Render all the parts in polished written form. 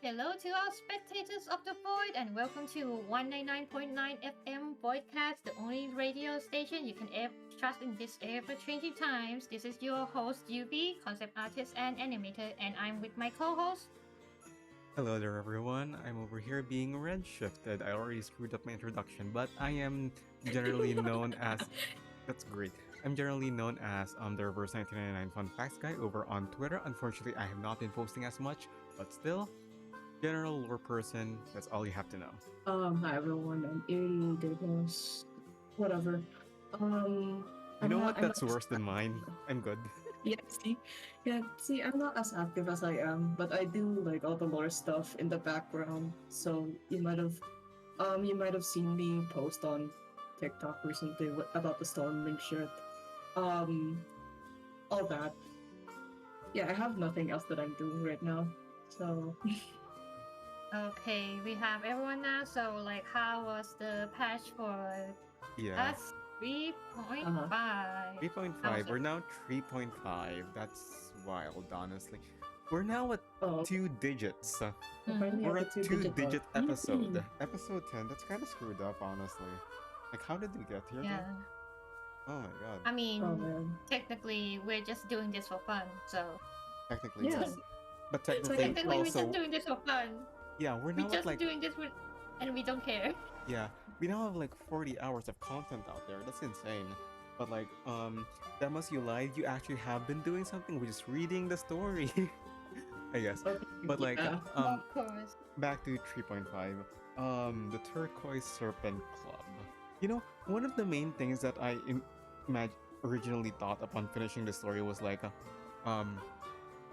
Hello to our spectators of the Void, and welcome to 199.9 FM Voidcast, the only radio station you can trust in these ever-changing times. This is your host, UV, concept artist and animator, and I'm with my co-host. Hello there, everyone. I'm over here being ReddShifted. I already screwed up my introduction, but I am generally known as. That's great. I'm generally known as the Reverse 1999 Fun Facts guy over on Twitter. Unfortunately, I have not been posting as much, but still, general lore person. That's all you have to know. Hi everyone, I'm Deimos. Whatever. You know what? That's worse than mine. I'm good. See, I'm not as active as I am, but I do like all the lore stuff in the background. So you might have seen me post on TikTok recently about the Stormlink shirt. All that. Yeah, I have nothing else that I'm doing right now. So. Okay, we have everyone now. So, how was the patch for us? 3.5. 3.5. We're now 3.5. That's wild, honestly. We're now at 2 digits. We're at 2-digit episode. Episode 10. That's kind of screwed up, honestly. Like, how did we get here? Yeah. Then? Oh my god. I mean, technically, we're just doing this for fun, so. Technically, yes. But technically, we're also, just doing this for fun. Yeah, we're now just like doing this and we don't care. Yeah, we now have like 40 hours of content out there. That's insane. But like, that must you lied. You actually have been doing something, which is reading the story. I guess. But like, of course. Back to 3.5. The Turquoise Serpent Club. You know, one of the main things that I originally thought upon finishing the story was like,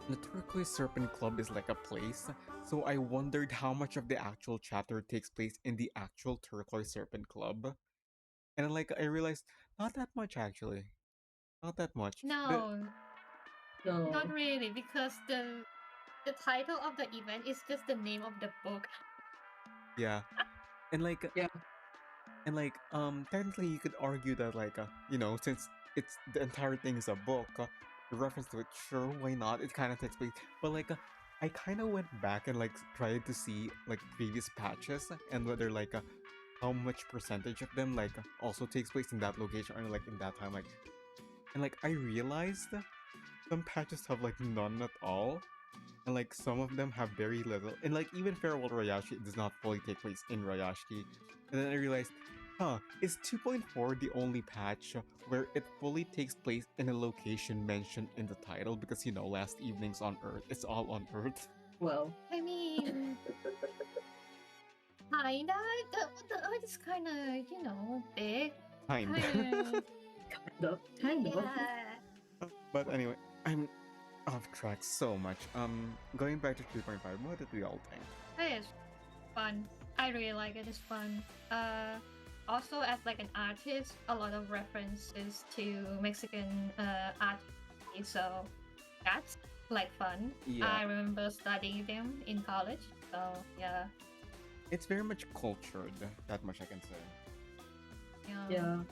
the Turquoise Serpent Club is like a place, so I wondered how much of the actual chapter takes place in the actual Turquoise Serpent Club. And like, I realized, not that much actually. Not that much. No. Not really, because the title of the event is just the name of the book. Yeah. And like, technically you could argue that like, since it's the entire thing is a book, the reference to it, sure, why not? It kind of takes place, but like, I kind of went back and like tried to see like previous patches and whether like how much percentage of them like also takes place in that location or like in that time, like, and like I realized some patches have like none at all, and like some of them have very little, and like even Farewell Rayashi does not fully take place in Rayashi. And then I realized, is 2.4 the only patch where it fully takes place in a location mentioned in the title? Because, last evening's on Earth. It's all on Earth. Well, I mean, kinda. The Earth is kinda, big. Kind of. Yeah. But anyway, I'm off track so much. Going back to 3.5, what did we all think? It is fun. I really like it. It's fun. Also, as like an artist, a lot of references to Mexican art, so that's like fun. Yeah. I remember studying them in college, so yeah. It's very much cultured, that much I can say. Yeah.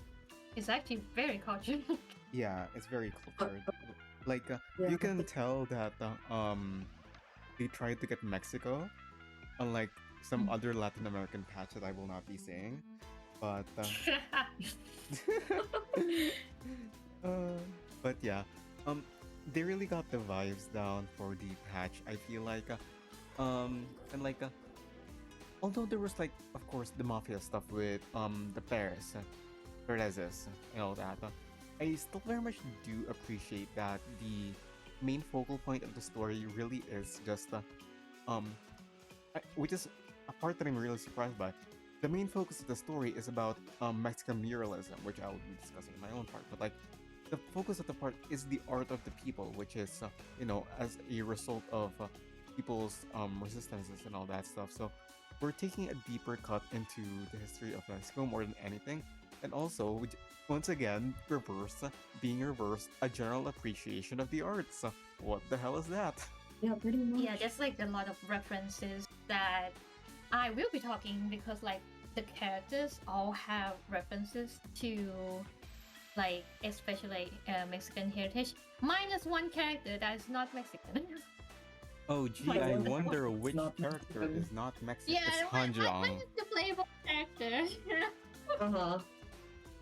It's actually very cultured. Yeah, it's very cultured. Like, you can tell that they tried to get Mexico, unlike some other Latin American patch that I will not be saying. But but yeah, they really got the vibes down for the patch. I feel like, and like, although there was like, of course, the mafia stuff with the Perez's and all that, I still very much do appreciate that the main focal point of the story really is just which is a part that I'm really surprised by. The main focus of the story is about Mexican muralism, which I will be discussing in my own part. But like, the focus of the part is the art of the people, which is as a result of people's resistances and all that stuff. So we're taking a deeper cut into the history of Mexico more than anything, and also once again being reversed, a general appreciation of the arts. What the hell is that? Yeah, pretty much. Yeah, there's like a lot of references that I will be talking because like the characters all have references to like especially Mexican heritage, minus one character that is not Mexican. Oh My gee, I God. wonder It's which not character Mexican. is not Mexican. Yeah, It's why Hanjiang. is the playable actor? Uh-huh.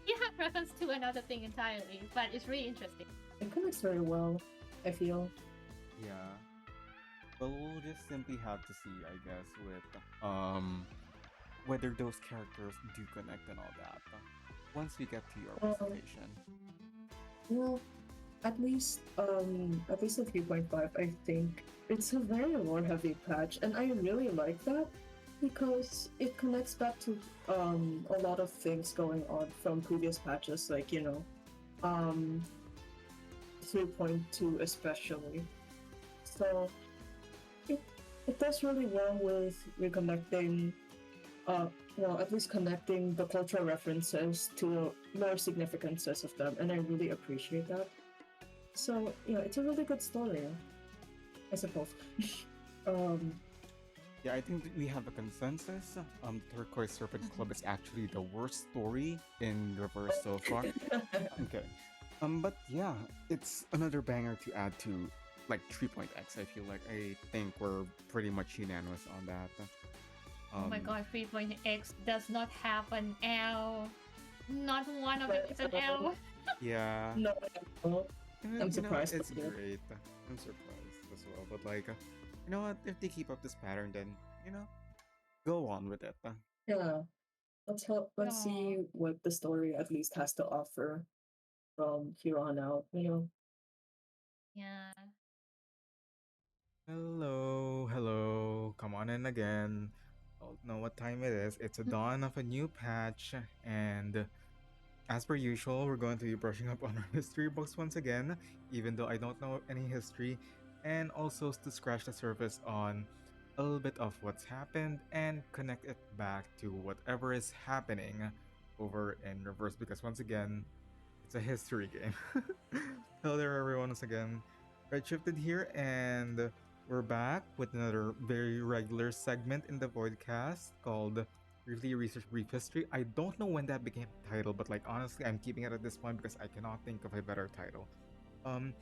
You have reference to another thing entirely, but it's really interesting. It connects very well, I feel. Yeah. Well, we'll just simply have to see, I guess, with whether those characters do connect and all that. Once we get to your Um, presentation. well, at least a 3.5, I think it's a very lore heavy patch, and I really like that because it connects back to a lot of things going on from previous patches, like um 3.2 especially. So it it does really well with reconnecting, uh, at least connecting the cultural references to more significances of them, and I really appreciate that. So yeah, it's a really good story, I suppose. um, Yeah, I think that we have a consensus. Turquoise Serpent Club is actually the worst story in reverse so far. I'm kidding. But yeah, it's another banger to add to like 3.x. I feel like I think we're pretty much unanimous on that. Oh my God, 3.x does not have an L. Not one of it is an L. Yeah. no, no, And, I'm surprised it's by it. great. I'm surprised as well. But like, you know what? If they keep up this pattern, then go on with it. Yeah, let's No. see what the story at least has to offer from here on out. Yeah. Hello, hello. Come on in again. Don't know what time it is. It's a dawn of a new patch, and as per usual, we're going to be brushing up on our history books once again, even though I don't know any history, and also to scratch the surface on a little bit of what's happened and connect it back to whatever is happening over in reverse, because once again, it's a history game. Hello there, everyone, once again. ReddShifted here, and we're back with another very regular segment in the Voidcast called Briefly Research Brief History. I don't know when that became a title, but like honestly, I'm keeping it at this point because I cannot think of a better title. Um,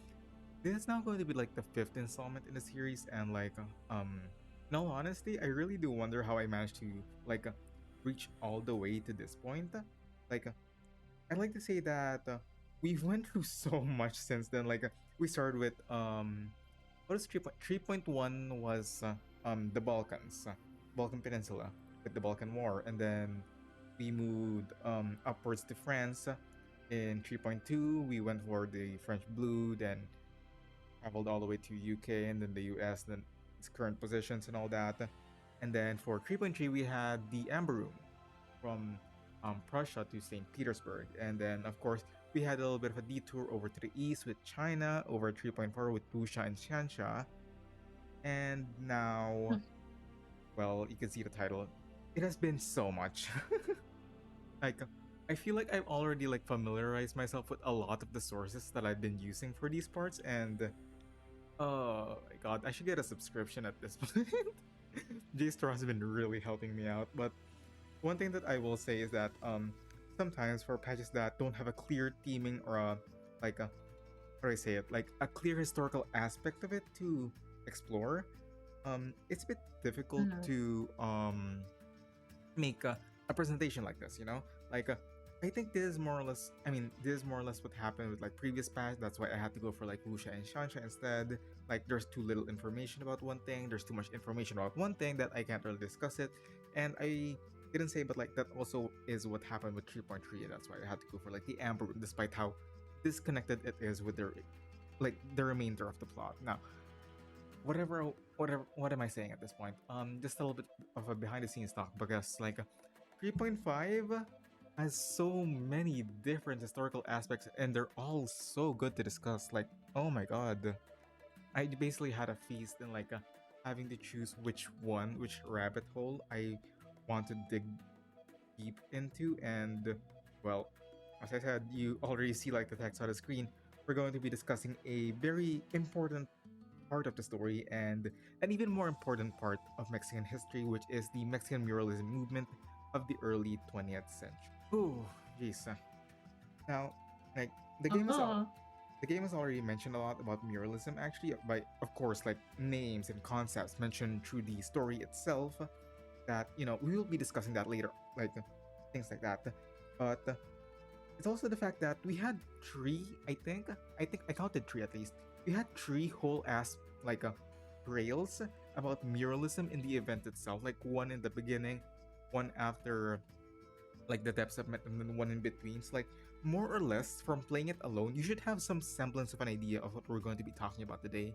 this is now going to be like the fifth installment in the series, and like, in all honesty, I really do wonder how I managed to like reach all the way to this point. Like, I'd like to say that we've went through so much since then. Like, we started with what is 3.1 was the Balkans, Balkan Peninsula with the Balkan War, and then we moved upwards to France. In 3.2, we went for the French Blue, then traveled all the way to UK and then the US, then its current positions and all that. And then for 3.3, we had the Amber Room from Prussia to St. Petersburg. And then, of course, we had a little bit of a detour over to the east with China, over 3.4 with Busha and Shansha. And now, well, you can see the title. It has been so much. Like, I feel like I've already like familiarized myself with a lot of the sources that I've been using for these parts, and oh my god, I should get a subscription at this point. JSTOR has been really helping me out, but one thing that I will say is that sometimes for patches that don't have a clear theming or a like a how do I say it, like a clear historical aspect of it to explore, it's a bit difficult Mhm. to make a presentation like this, like I think this is more or less, I mean, this is more or less what happened with like previous patch. That's why I had to go for like Wuxia and Shansha instead. Like there's too little information about one thing, there's too much information about one thing that I can't really discuss it. And I didn't say, but like that also is what happened with 3.3, and that's why I had to go for like the Amber Room, despite how disconnected it is with their like the remainder of the plot. Now, what am I saying at this point? Just a little bit of a behind the scenes talk, because like 3.5 has so many different historical aspects, and they're all so good to discuss. Like, oh my god, I basically had a feast in like having to choose which rabbit hole I want to dig deep into. And well, as I said, you already see like the text on the screen. We're going to be discussing a very important part of the story, and an even more important part of Mexican history, which is the Mexican muralism movement of the early 20th century. Ooh, jeez. Now, like the game is out. Oh. the game has already mentioned a lot about muralism, actually, by of course, like names and concepts mentioned through the story itself. That we will be discussing that later, like things like that. But it's also the fact that we had three, I think I counted three at least. We had three whole ass like rails about muralism in the event itself, like one in the beginning, one after like the depths of and then one in between. So like more or less from playing it alone, you should have some semblance of an idea of what we're going to be talking about today.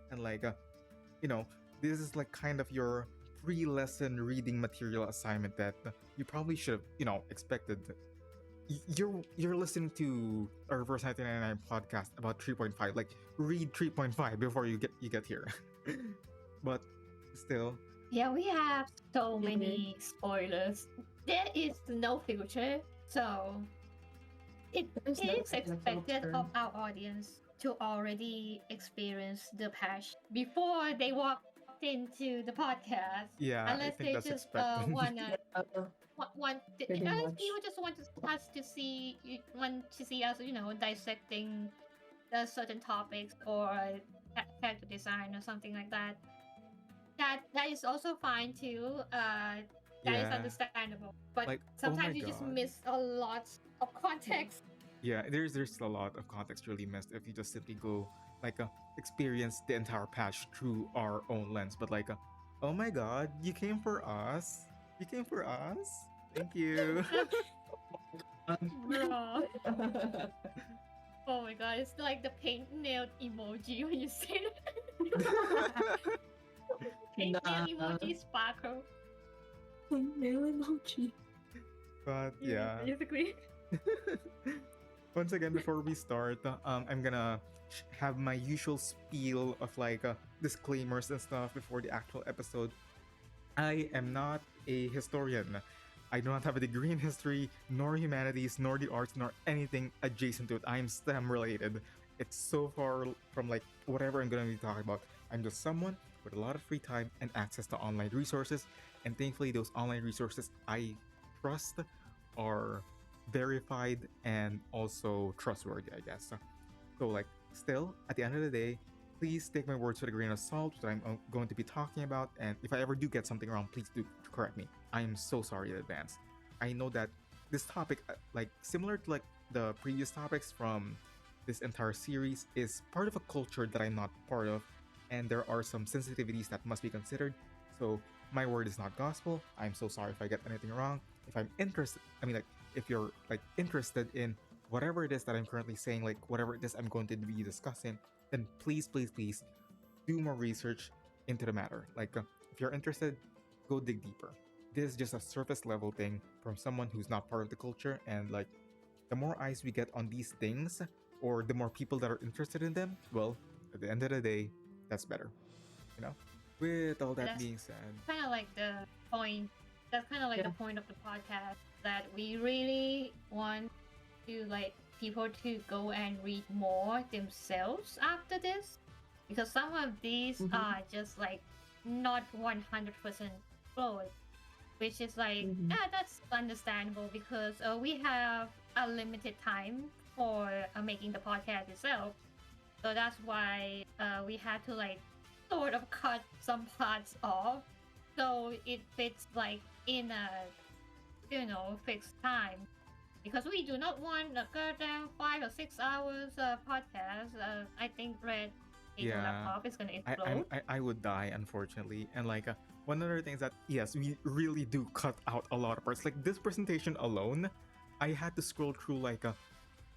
And like you know, this is like kind of your pre-lesson reading material assignment that you probably should have, expected. You're listening to our Verse 1999 podcast about 3.5. Like read 3.5 before you get here. But still, Yeah, we have so Mhm. many spoilers. There is no future, so it There's no is technical expected term. of our audience to already experience the patch before they walk into the podcast, yeah, I unless think they that's just expected. wanna Pretty unless much. people just want us to see us, dissecting the certain topics or character design or something like that. That is also fine too. That is Yeah, understandable. But like oh my sometimes you just god. miss a lot of context. Yeah, there's a lot of context really missed if you just simply go like experience the entire patch through our own lens. But like, oh my god, you came for us. You came for us. Thank you. Bro. Oh my god, it's like the paint nailed emoji when you say it. Paint nail emoji sparkle. Nail emoji. But yeah. Basically. Once again, before we start, I'm gonna have my usual spiel of like disclaimers and stuff before the actual episode. I am not a historian. I do not have a degree in history, nor humanities, nor the arts, nor anything adjacent to it. I am STEM related. It's so far from like whatever I'm gonna be talking about. I'm just someone with a lot of free time and access to online resources, and thankfully, those online resources I trust are verified and also trustworthy, I guess. So, like, still, at the end of the day, please take my words with a grain of salt what I'm going to be talking about. And if I ever do get something wrong, please do correct me. I am so sorry in advance. I know that this topic, like, similar to like the previous topics from this entire series, is part of a culture that I'm not part of, and there are some sensitivities that must be considered. So, my word is not gospel. I'm so sorry if I get anything wrong. If I'm interested, I mean, like, if you're like interested in whatever it is that I'm currently saying, like whatever it is I'm going to be discussing, then please, please, please do more research into the matter. Like, if you're interested, go dig deeper. This is just a surface level thing from someone who's not part of the culture, and like, the more eyes we get on these things, or the more people that are interested in them, well, at the end of the day, that's better. You know. With all that That's being said, kind of like the point. That's kind of like the point of the podcast, that we really want to like people to go and read more themselves after this, because some of these Mhm. are just like not 100% flowed, which is like Mhm. that's understandable because we have a limited time for making the podcast itself. So that's why we had to like sort of cut some parts off so it fits like in a fixed time, because we do not want a goddamn 5 or 6 hours podcast. I think Red yeah, laptop is gonna I I'm, explode. I would die unfortunately. And like one other thing is that yes, we really do cut out a lot of parts. Like this presentation alone, I had to scroll through like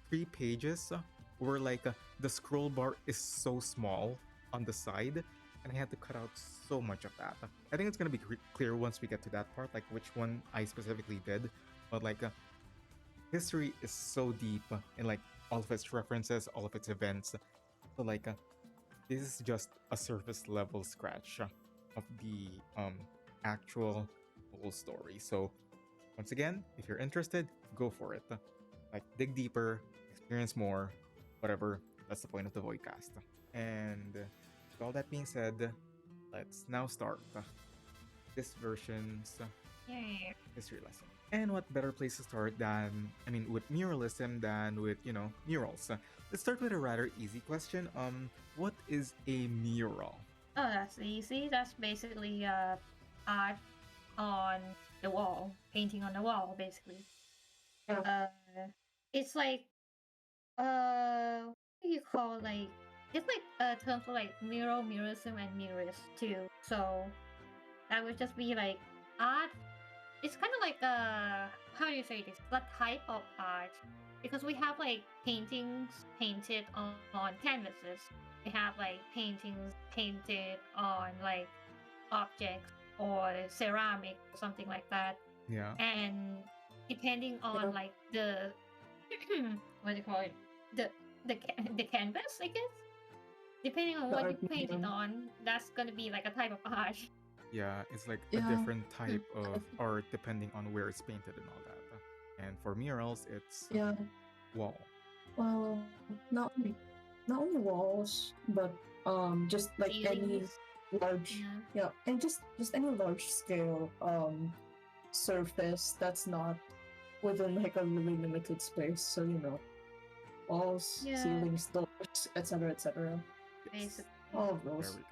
3 pages where like the scroll bar is so small on the side, and I had to cut out so much of that. I think it's gonna be clear once we get to that part, like which one I specifically did. But like history is so deep in like all of its references, all of its events. So like this is just a surface level scratch of the actual whole story. So once again, if you're interested, go for it. Like dig deeper, experience more, whatever. That's the point of the Voidcast. And with all that being said, let's now start. this version's Yeah. history lesson. And what better place to start than, with muralism than with, murals? Let's start with a rather easy question. What is a mural? Oh, that's easy. That's basically art on the wall, painting on the wall, basically. Yeah. It's like what do you call like it's like terms for like mural, muralism, and murist too. So that would just be like art. It's kind of like how do you say this? What type of art? Because we have like paintings painted on canvases. We have like paintings painted on like objects or ceramic or something like that. Yeah. And depending on Yeah. like the what do you call it? The the canvas, I guess. Depending on The what you art paint it medium. on, that's gonna be like a type of art. Yeah, it's like a Yeah. different type of art depending on where it's painted and all that. And for murals, it's Yeah. wall. Well, not only walls, but just like any Ceilings. large, Yeah. yeah, and just any large scale surface that's not within like a really limited space. So walls, Yeah. ceilings, doors, etc., etc. Yes. Basically. All of There those. we go.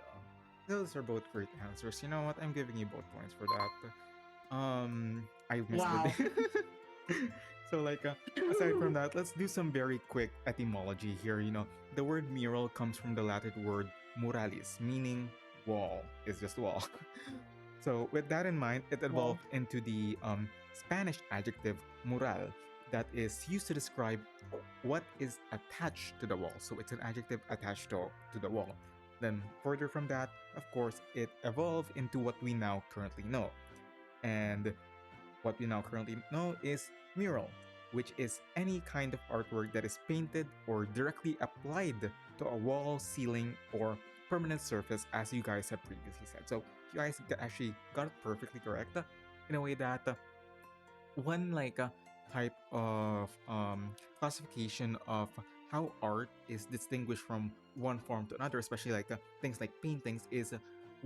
Those are both great answers. You know what? I'm giving you both points for that. I missed Wow. it. So aside from that, let's do some very quick etymology here. The word mural comes from the Latin word muralis, meaning wall. It's just wall. So with that in mind, it Wow. evolved into the Spanish adjective mural that is used to describe what is attached to the wall. So it's an adjective attached to the wall. Then further from that, of course, it evolved into what we now currently know. And what we now currently know is mural, which is any kind of artwork that is painted or directly applied to a wall, ceiling, or permanent surface, as you guys have previously said. So you guys actually got it perfectly correct in a way that one type of classification of how art is distinguished from one form to another, especially things like paintings, is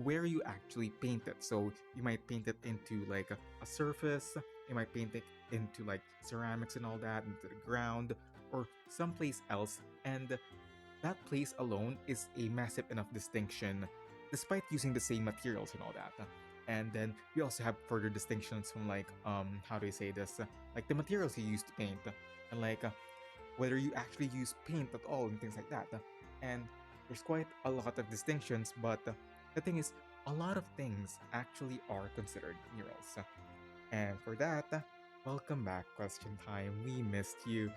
where you actually paint it. So you might paint it into a surface, you might paint it into ceramics and all that, into the ground, or someplace else, and that place alone is a massive enough distinction, despite using the same materials and all that. And then we also have further distinctions from how do I say this? Like the materials you use to paint, and whether you actually use paint at all and things like that. And there's quite a lot of distinctions, but the thing is, a lot of things actually are considered murals. And for that, welcome back, question time. We missed you.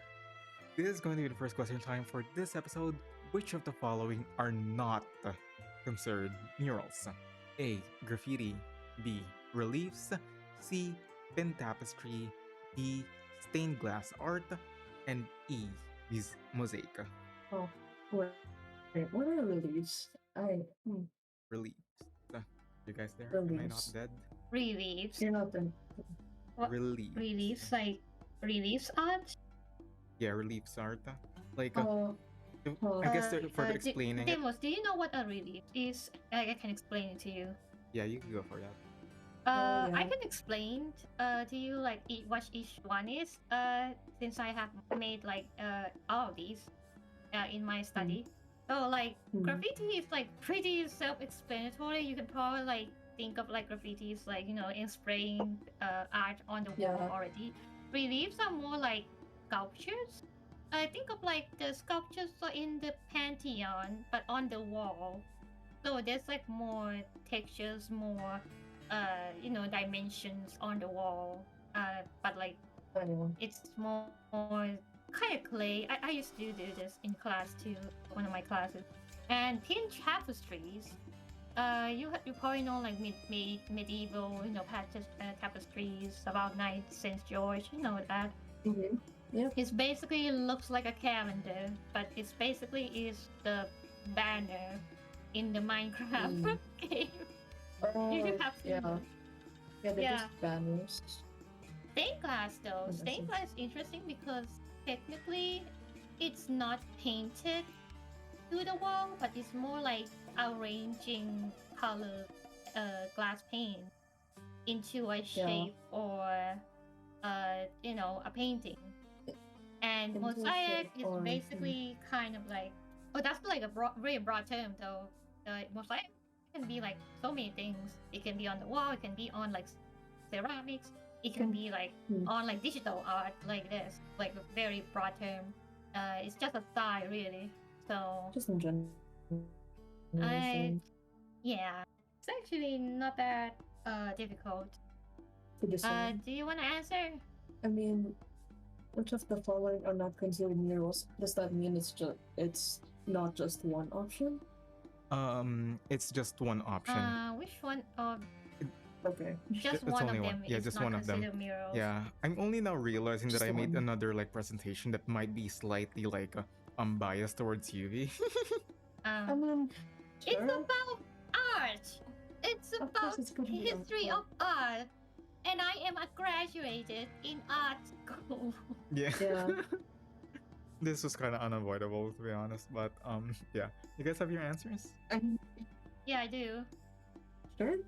This is going to be the first question time for this episode. Which of the following are not considered murals? A. Graffiti. B. Reliefs. C. Pin tapestry. D. Stained glass art. And E. Mosaic. Oh, wait, what are reliefs? Reliefs. You guys there? Am I not Reliefs. dead? Reliefs. You're not the What Reliefs. reliefs? Like reliefs art? Yeah, reliefs art. oh I guess for explaining it. Deimos, do you know what a relief is? I can explain it to you. Yeah, you can go for that. I yeah. can explain to you like what each one is. Since I have made like all of these in my study. So like graffiti is like pretty self-explanatory. You can probably like think of like graffitis like in spraying art on the wall Yeah. already. Reliefs are more like sculptures. I think of like the sculptures are in the Pantheon, but on the wall. So there's like more textures, more dimensions on the wall. But like Anyway. it's more kind of clay. I used to do this in class too, one of my classes. And pin tapestries. You probably know like medieval tapestries about Knight St. George. You know that. Mm-hmm. Yeah. It's basically looks like a calendar, but it's basically is the banner in the Minecraft game. You have to yeah. Yeah, they're Yeah. just banners. Stained glass though. Oh, I Stained see. glass is interesting because technically it's not painted to the wall, but it's more like arranging color glass paint into a shape or a painting. And Into a mosaic shape is or basically kind of like, oh, that's like a really broad term though. Mosaic can be like so many things. It can be on the wall. It can be on like ceramics. It can be like on like digital art like this, like a very broad term. It's just a style really. So just in general. yeah, it's actually not that difficult. To decide. Do you want to answer? I mean, which of the following are not considered murals? Does that mean it's not just one option? It's just one option. Which one of Okay. just It's one only of them Yeah, is just not one of them. considered murals? Yeah, I'm only now realizing that Just I made one. another like presentation that might be slightly like biased towards UV. I mean, It's sure. about art. It's Of course about it's gonna be history art. of art. And I am a graduated in art school. Yeah. Yeah. This was kind of unavoidable to be honest, but yeah. You guys have your answers? Yeah, I do. Sure.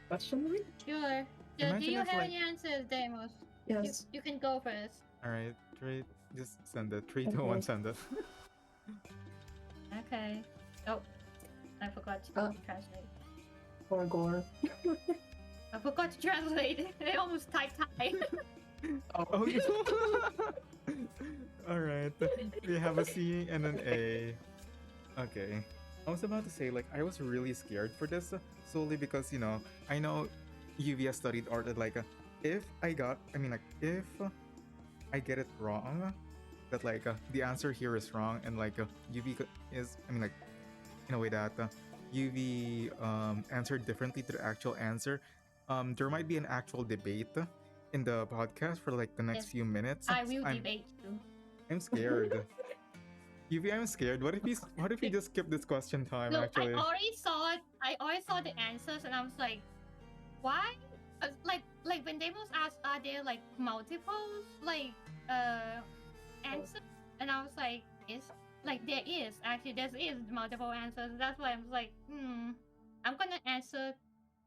Question mark? Sure. Do Imagine you if, have like- any answers, Deimos? Yes. You can go first. All right, Trey, just send it. 3, 2, 1, Okay. send it. Okay. Oh, I forgot to translate. Or gore. I forgot to translate. I almost typed Thai. Oh, all right. We have a C and an A. Okay. I was about to say, like, I was really scared for this solely because, I know UV has studied art and, like, if I get it wrong, that, like, the answer here is wrong and, like, UV is, in a way that UV answered differently to the actual answer, there might be an actual debate in the podcast for, like, the next Yes, few minutes. I will debate you. I'm scared. UV, I'm scared. What if we just skip this question time? Look, Actually, I already saw the answers, and I was like, why? Like when Deimos asked, are there like multiples answers? And I was like, there is multiple answers. That's why I was like, I'm gonna answer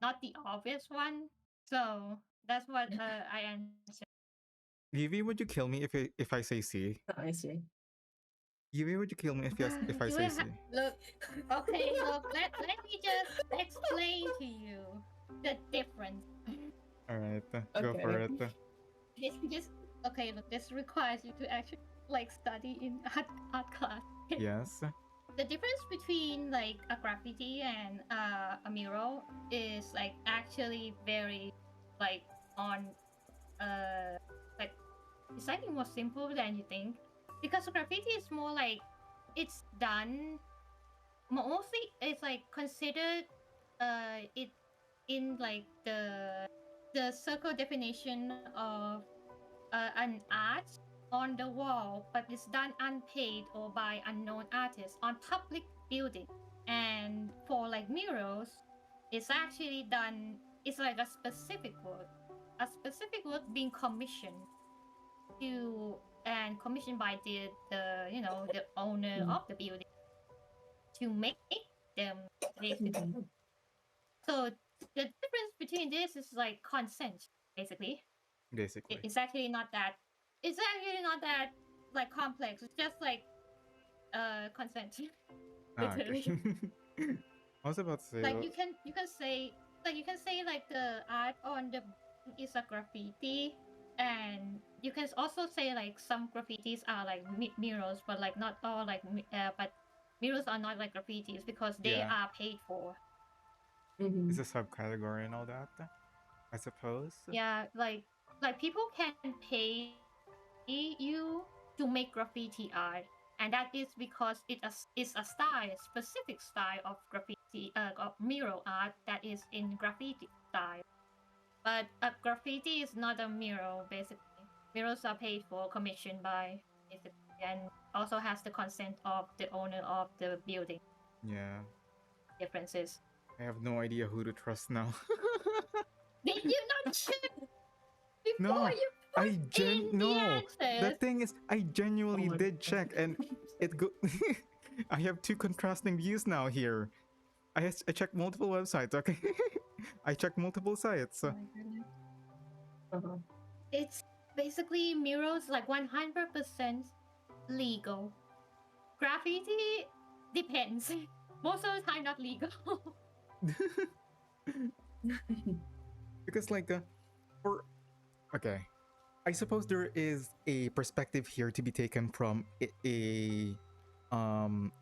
not the obvious one. So that's what I answered. UV, would you kill me if I say C? I see. UV, would you kill me if I say C? Look, okay, look, let me just explain to you the difference. All right, go for it. Okay, look, this requires you to actually like study in art class. Yes. The difference between like a graffiti and a mural is like actually very like on like it's slightly more simple than you think, because graffiti is more like it's done mostly it's like considered it in like the circle definition of an art on the wall, but it's done unpaid or by unknown artists on public building. And for like murals, it's actually done. It's like a specific work being commissioned commissioned by the owner of the building to make them basically. So the difference between this is like consent, basically. Basically. It's actually not that. It's actually not that like complex. It's just like consent. Literally. Okay. I was about to say Like you can say like the art on the is a graffiti, and you can also say like some graffitis are like murals, but like not all like but murals are not like graffitis because they Yeah. are paid for. It's a subcategory and all that, I suppose. Yeah, like people can pay you to make graffiti art, and that is because it's a specific style of graffiti of mural art that is in graffiti style. But a graffiti is not a mural, basically. Murals are paid for, commissioned by, basically, and also has the consent of the owner of the building. Yeah. Differences. I have no idea who to trust now. Did you not check before No, you I put in the no. answers? The thing is, I genuinely Oh my did check, and it go. I have two contrasting views now here. I checked multiple websites. Okay, I checked multiple sites. Oh my goodness. Uh-huh. It's basically murals like 100% legal. Graffiti depends. Most of the time, not legal. Because like for okay, I suppose there is a perspective here to be taken from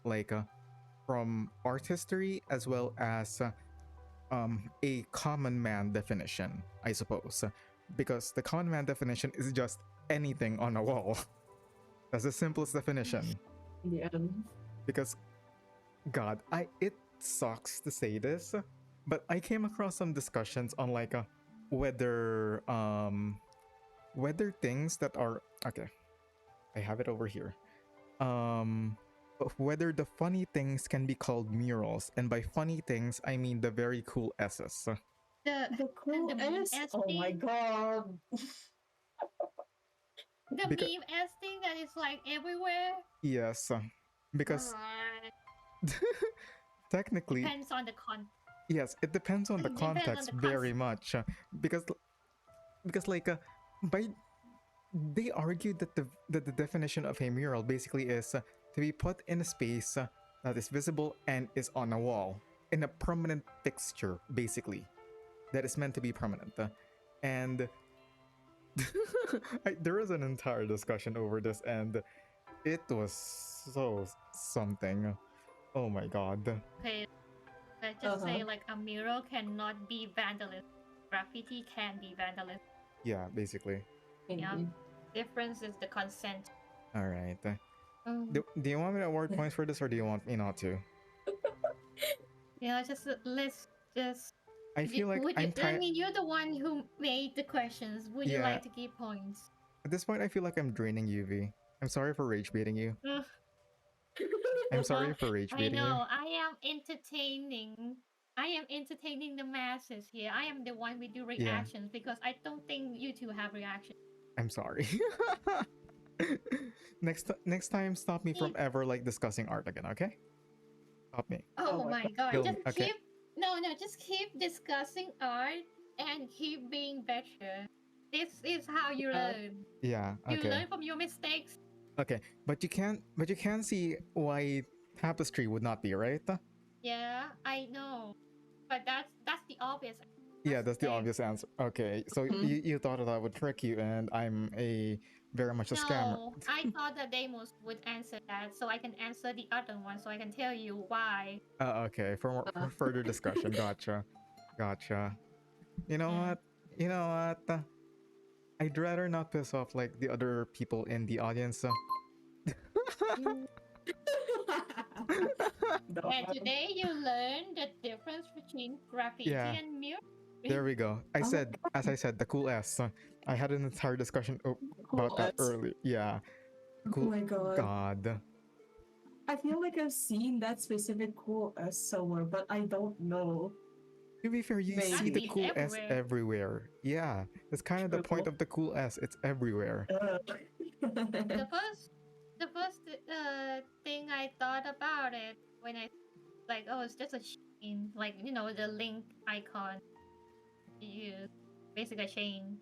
like from art history as well as a common man definition, I suppose, because the common man definition is just anything on a wall. That's the simplest definition. Yeah. Because God, it sucks to say this, but I came across some discussions on like whether whether things that are okay. I have it over here. Whether the funny things can be called murals, and by funny things I mean the very cool S's. The cool the meme S. S Oh my thing. god. The Because meme S thing that is like everywhere. yes, because technically Depends on the context. yes, it depends on the Depends on context the very much. Because like by they argued that the definition of a mural basically is to be put in a space that is visible and is on a wall in a permanent fixture, basically that is meant to be permanent. And there was an entire discussion over this, and it was so something. Oh my god. Okay, let's just say like a mural cannot be vandalism. Graffiti can be vandalism. Yeah, basically. Yeah. Difference is the consent. All right. Do you want me to award points for this, or do you want me not to? Yeah, let's just. I feel like I'm I tired. mean, you're the one who made the questions. Would you Yeah. like to give points? At this point, I feel like I'm draining UV. I'm sorry for rage baiting you. I'm sorry for rage I baiting you. know. I am entertaining the masses here. I am the one with the reactions because I don't think you two have reactions. I'm sorry. Next time, stop me from ever like discussing art again, okay? Stop me. Oh my god! Kill Just me, okay. just keep discussing art and keep being better. This is how you learn. Yeah. You Okay. learn from your mistakes. Okay, but you can't see why tapestry would not be, right? Yeah, I know, but that's the obvious. Yeah, that's the obvious answer. Okay, so you thought that would trick you, and I'm very much a scammer. No, I thought that Deimos would answer that, so I can answer the other one, so I can tell you why. Okay, for further discussion. Gotcha. You know what? I'd rather not piss off like the other people in the audience. And today you learned the difference between graffiti and mural. There we go. As I said, the cool S. I had an entire discussion about that earlier. Yeah. Cool. Oh my god. God. I feel like I've seen that specific cool S somewhere, but I don't know. To be fair, you see the cool S everywhere. Yeah, that's kind of the point of the cool S. It's everywhere. The first thing I thought about it when I like, oh, it's just a chain, like the link icon. You basically a chain.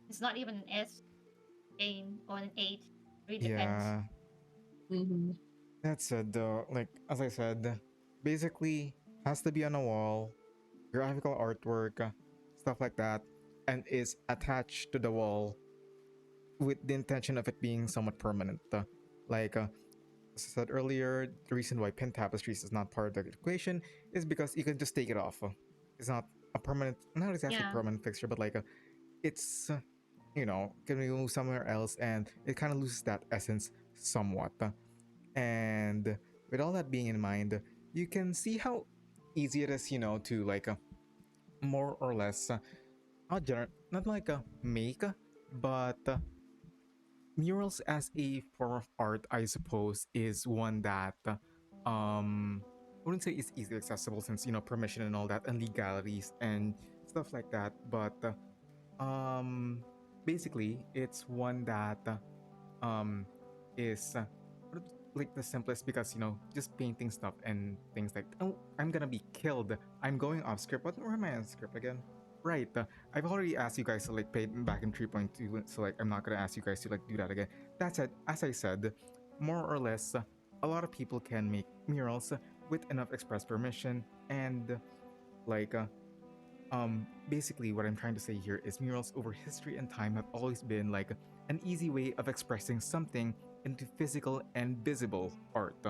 It's not even an S chain or an 8. It really depends. That said, though, like as I said, basically has to be on a wall, graphical artwork, stuff like that, and is attached to the wall with the intention of it being somewhat permanent. Like as I said earlier, the reason why pin tapestries is not part of the equation is because you can just take it off. It's not a permanent, not exactly permanent fixture, but like it's can be moved somewhere else, and it kind of loses that essence somewhat. And with all that being in mind, you can see how easy it is, to like more or less not like a make, but murals as a form of art, I suppose, is one that I wouldn't say it's easily accessible since permission and all that and legalities and stuff like that, but basically it's one that is like the simplest because just painting stuff and things like, oh, I'm gonna be killed, I'm going off script. Where am I on script again? Right. I've already asked you guys to like pay back in 3.2, so like I'm not gonna ask you guys to like do that again. That said, as I said, more or less, a lot of people can make murals with enough express permission, and like basically what I'm trying to say here is murals over history and time have always been like an easy way of expressing something into physical and visible art.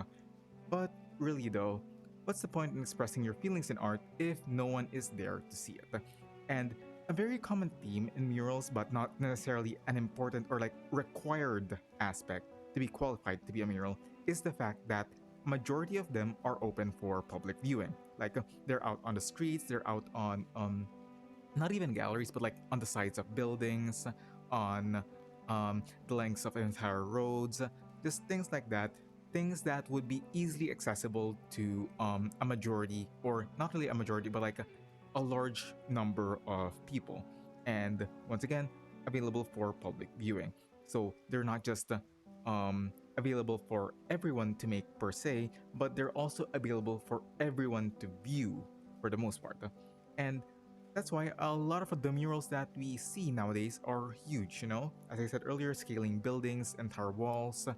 But really though, what's the point in expressing your feelings in art if no one is there to see it? And a very common theme in murals, but not necessarily an important or like required aspect to be qualified to be a mural, is the fact that majority of them are open for public viewing. Like they're out on the streets, they're out on not even galleries, but like on the sides of buildings, on the lengths of entire roads, just things like that. Things that would be easily accessible to a majority, or not really a majority, but like a large number of people. And once again, available for public viewing. So they're not just available for everyone to make per se, but they're also available for everyone to view for the most part. And that's why a lot of the murals that we see nowadays are huge, you know? As I said earlier, scaling buildings, entire walls,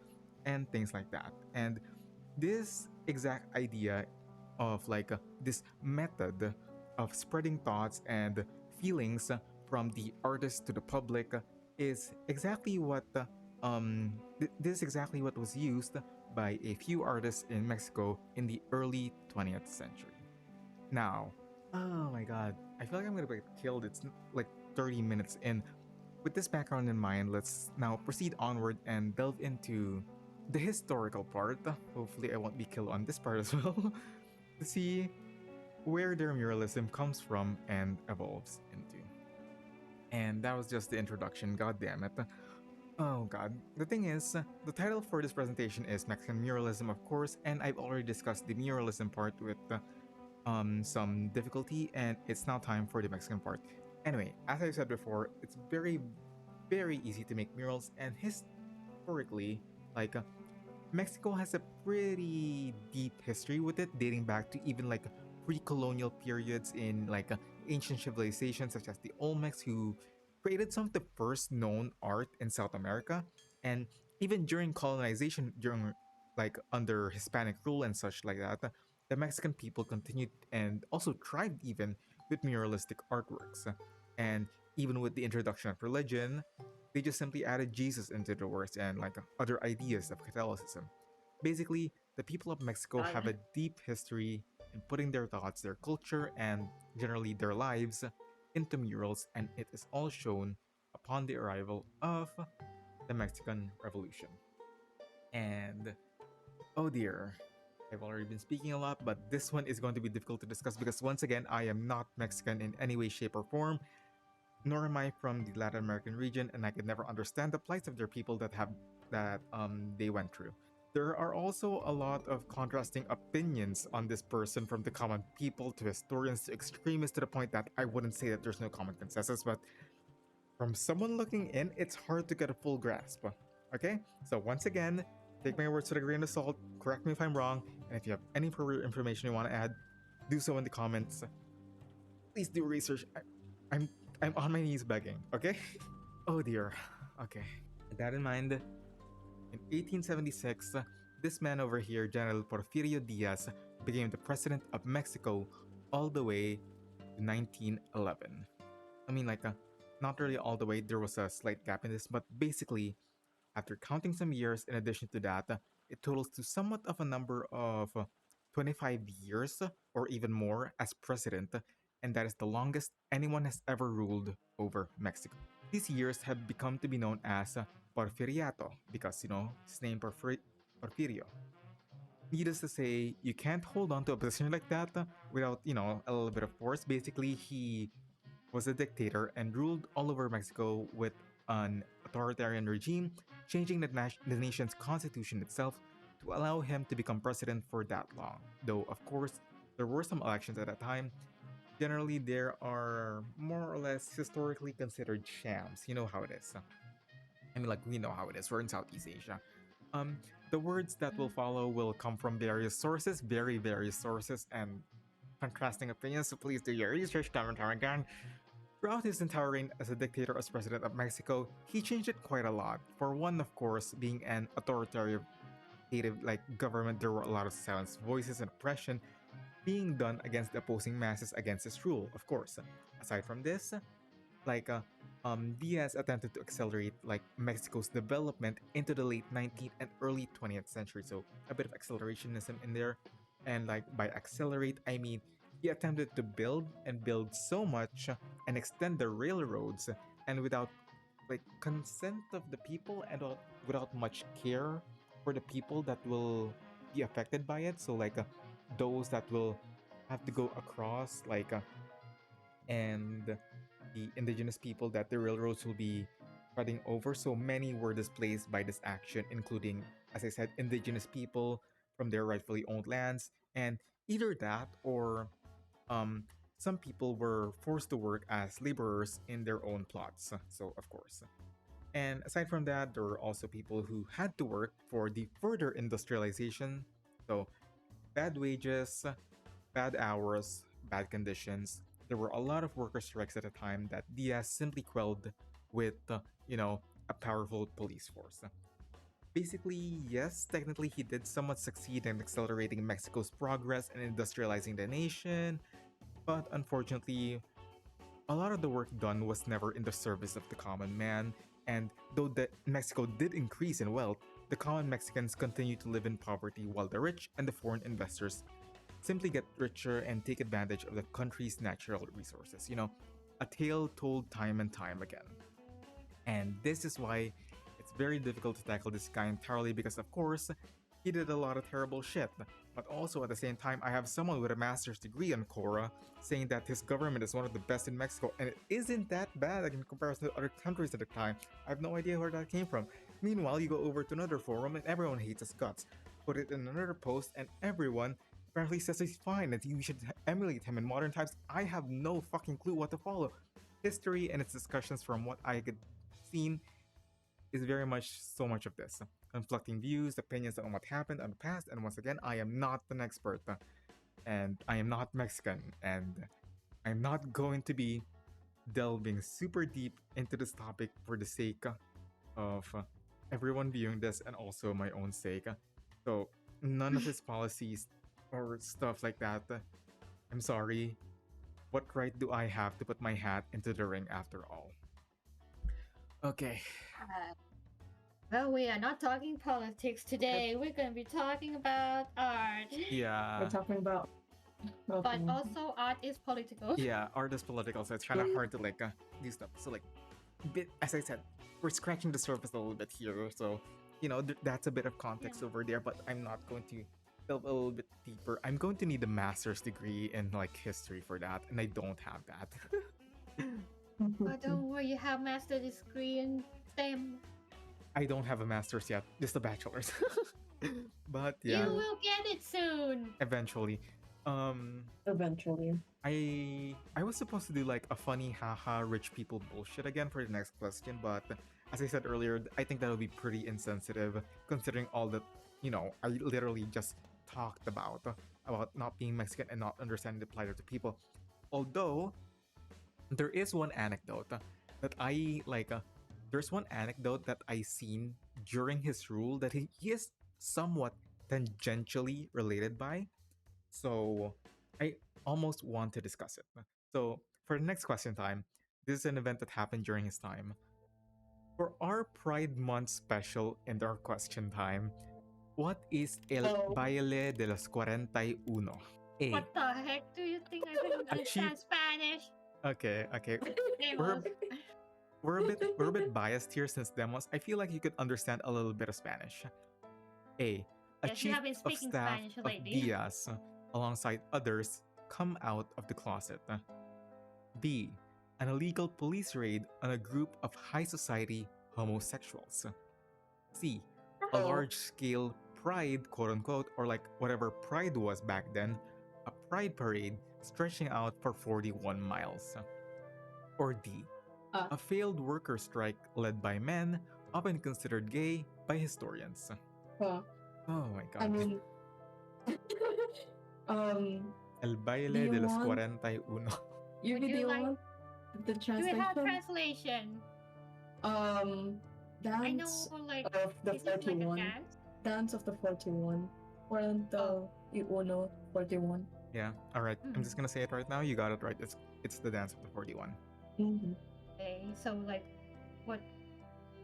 and things like that. And this exact idea of like this method of spreading thoughts and feelings from the artist to the public is exactly what this is exactly what was used by a few artists in Mexico in the early 20th century. Now, oh my god, I feel like I'm gonna get killed. It's like 30 minutes in. With this background in mind, let's now proceed onward and delve into the historical part. Hopefully, I won't be killed on this part as well. To see where their muralism comes from and evolves into. And that was just the introduction, god damn it. Oh god. The thing is, the title for this presentation is Mexican Muralism, of course, and I've already discussed the muralism part with some difficulty, and it's now time for the Mexican part. Anyway, as I said before, it's very, very easy to make murals, and historically, like Mexico has a pretty deep history with it, dating back to even like pre-colonial periods in like ancient civilizations such as the Olmecs, who created some of the first known art in South America, and even during colonization, during like under Hispanic rule and such like that, the Mexican people continued and also thrived even with muralistic artworks. And even with the introduction of religion, they just simply added Jesus into the works and like other ideas of Catholicism. Basically, the people of Mexico Ah, have a deep history in putting their thoughts, their culture, and generally their lives into murals, and it is all shown upon the arrival of the Mexican Revolution. And oh dear, I've already been speaking a lot, but this one is going to be difficult to discuss because once again, I am not Mexican in any way, shape, or form, nor am I from the Latin American region, and I could never understand the plights of their people that they went through. There are also a lot of contrasting opinions on this person, from the common people to historians to extremists, to the point that I wouldn't say that there's no common consensus, but from someone looking in, it's hard to get a full grasp. Okay? So once again, take my words with a grain of salt, correct me if I'm wrong, and if you have any further information you want to add, do so in the comments. Please do research. I'm I'm on my knees begging, okay? Oh dear. Okay. With that in mind, in 1876, this man over here, General Porfirio Diaz, became the president of Mexico all the way to 1911. I mean, like, not really all the way, there was a slight gap in this, but basically, after counting some years in addition to that, it totals to somewhat of a number of 25 years or even more as president, and that is the longest anyone has ever ruled over Mexico. These years have become to be known as Porfiriato because, you know, his name Porfirio. Needless to say, you can't hold on to a position like that without, you know, a little bit of force. Basically, he was a dictator and ruled all over Mexico with an authoritarian regime, changing the nation's constitution itself to allow him to become president for that long. Though, of course, there were some elections at that time. Generally, there are more or less historically considered shams. You know how it is. I mean, like, we know how it is. We're in Southeast Asia. Um, the words that will follow will come from various sources, very various sources, and contrasting opinions. So please do your research time and time again. Throughout his entire reign as a dictator as president of Mexico, he changed it quite a lot. For one, of course, being an authoritarian government, there were a lot of silenced voices and oppression being done against the opposing masses against his rule, of course. Aside from this, like uh, Diaz attempted to accelerate Mexico's development into the late 19th and early 20th century, so a bit of accelerationism in there. And by accelerate, I mean he attempted to build and build so much and extend the railroads, and without consent of the people and without much care for the people that will be affected by it. So those that will have to go across and the indigenous people that the railroads will be spreading over. So many were displaced by this action, including, as I said, indigenous people from their rightfully owned lands. And either that or um, some people were forced to work as laborers in their own plots. So, of course. And aside from that, there were also people who had to work for the further industrialization. So, bad wages, bad hours, bad conditions. There were a lot of worker strikes at the time that Diaz simply quelled with, a powerful police force. Basically, yes, technically he did somewhat succeed in accelerating Mexico's progress and industrializing the nation, but unfortunately, a lot of the work done was never in the service of the common man, and though Mexico did increase in wealth, the common Mexicans continued to live in poverty while the rich and the foreign investors simply get richer and take advantage of the country's natural resources. A tale told time and time again. And this is why it's very difficult to tackle this guy entirely because, of course, he did a lot of terrible shit. But also at the same time, I have someone with a master's degree on Cora saying that his government is one of the best in Mexico, and it isn't that bad in comparison to other countries at the time. I have no idea where that came from. Meanwhile, you go over to another forum and everyone hates his guts. Put it in another post and everyone apparently says he's fine and we should emulate him in modern times. I have no fucking clue what to follow. History and its discussions, from what I could seen, is very much so much of this. Conflicting views, opinions on what happened in the past, and once again, I am not an expert, and I am not Mexican, and I'm not going to be delving super deep into this topic for the sake of everyone viewing this and also my own sake. So, none of his policies or stuff like that. I'm sorry. What right do I have to put my hat into the ring after all? Okay. Well, we are not talking politics today. We're going to be talking about art. Yeah. We're talking about. But also, art is political. Yeah, art is political, so it's kind of hard to do stuff. So as I said, we're scratching the surface a little bit here. So that's a bit of context over there. But I'm not going to delve a little bit deeper. I'm going to need a master's degree in history for that, and I don't have that. But don't worry, you have master's degree in STEM. I don't have a master's yet, just a bachelor's. But yeah, You will get it soon. eventually. Eventually. I was supposed to do a funny haha rich people bullshit again for the next question, but as I said earlier, I think that would be pretty insensitive considering all that I literally just talked about not being Mexican and not understanding the plight of the people. Although there is one anecdote that I there's one anecdote that I seen during his rule that he is somewhat tangentially related by. So I almost want to discuss it. So for the next question time, this is an event that happened during his time. For our Pride Month special in our question time, what is El Baile de los 41? A. What the heck do you think I don't understand Spanish? Okay. Deimos. We're a bit biased here since Deimos. I feel like you could understand a little bit of Spanish. A. A Yes, you chief have been of speaking staff Spanish of lately. Diaz, alongside others, come out of the closet. B. An illegal police raid on a group of high society homosexuals. C. A large-scale pride, quote-unquote, or whatever pride was back then, a pride parade stretching out for 41 miles. Or D. A failed worker strike led by men, often considered gay by historians. Oh my god. I mean, El baile de los 41. You Would you like want the Do we have translation. translation? Um, I know, dance like, of the is it like a 41. dance? Dance of the 41. Oh. 41. 41. Yeah. All right. I'm just gonna say it right now. You got it right. It's the dance of the 41. Mm-hmm. Okay, so like, what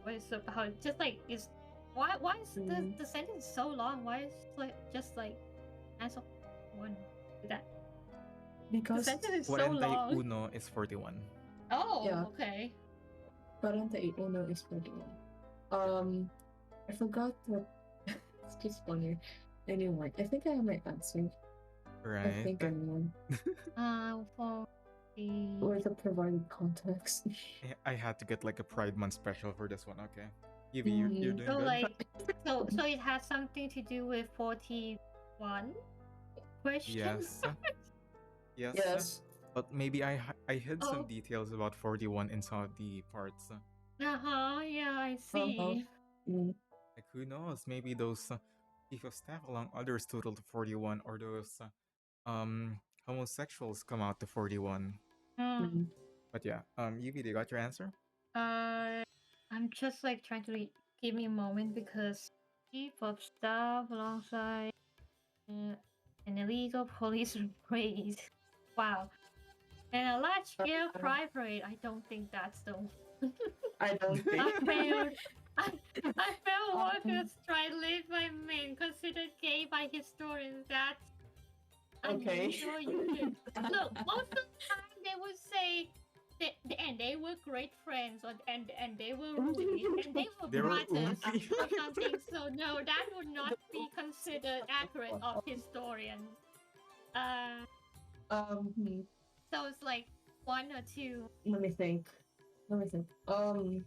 is about? Just like, is why is the sentence so long? Why is like just like answer one that the Because sentence is so long? 41 is 41. Oh, Yeah. okay. 41 is 41. I forgot what. It's just funny. Anyway, I think I have my answer. I Right. think I know. For the With the provided context. I had to get like a Pride Month special for this one. Okay. Evie, you're doing so good. like so it has something to do with 41 question. Yes. Yes. Yes. But maybe I hid some Oh. details about 41 in some of the parts. Yeah, I see. Mm. Like who knows? Maybe those chief of staff along others total to 41, or those homosexuals come out to 41. Mm. But yeah, Evie, you got your answer? I'm just like trying to give me a moment because chief of staff alongside an illegal police raid. Wow. And a large scale pride parade. I don't think that's the one. I don't think. I failed. I failed workers try live by men considered gay by historians. That's Okay. unusual. Look, most of the time they would say and they were great friends, and they were roomies, and they were They were brothers roomies. or something. So no, that would not be considered accurate of historians. So it's like one or two. Let me think. On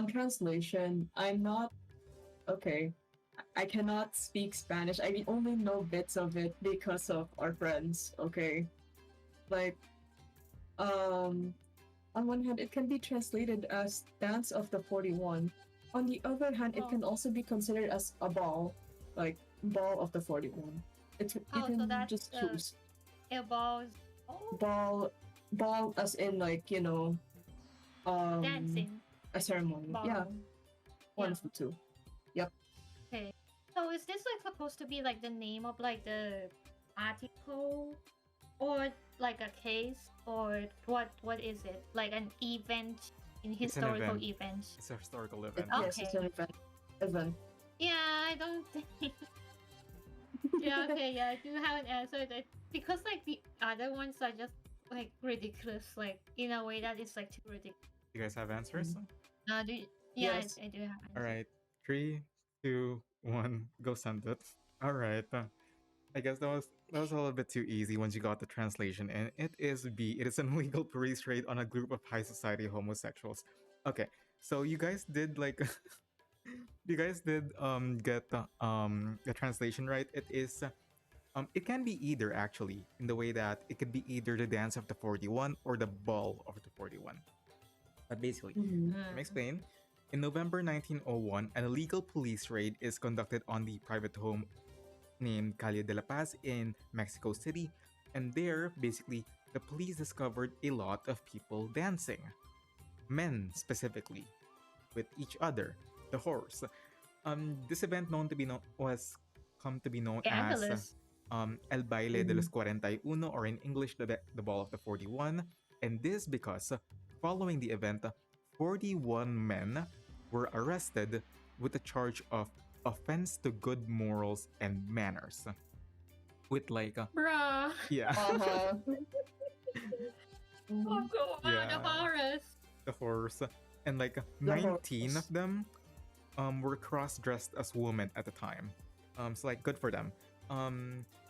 translation, I'm not okay. I cannot speak Spanish. I only know bits of it because of our friends. Okay, like on one hand, it can be translated as Dance of the 41. On the other hand, it can also be considered as a ball, like Ball of the 41. You can so that's just choose. Balls. Ball as in like Dancing. A ceremony. Ball. Yeah, one of the two. Yep. Okay. So is this like supposed to be like the name of like the article, or like a case, or what is it? Like an event in historical event? It's a historical event. Okay. Yes, it's an event. Yeah, I don't think. Yeah, okay, yeah, I do have an answer that because like the other ones are just like ridiculous, like in a way that is like too ridiculous. You guys have answers? Yes. I do have answers. All right, 3, 2, 1, go send it. All right. I guess that was a little bit too easy once you got the translation, and it is B. It is an illegal police raid on a group of high society homosexuals. Okay, so you guys did like, you guys did get the translation right. It is it can be either actually, in the way that it could be either the dance of the 41 or the ball of the 41. But basically, let me explain. In November 1901, an illegal police raid is conducted on the private home named Calle de la Paz in Mexico City, and there, basically, the police discovered a lot of people dancing. Men, specifically, with each other, the horse. This event was come to be known as El Baile de los 41, or in English, the Ball of the 41, and this because, following the event, 41 men were arrested with a charge of offense to good morals and manners. With like bruh. Yeah. Oh god, Yeah. the virus. The horse. And like 19 of them were cross-dressed as women at the time. So like good for them.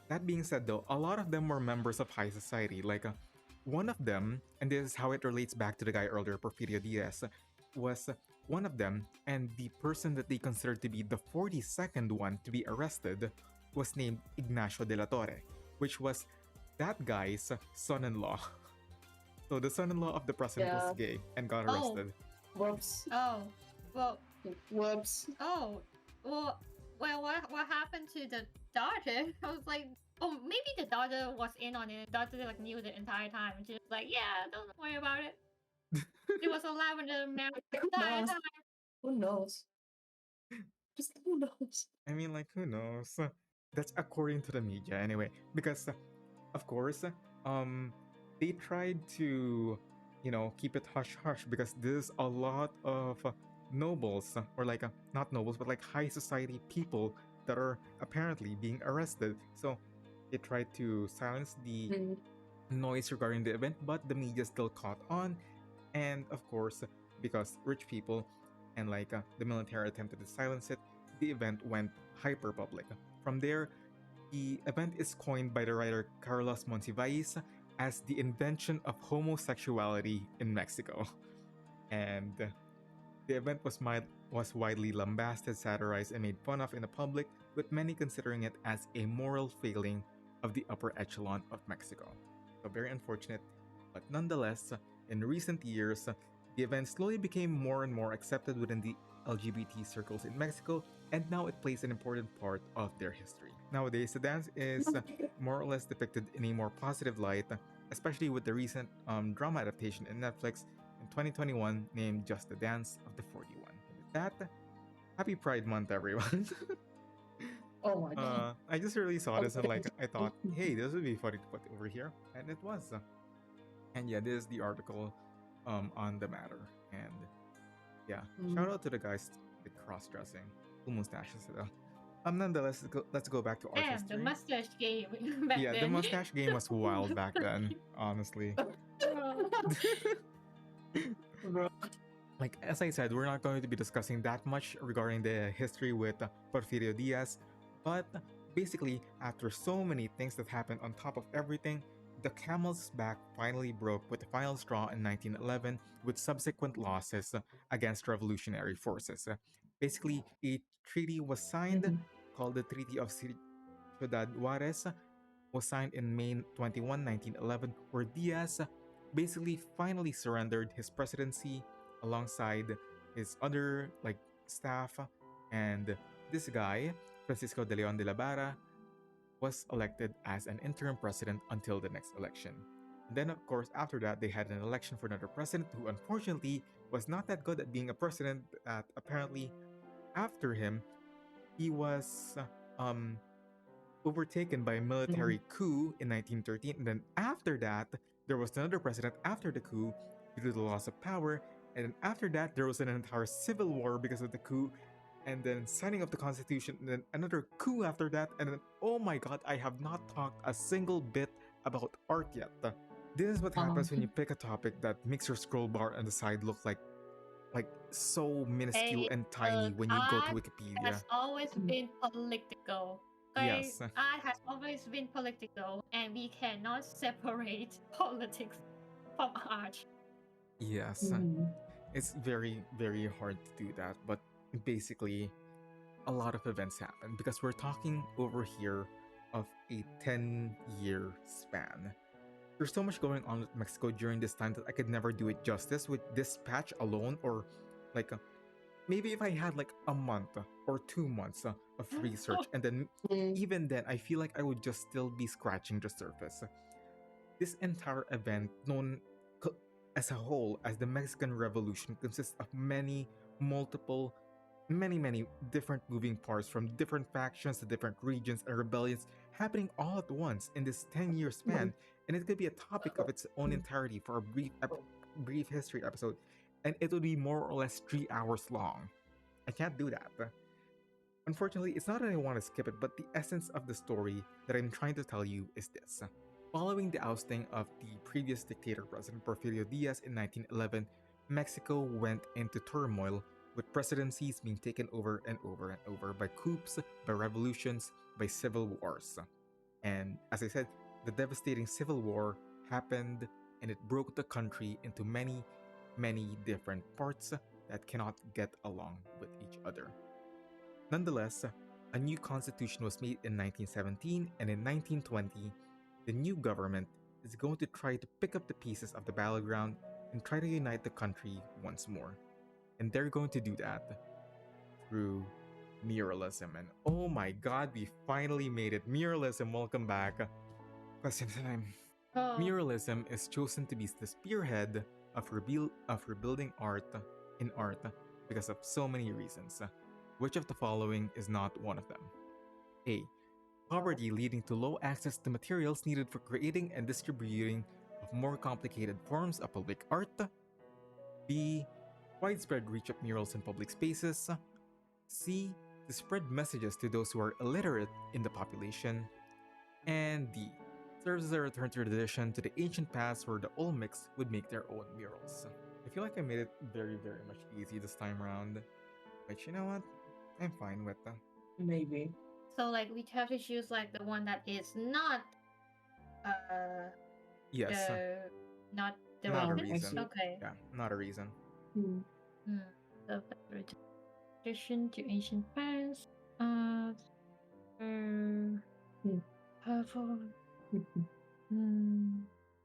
That being said though, a lot of them were members of high society. Like one of them, and this is how it relates back to the guy earlier, Porfirio Diaz, was one of them, and the person that they considered to be the 42nd one to be arrested was named Ignacio de la Torre, which was that guy's son-in-law. So the son-in-law of the president was gay and got arrested. Whoops. Oh, well. Whoops. Oh, well. What happened to the daughter? I was like, oh, maybe the daughter was in on it. The daughter like knew the entire time, and she was like, yeah, don't worry about it. She was alive when the man Who died. knows? Who knows? Just who knows? I mean, like, who knows? That's according to the media, anyway. Because, of course, they tried to, keep it hush hush because there's a lot of nobles, or like, not nobles, but like high society people that are apparently being arrested. So they tried to silence the Mm. noise regarding the event, but the media still caught on. And of course, because rich people and like the military attempted to silence it, the event went hyper public. From there, the event is coined by the writer Carlos Monsiváis as the invention of homosexuality in Mexico. And the event was widely lambasted, satirized, and made fun of in the public, with many considering it as a moral failing of the upper echelon of Mexico. So very unfortunate, but nonetheless, in recent years, the event slowly became more and more accepted within the LGBT circles in Mexico, and now it plays an important part of their history. Nowadays, the dance is more or less depicted in a more positive light, especially with the recent drama adaptation in Netflix in 2021 named Just the Dance of the 41. With that, happy Pride Month, everyone. Oh my god. I just really saw this and like I thought, Okay. hey, this would be funny to put over here, and it was. And yeah, this is the article on the matter. And yeah, shout out to the guys with cross dressing, cool mustaches though. Nonetheless, let's go back to art Damn, the history. mustache game back Yeah, the then. mustache game was wild back then, honestly. Oh, Bro. Like as I said, we're not going to be discussing that much regarding the history with Porfirio Diaz, but basically, after so many things that happened on top of everything, the camel's back finally broke with the final straw in 1911 with subsequent losses against revolutionary forces. Basically, a treaty was signed called the Treaty of Ciudad Juarez, was signed in May 21, 1911, where Diaz basically finally surrendered his presidency alongside his other like staff, and this guy, Francisco de Leon de la Barra, was elected as an interim president until the next election. And then, of course, after that, they had an election for another president who unfortunately was not that good at being a president. That apparently, after him, he was overtaken by a military coup in 1913. And then after that, there was another president after the coup due to the loss of power. And then after that, there was an entire civil war because of the coup. And then signing of the constitution, and then another coup after that. And then, oh my god, I have not talked a single bit about art yet. This is what happens when you pick a topic that makes your scroll bar on the side look like so minuscule hey, and tiny when you go to art Wikipedia. has always been political. Okay, Yes. art has always been political, and we cannot separate politics from art. Yes. It's very, very hard to do that, but basically, a lot of events happen because we're talking over here of a 10-year span. There's so much going on with Mexico during this time that I could never do it justice with this patch alone, or like maybe if I had like a month or 2 months of research, and then even then, I feel like I would just still be scratching the surface. This entire event, known as a whole as the Mexican Revolution, consists of many different moving parts from different factions to different regions and rebellions happening all at once in this 10-year span, and it could be a topic of its own entirety for a brief history episode, and it would be more or less 3 hours long. I can't do that. Unfortunately, it's not that I want to skip it, but the essence of the story that I'm trying to tell you is this. Following the ousting of the previous dictator President Porfirio Diaz in 1911, Mexico went into turmoil, with presidencies being taken over and over and over by coups, by revolutions, by civil wars. And as I said, the devastating civil war happened and it broke the country into many, many different parts that cannot get along with each other. Nonetheless, a new constitution was made in 1917, and in 1920, the new government is going to try to pick up the pieces of the battleground and try to unite the country once more. And they're going to do that through muralism. And oh my god, we finally made it. Muralism, welcome back. Question time. Oh, Muralism is chosen to be the spearhead of rebuilding art in art because of so many reasons. Which of the following is not one of them? A. Poverty leading to low access to materials needed for creating and distributing of more complicated forms of public art. B. Widespread reach of murals in public spaces. C. To spread messages to those who are illiterate in the population. And D. Serves as a return to tradition to the ancient past where the Olmecs would make their own murals. I feel like I made it very, very much easy this time around. But you know what? I'm fine with that. Maybe. So like we have to choose like the one that is not Yes. not the Not a reason? reason. Okay. Yeah, not a reason. So tradition to ancient past. Purple.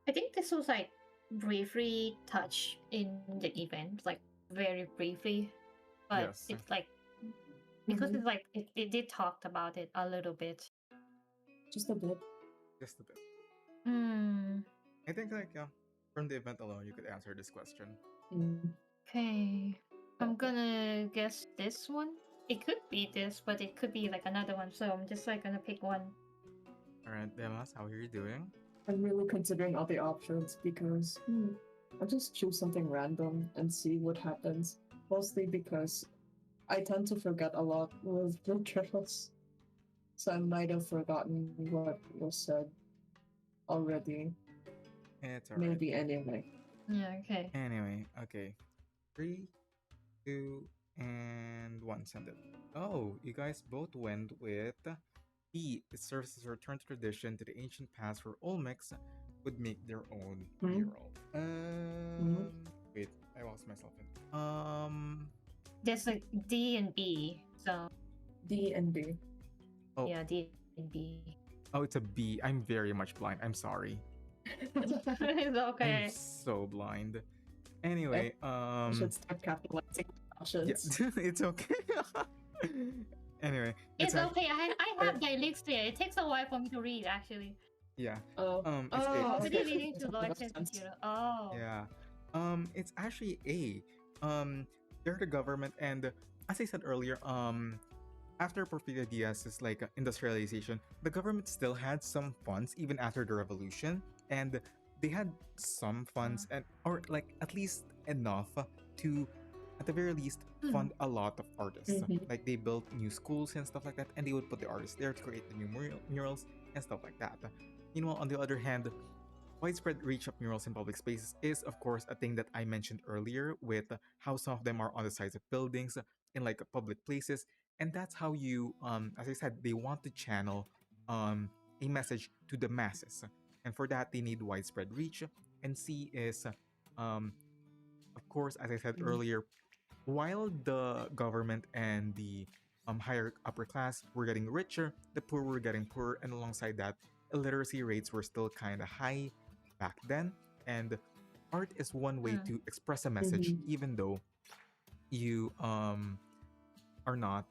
I think this was like briefly touched in the event, like very briefly, but Yes. it's like because it's like it did talked about it a little bit. Just a bit. Just a bit. Hmm. I think like from the event alone you could answer this question. Okay. I'm gonna guess this one. It could be this, but it could be like another one. So I'm just like gonna pick one. Alright, Deimos, how are you doing? I'm really considering all the options because I'll just choose something random and see what happens. Mostly because I tend to forget a lot with the travels. So I might have forgotten what was said already. It's alright. Maybe anyway. Yeah, okay. Anyway, okay. 3, 2, and 1, send it. Oh, you guys both went with B. It serves as a return to tradition to the ancient past where Olmecs would make their own mural. Wait, I lost myself in. There's like D and B. So D and B. Oh. yeah, D and B. Oh, it's a B. I'm very much blind. I'm sorry. It's okay. I'm so blind. Anyway, I should start capitalizing options. yeah, it's okay. Anyway, It's okay. I have dyslexia. It takes a while for me to read actually. Yeah. Oh. It's I'm A. already reading to low access material. Oh. Yeah. It's actually A. They're the government, and as I said earlier, after Porfirio Diaz's like industrialization, the government still had some funds even after the revolution, and they had some funds and or like at least enough to at the very least fund a lot of artists. Like they built new schools and stuff like that, and they would put the artists there to create the new murals and stuff like that. Meanwhile, on the other hand, widespread reach of murals in public spaces is of course a thing that I mentioned earlier with how some of them are on the sides of buildings in like public places, and that's how you as I said, they want to channel a message to the masses, and for that they need widespread reach. And C is of course, as I said earlier, while the government and the higher upper class were getting richer, the poor were getting poorer, and alongside that, illiteracy rates were still kind of high back then. And art is one way to express a message, even though you are not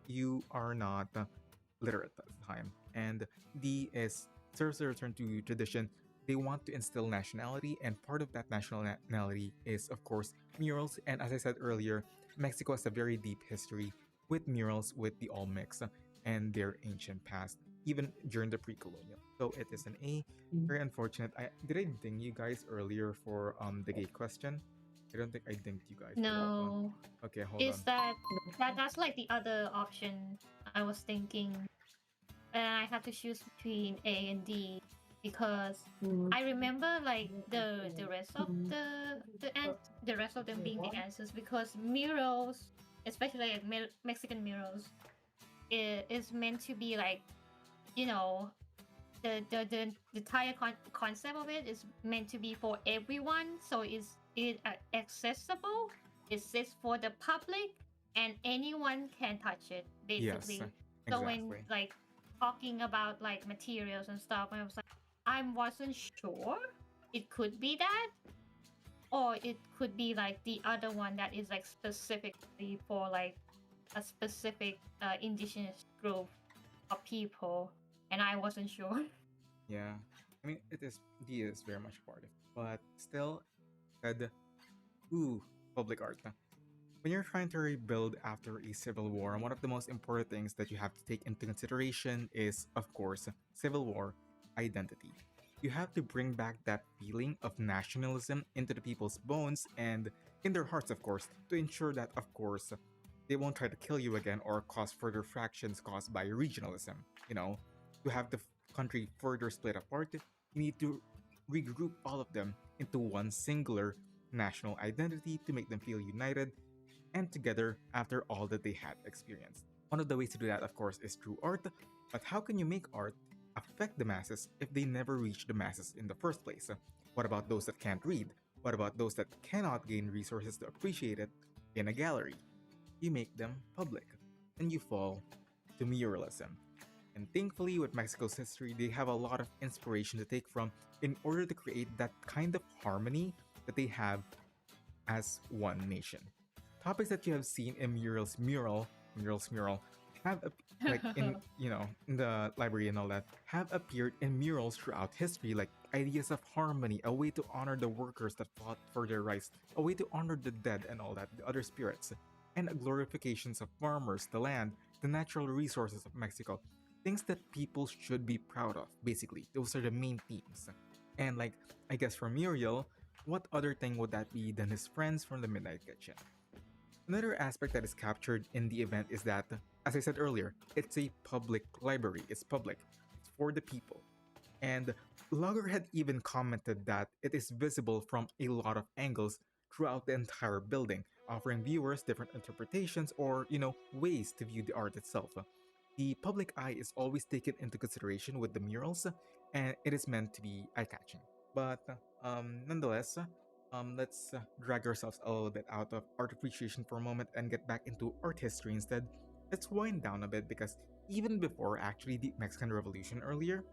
you are not literate at the time. And D is serves a return to tradition. They want to instill nationality, and part of that nationality is, of course, murals. And as I said earlier, Mexico has a very deep history with murals, with the Olmecs and their ancient past, even during the pre-colonial. So it is an A. Very unfortunate. Did I ding you guys earlier for the gate question? I don't think I dinged you guys. No. Okay, hold Is on. that's like the other option I was thinking, and I have to choose between A and D because I remember like the rest of the rest of them being the answers, because murals, especially like Mexican murals, is meant to be like, you know, the entire concept of it is meant to be for everyone, so is it accessible, it's for the public, and anyone can touch it basically. Yes, so exactly. when like talking about like materials and stuff, I was like, I wasn't sure. It could be that, or it could be like the other one that is like specifically for like a specific indigenous group of people, and I wasn't sure. Yeah, I mean, D is very much part of it, but still, Said, ooh, public art. When you're trying to rebuild after a civil war, one of the most important things that you have to take into consideration is, of course, civil war identity. You have to bring back that feeling of nationalism into the people's bones and in their hearts, of course, to ensure that, of course, they won't try to kill you again or cause further fractions caused by regionalism. You know, to have the country further split apart, you need to regroup all of them into one singular national identity to make them feel united and together after all that they had experienced. One of the ways to do that, of course, is through art, but how can you make art affect the masses if they never reach the masses in the first place? What about those that can't read? What about those that cannot gain resources to appreciate it in a gallery? You make them public, and you fall to muralism. And thankfully, with Mexico's history, they have a lot of inspiration to take from in order to create that kind of harmony that they have as one nation. Topics that you have seen in mural have like in in the library and all that have appeared in murals throughout history, like ideas of harmony, a way to honor the workers that fought for their rights, a way to honor the dead and all that, the other spirits, and glorifications of farmers, the land, the natural resources of Mexico, things that people should be proud of. Basically, those are the main themes. And like, I guess for Muriel, what other thing would that be than his friends from the Midnight Kitchen? Another aspect that is captured in the event is that, as I said earlier, it's a public library. It's public. It's for the people. And Logger had even commented that it is visible from a lot of angles throughout the entire building, offering viewers different interpretations or, ways to view the art itself. The public eye is always taken into consideration with the murals, and it is meant to be eye-catching. But nonetheless, let's drag ourselves a little bit out of art appreciation for a moment and get back into art history instead. Let's wind down a bit because even before actually the Mexican Revolution earlier,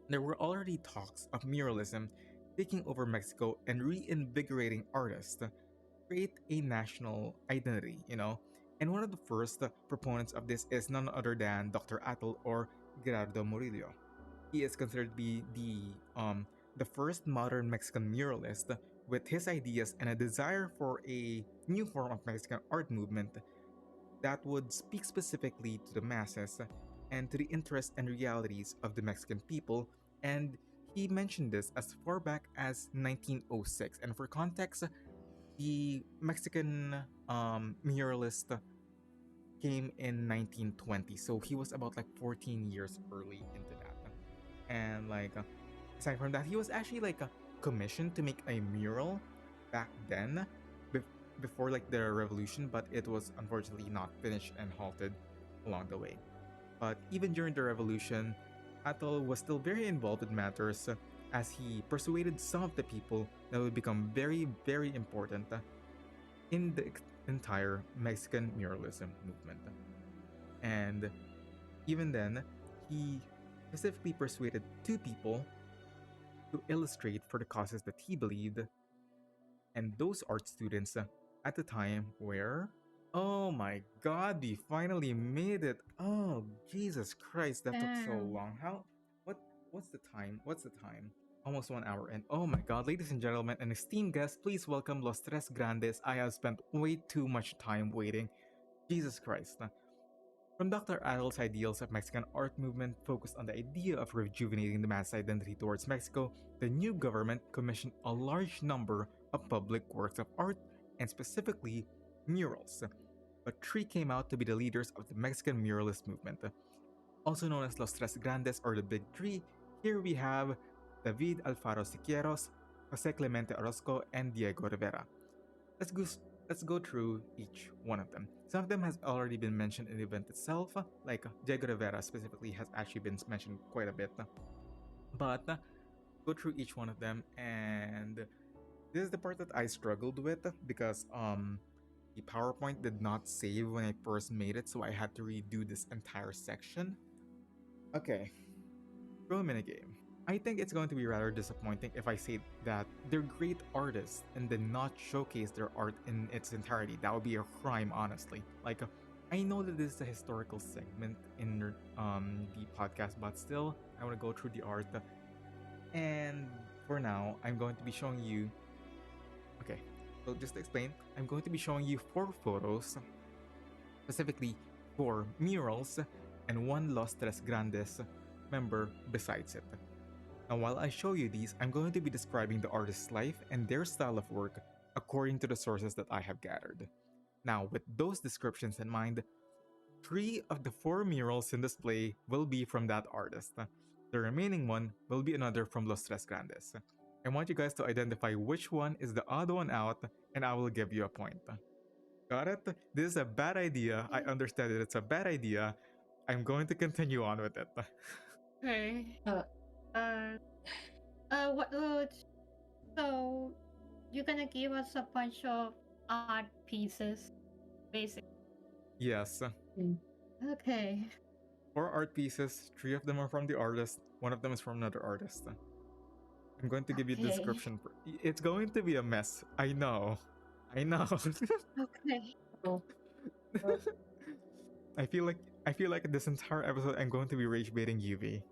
there were already talks of muralism taking over Mexico and reinvigorating artists to create a national identity. And one of the first proponents of this is none other than Dr. Atl or Gerardo Murillo. He is considered to be the first modern Mexican muralist with his ideas and a desire for a new form of Mexican art movement that would speak specifically to the masses and to the interests and realities of the Mexican people. And he mentioned this as far back as 1906. And for context, the Mexican muralist came in 1920, so he was about like 14 years early into that. And like aside from that, he was actually like commissioned to make a mural back then before like the revolution, but it was unfortunately not finished and halted along the way. But even during the revolution, Atl was still very involved in matters as he persuaded some of the people that would become very, very important in the entire Mexican muralism movement. And even then, he specifically persuaded two people to illustrate for the causes that he believed, and those art students at the time were, oh my god, we finally made it. Oh, Jesus Christ, that took so Damn. long. What's the time? Almost 1 hour. And oh my god, ladies and gentlemen and esteemed guests, please welcome Los Tres Grandes. I have spent way too much time waiting. Jesus Christ. From Dr. Adel's ideals of Mexican art movement focused on the idea of rejuvenating the mass identity towards Mexico, the new government commissioned a large number of public works of art, and specifically murals. But three came out to be the leaders of the Mexican muralist movement. Also known as Los Tres Grandes or the Big Three, here we have David Alfaro Siqueiros, Jose Clemente Orozco, and Diego Rivera. Let's go through each one of them. Some of them has already been mentioned in the event itself, like Diego Rivera specifically has actually been mentioned quite a bit. But go through each one of them, and this is the part that I struggled with because the PowerPoint did not save when I first made it, so I had to redo this entire section. Okay, throw a minigame. I think it's going to be rather disappointing if I say that they're great artists and then not showcase their art in its entirety. That would be a crime, honestly. Like, I know that this is a historical segment in the podcast, but still, I want to go through the art. And for now, I'm going to be showing you Okay, so just to explain, I'm going to be showing you 4 photos, specifically 4 murals and 1 Los Tres Grandes member besides it. And while I show you these, I'm going to be describing the artist's life and their style of work according to the sources that I have gathered. Now, with those descriptions in mind, 3 of the 4 murals in display will be from that artist. The remaining one will be another from Los Tres Grandes. I want you guys to identify which one is the odd one out, and I will give you a point. Got it? This is a bad idea. I understand that it's a bad idea. I'm going to continue on with it. Okay. Uh, What? So you're gonna give us a bunch of art pieces, basically. Yes. Okay. 4 art pieces, 3 of them are from the artist, 1 of them is from another artist. I'm going to give you the Okay. description. It's going to be a mess. I know. I know. Okay. oh, I feel like this entire episode I'm going to be rage baiting UV.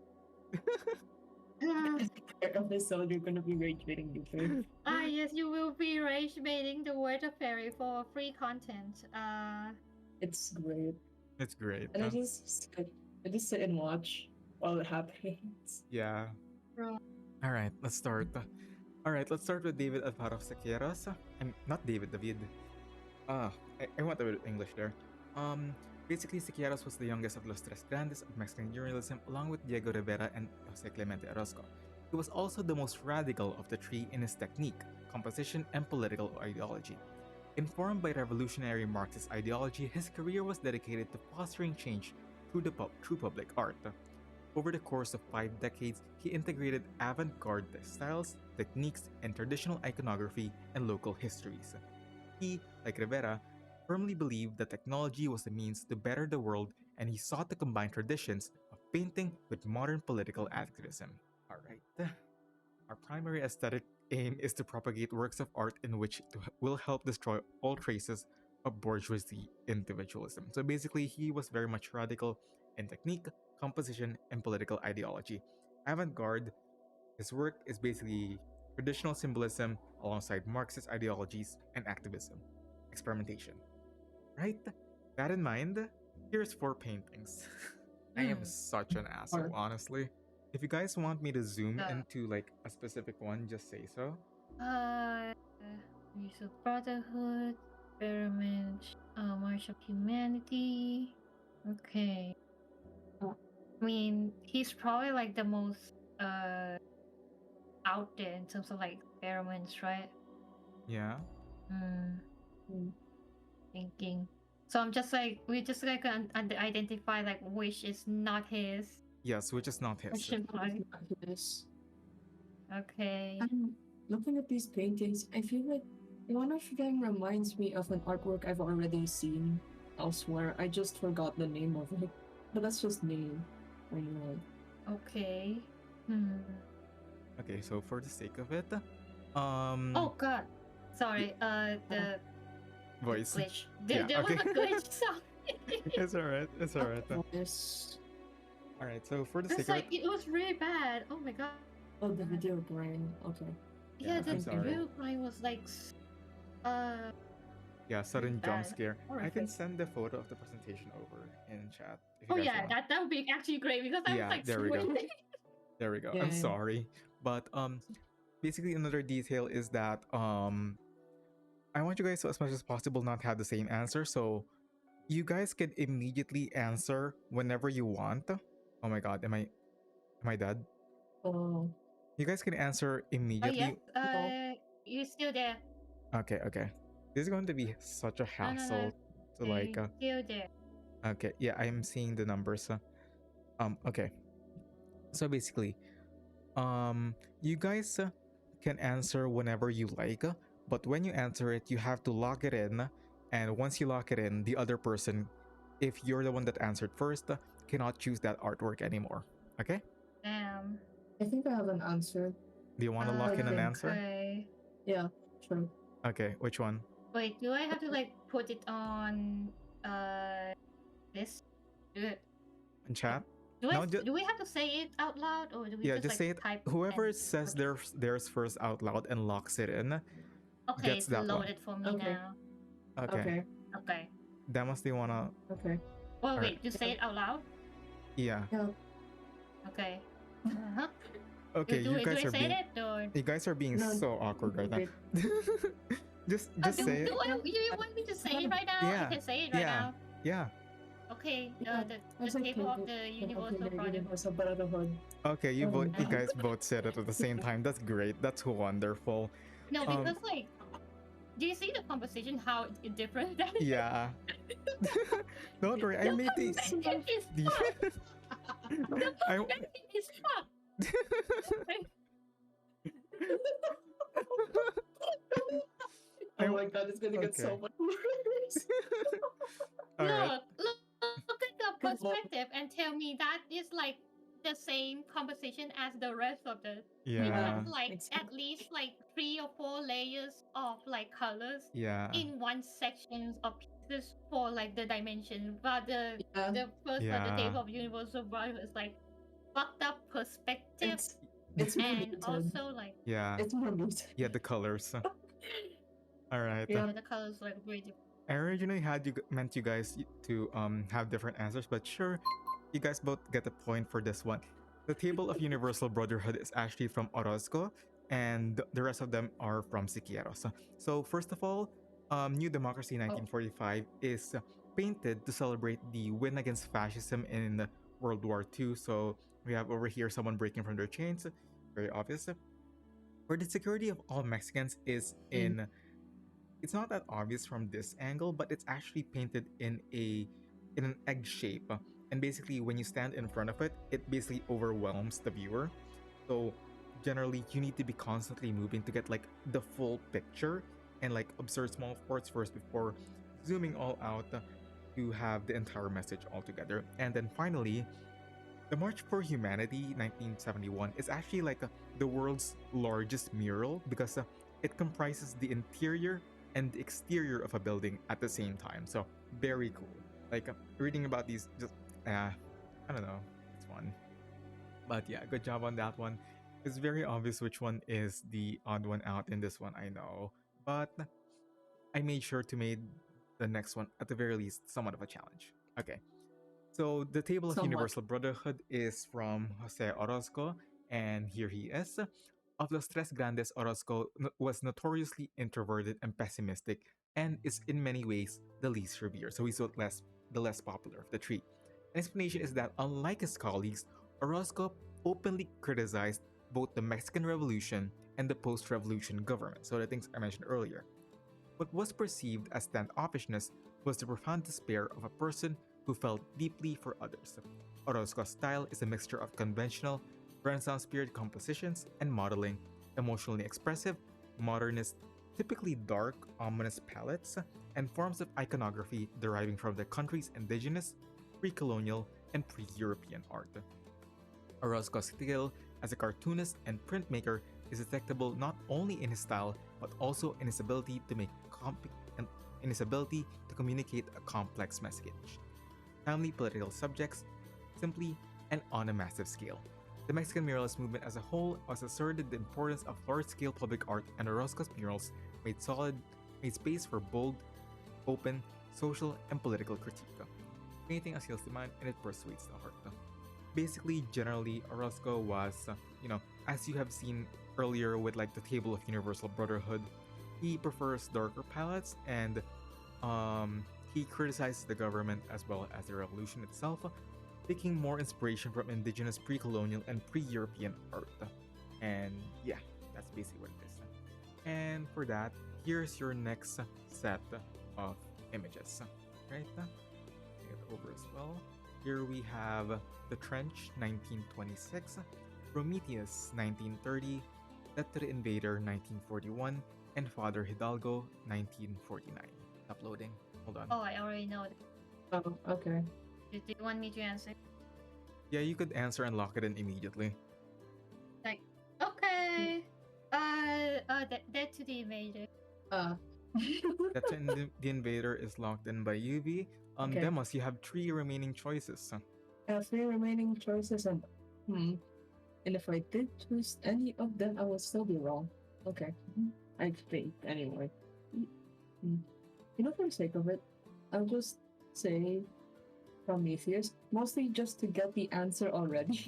episode you're gonna be rage baiting you for. Yes, you will be rage baiting the word of fairy for free content. It's great. It's great. And I just sit and watch while it happens. Yeah. All right, let's start. Let's start with David Alfaro Sequeiros. I'm not David. I want the English there. Basically, Sequeiros was the youngest of Los Tres Grandes of Mexican muralism, along with Diego Rivera and Jose Clemente Orozco. He was also the most radical of the 3 in his technique, composition, and political ideology. Informed by revolutionary Marxist ideology, his career was dedicated to fostering change through public art. Over the course of 5 decades, he integrated avant-garde styles, techniques, and traditional iconography and local histories. He, like Rivera, firmly believed that technology was a means to better the world, and he sought to combine traditions of painting with modern political activism. Alright. Our primary aesthetic aim is to propagate works of art in which will help destroy all traces of bourgeoisie individualism. So basically, he was very much radical in technique, composition, and political ideology. Avant-garde, his work is basically traditional symbolism alongside Marxist ideologies and activism. Experimentation. Right? That in mind, here's 4 paintings. I am such an asshole, honestly. If you guys want me to zoom into like a specific one, just say so. Use of Brotherhood, Experiment, March of Humanity. Okay. I mean, he's probably like the most out there in terms of like experiments, right? Yeah. Thinking. So I'm just like we just like identify like which is not his. Yes, which is not his. Question mark. Yes. Okay. I'm looking at these paintings. I feel like one of them reminds me of an artwork I've already seen elsewhere. I just forgot the name of it, but that's just name. I know. Okay. Okay, so for the sake of it, Oh God, sorry. The voice. glitch. Yeah, There was okay. a glitch. Sorry. It's alright. It's alright. Yes. Alright, so for the It's sake like of it, it was really bad. Oh my God. Oh, the video brain. Okay. Yeah, Yeah, the I'm sorry. real line was like, yeah, sudden jump bad. scare. I Horrific. can send the photo of the presentation over in chat. If you Oh guys yeah, want. that would be actually great because I Yeah, was like there we go. squinting. There we go. Yeah, I'm yeah. sorry, but basically another detail is that I want you guys to, as much as possible, not have the same answer. So you guys can immediately answer whenever you want. Oh my God, am I dead? Oh. You guys can answer Oh immediately. yes. You're still there. Okay. This is going to be such a hassle to like. You're still there. Okay, yeah, I'm seeing the numbers. Okay. So basically, you guys can answer whenever you like, but when you answer it, you have to lock it in, and once you lock it in, the other person, if you're the one that answered first, cannot choose that artwork anymore. Okay? Damn. I think I have an answer. Do you want to lock in an okay. answer? Okay. Yeah, sure. Okay, which one? Wait, do I have to like put it on this? In chat? Do, No, do we have to say it out loud or do we Yeah, just just say like it. type Whoever and- says okay. theirs first out loud and locks it in, Okay, gets it's that one. loaded for me Okay. now. Okay. Okay. Okay. Demos, do you wanna? Okay. Oh Alright. wait, you say it out loud? Yeah. Yeah. Okay. Uh-huh. Okay, do you I guys are say being it or? you guys are being No, so awkward right now. wait. just Oh, say it. you want me to say it right now? Yeah. I can say it right Yeah. now. Yeah. Okay, Yeah, the that's okay. table of the Universal Brotherhood. Universal Brotherhood. Okay, you Uh-huh. guys both said it at the same time. That's great. That's wonderful. No, Um, because like, do you see the composition? How it's different? Yeah. Don't worry, I made the. Composition is fucked. The I, composition is fucked. Oh my god, it's gonna get so Okay. much worse. all right. Look at the perspective and tell me that is like the same composition as the rest of the. We Yeah. have like Makes at least like 3 or 4 layers of like colors Yeah. in one section of pieces for like the dimension. But the Yeah, first one, the Yeah. table of Universal Brotherhood is like fucked up perspective it's more and muted. also like Yeah. It's more muted. Yeah, the colors. All right. Yeah. the colors like really different. I originally had meant you guys to have different answers, but sure, you guys both get a point for this one. The Table of Universal Brotherhood is actually from Orozco, and the rest of them are from Siqueiros. So first of all, New Democracy 1945 is painted to celebrate the win against fascism in World War II. So we have over here someone breaking from their chains, very obvious. Where the security of all Mexicans is in. It's not that obvious from this angle, but it's actually painted in an egg shape. And basically, when you stand in front of it, it basically overwhelms the viewer. So generally, you need to be constantly moving to get like the full picture and like observe small parts first before zooming all out to have the entire message all together. And then finally, the March for Humanity 1971 is actually like the world's largest mural because it comprises the interior and the exterior of a building at the same time. So very cool. Like reading about these, just I don't know, it's fun. But yeah, good job on that one. It's very obvious which one is the odd one out in this one, I know. But I made sure to make the next one at the very least somewhat of a challenge. Okay. So the Table of Somewhat. Universal Brotherhood is from Jose Orozco, and here he is. Of los tres grandes, Orozco was notoriously introverted and pessimistic, and is in many ways the least revered. So he's the less popular of the three. An explanation is that unlike his colleagues, Orozco openly criticized both the Mexican Revolution and the post-revolution government. So the things I mentioned earlier. What was perceived as standoffishness was the profound despair of a person who felt deeply for others. Orozco's style is a mixture of conventional Renaissance period compositions and modeling, emotionally expressive, modernist, typically dark, ominous palettes, and forms of iconography deriving from the country's indigenous, pre-colonial, and pre-European art. Orozco's skill as a cartoonist and printmaker is detectable not only in his style but also in his ability to communicate a complex message. Timely political subjects, simply and on a massive scale. The Mexican muralist movement as a whole has asserted the importance of large-scale public art, and Orozco's murals made space for bold, open, social, and political critique. Painting appeals the mind and it persuades the heart. Basically, generally, Orozco was, as you have seen earlier with like the Table of Universal Brotherhood, he prefers darker palettes and he criticizes the government as well as the revolution itself, taking more inspiration from indigenous pre-colonial and pre-European art. And yeah, that's basically what it is. And for that, here's your next set of images. Right? Get it over as well. Here we have The Trench, 1926, Prometheus, 1930, Letter Invader, 1941, and Father Hidalgo, 1949. Uploading. Hold on. Oh, I already know that. Oh, okay. Do you want me to answer? Yeah, you could answer and lock it in immediately. Like, okay. Dead to the Invader. That's when the invader is locked in by UV. Okay. Demos, you have 3 remaining choices. I have 3 remaining choices, and and if I did choose any of them, I would still be wrong. Okay. I think anyway. Mm. You know, for the sake of it, I'll just say Prometheus, mostly just to get the answer already.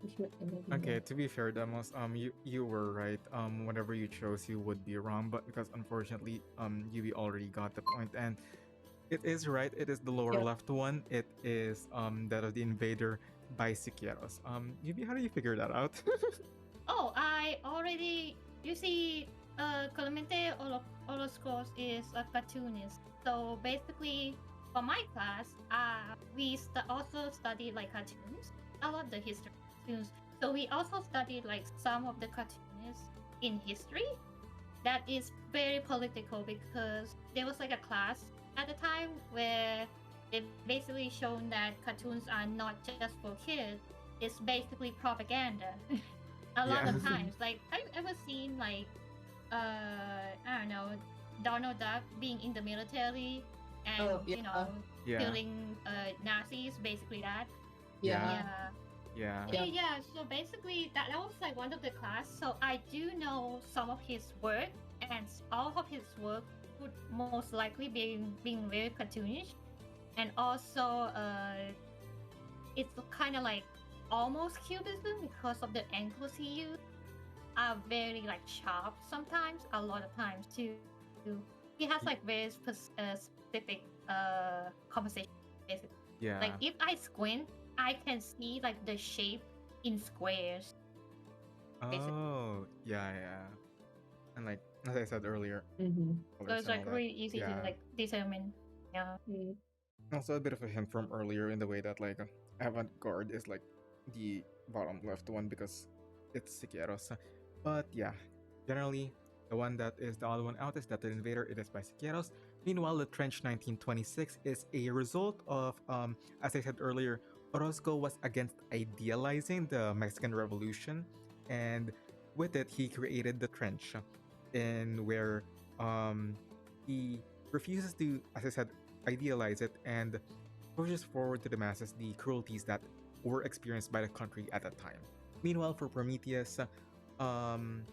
If you already Okay, know. to be fair, Demos, you were right. Whatever you chose, you would be wrong, but because unfortunately, you already got the point, and it is right. It is the lower Yep. left one. It is that of the Invader by Siqueiros. Yubi, how do you figure that out? Oh, I already. You see, Clemente Orozco's is a cartoonist. So basically, for my class, we also studied like cartoons. I love the history of cartoons. So we also studied like some of the cartoonists in history. That is very political because there was like a class at the time where they basically shown that cartoons are not just for kids. It's basically propaganda. A lot Yeah. of times. Like I've ever seen like I don't know, Donald Duck being in the military and Oh, you know Yeah. killing Nazis, basically that. Yeah. Yeah. Yeah. Yeah. Yeah, so basically that was like one of the class. So I do know some of his work, and all of his work would most likely be being very cartoonish, and also it's kind of like almost cubism because of the angles he used are very like sharp sometimes, a lot of times too. He has like very specific composition basically. Yeah. Like if I squint, I can see like the shape in squares. basically. Oh, yeah. And like as I said earlier, Mm-hmm. So colors it's and all like that. really easy to Yeah. like determine. Yeah. Mm. Also a bit of a hint from earlier in the way that like avant-garde is like the bottom left one because it's Siqueiros. But yeah, generally the one that is the odd one out is that the Invader. It is by Siqueiros. Meanwhile, the Trench 1926 is a result of as I said earlier, Orozco was against idealizing the Mexican Revolution, and with it he created the trench, in where he refuses to, as I said, idealize it and pushes forward to the masses the cruelties that were experienced by the country at that time. Meanwhile, for Prometheus, um,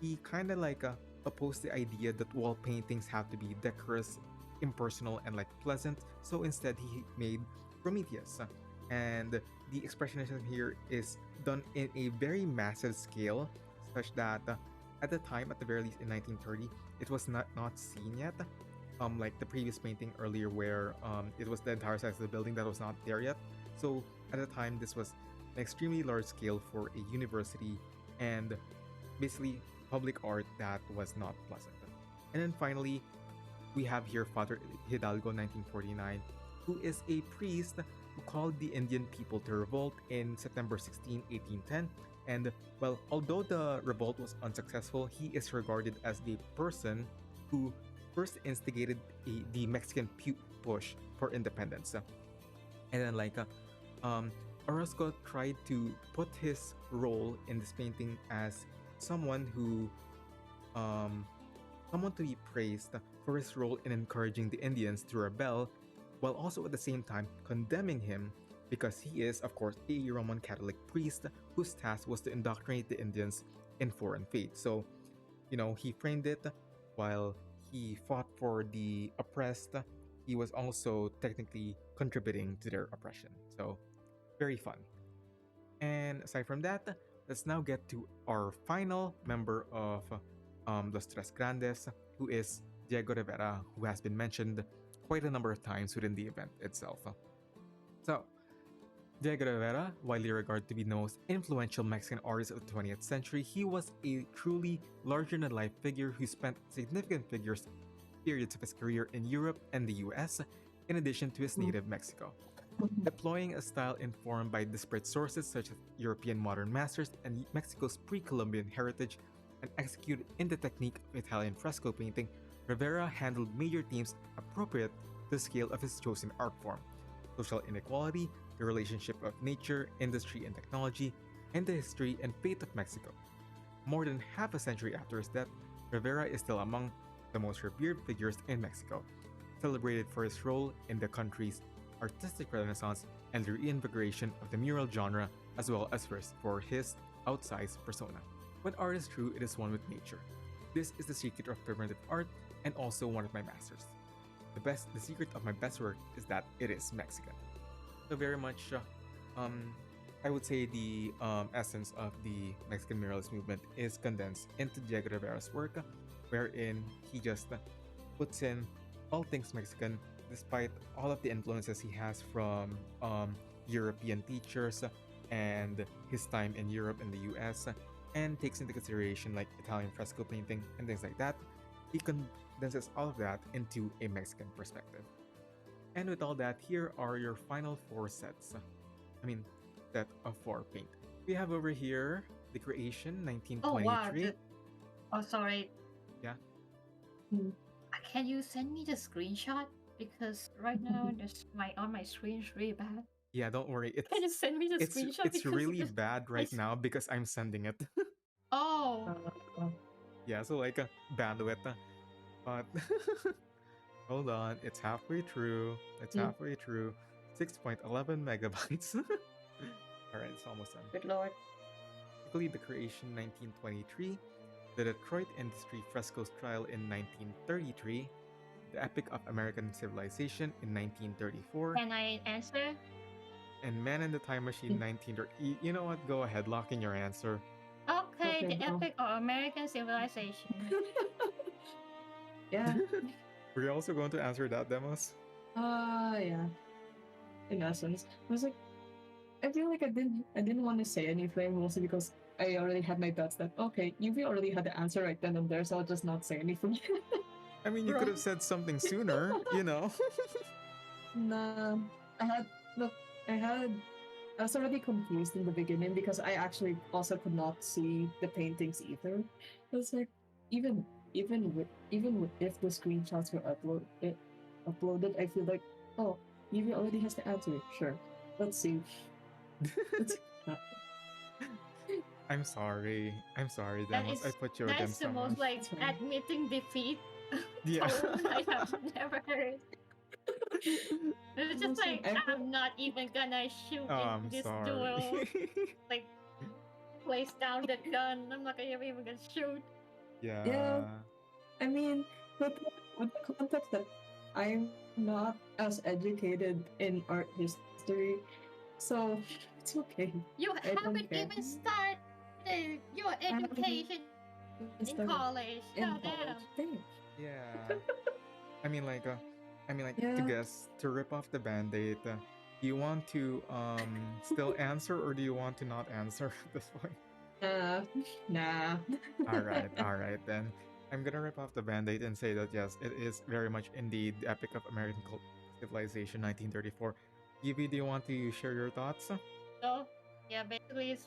he kind of like opposed the idea that wall paintings have to be decorous, impersonal, and like pleasant. So instead, he made Prometheus, and the expressionism here is done in a very massive scale, such that at the time, at the very least in 1930, it was not seen yet. Like the previous painting earlier, where it was the entire size of the building that was not there yet. So at the time, this was an extremely large scale for a university, and basically public art that was not pleasant. And then finally, we have here Father Hidalgo 1949, who is a priest who called the Indian people to revolt in September 16, 1810. And well, although the revolt was unsuccessful, he is regarded as the person who first instigated the Mexican push for independence. And then Orozco tried to put his role in this painting as someone who someone to be praised for his role in encouraging the Indians to rebel, while also at the same time condemning him because he is, of course, a Roman Catholic priest whose task was to indoctrinate the Indians in foreign faith. So, he framed it while he fought for the oppressed, he was also technically contributing to their oppression. So, very fun. And aside from that, let's now get to our final member of Los Tres Grandes, who is Diego Rivera, who has been mentioned quite a number of times within the event itself. So, Diego Rivera, widely regarded to be the most influential Mexican artist of the 20th century, he was a truly larger-than-life figure who spent significant periods of his career in Europe and the US, in addition to his native Mexico. Deploying a style informed by disparate sources such as European modern masters and Mexico's pre-Columbian heritage, and executed in the technique of Italian fresco painting, Rivera handled major themes appropriate to the scale of his chosen art form: social inequality, the relationship of nature, industry, and technology, and the history and fate of Mexico. More than half a century after his death, Rivera is still among the most revered figures in Mexico, celebrated for his role in the country's artistic renaissance and the reinvigoration of the mural genre, as well as for his outsized persona. When art is true, it is one with nature. This is the secret of primitive art and also one of my masters. The secret of my best work is that it is Mexican. So very much, I would say the essence of the Mexican muralist movement is condensed into Diego Rivera's work, wherein he just puts in all things Mexican, despite all of the influences he has from European teachers and his time in Europe and the US, and takes into consideration like Italian fresco painting and things like that. He condenses all of that into a Mexican perspective. And with all that, here are your final 4 sets. I mean, set of 4 paint. We have over here the Creation Oh wow. 1923. Oh sorry. Yeah. Can you send me the screenshot? Because right now there's on my screen is really bad. Yeah, don't worry. Can you send me the screenshot? It's really bad right now because I'm sending it. Oh. Yeah, so like a bandwidth. But hold on, it's halfway through. It's halfway through. 6.11 megabytes. Alright, it's almost done. Good lord. Basically, the Creation 1923, the Detroit Industry Frescoes Trial in 1933, the Epic of American Civilization in 1934. Can I answer? And Man in the Time Machine 1930. You know what? Go ahead, lock in your answer. Okay, the Epic of American Civilization. Yeah. Were you also going to answer that, Deimos? Yeah. In essence, I was like, I feel like I didn't want to say anything, mostly because I already had my bets that okay, you already had the answer right then and there, so I'll just not say anything. I mean, you could have said something sooner, you know. Nah, I was already confused in the beginning because I actually also could not see the paintings either. It was like even if the screenshots were uploaded, I feel like oh, Yuvi already has the answer. Sure, let's see. I'm sorry, Deimos. I put you against That's the someone. most like admitting defeat. Yeah. I have never heard. It's just like I'm not even gonna shoot in this sorry. duel. Like place down the gun. I'm not even gonna shoot. Yeah. I mean, with the context that I'm not as educated in art history, so it's okay. You haven't even started your education in college. Yeah. I mean, like, Yeah. to guess, to rip off the band-aid, do you want to still answer or do you want to not answer at this point? Nah. All right then. I'm gonna rip off the band-aid and say that yes, it is very much indeed the Epic of American Civilization 1934. Yubi, do you want to share your thoughts? So yeah, basically it's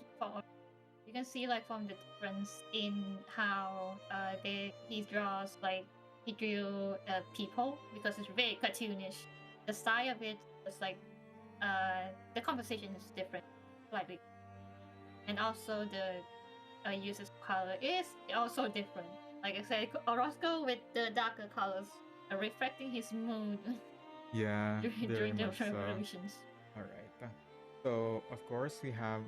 you can see like from the difference in how he draws like he drew people because it's very cartoonish. The style of it is like the composition is different slightly, and also the uses of color is also different. Like I said, Orozco with the darker colors reflecting his mood. Yeah, during the much so. revolutions. All right. So of course we have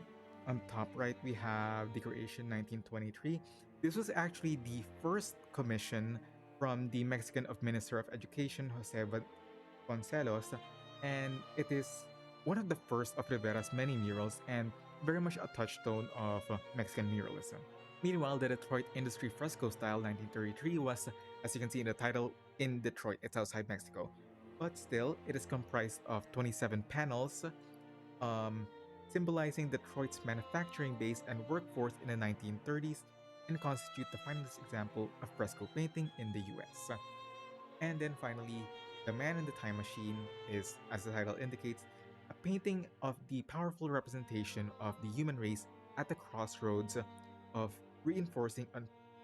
on top right we have the Creation 1923. This was actually the first commission from the Mexican Minister of Education, Jose Vasconcelos, and it is one of the first of Rivera's many murals and very much a touchstone of Mexican muralism. Meanwhile, the Detroit Industry Fresco Style 1933 was, as you can see in the title, in Detroit. It's outside Mexico. But still, it is comprised of 27 panels, symbolizing Detroit's manufacturing base and workforce in the 1930s and constitute the finest example of fresco painting in the US. And then finally, The Man in the Time Machine is, as the title indicates, a painting of the powerful representation of the human race at the crossroads of reinforcing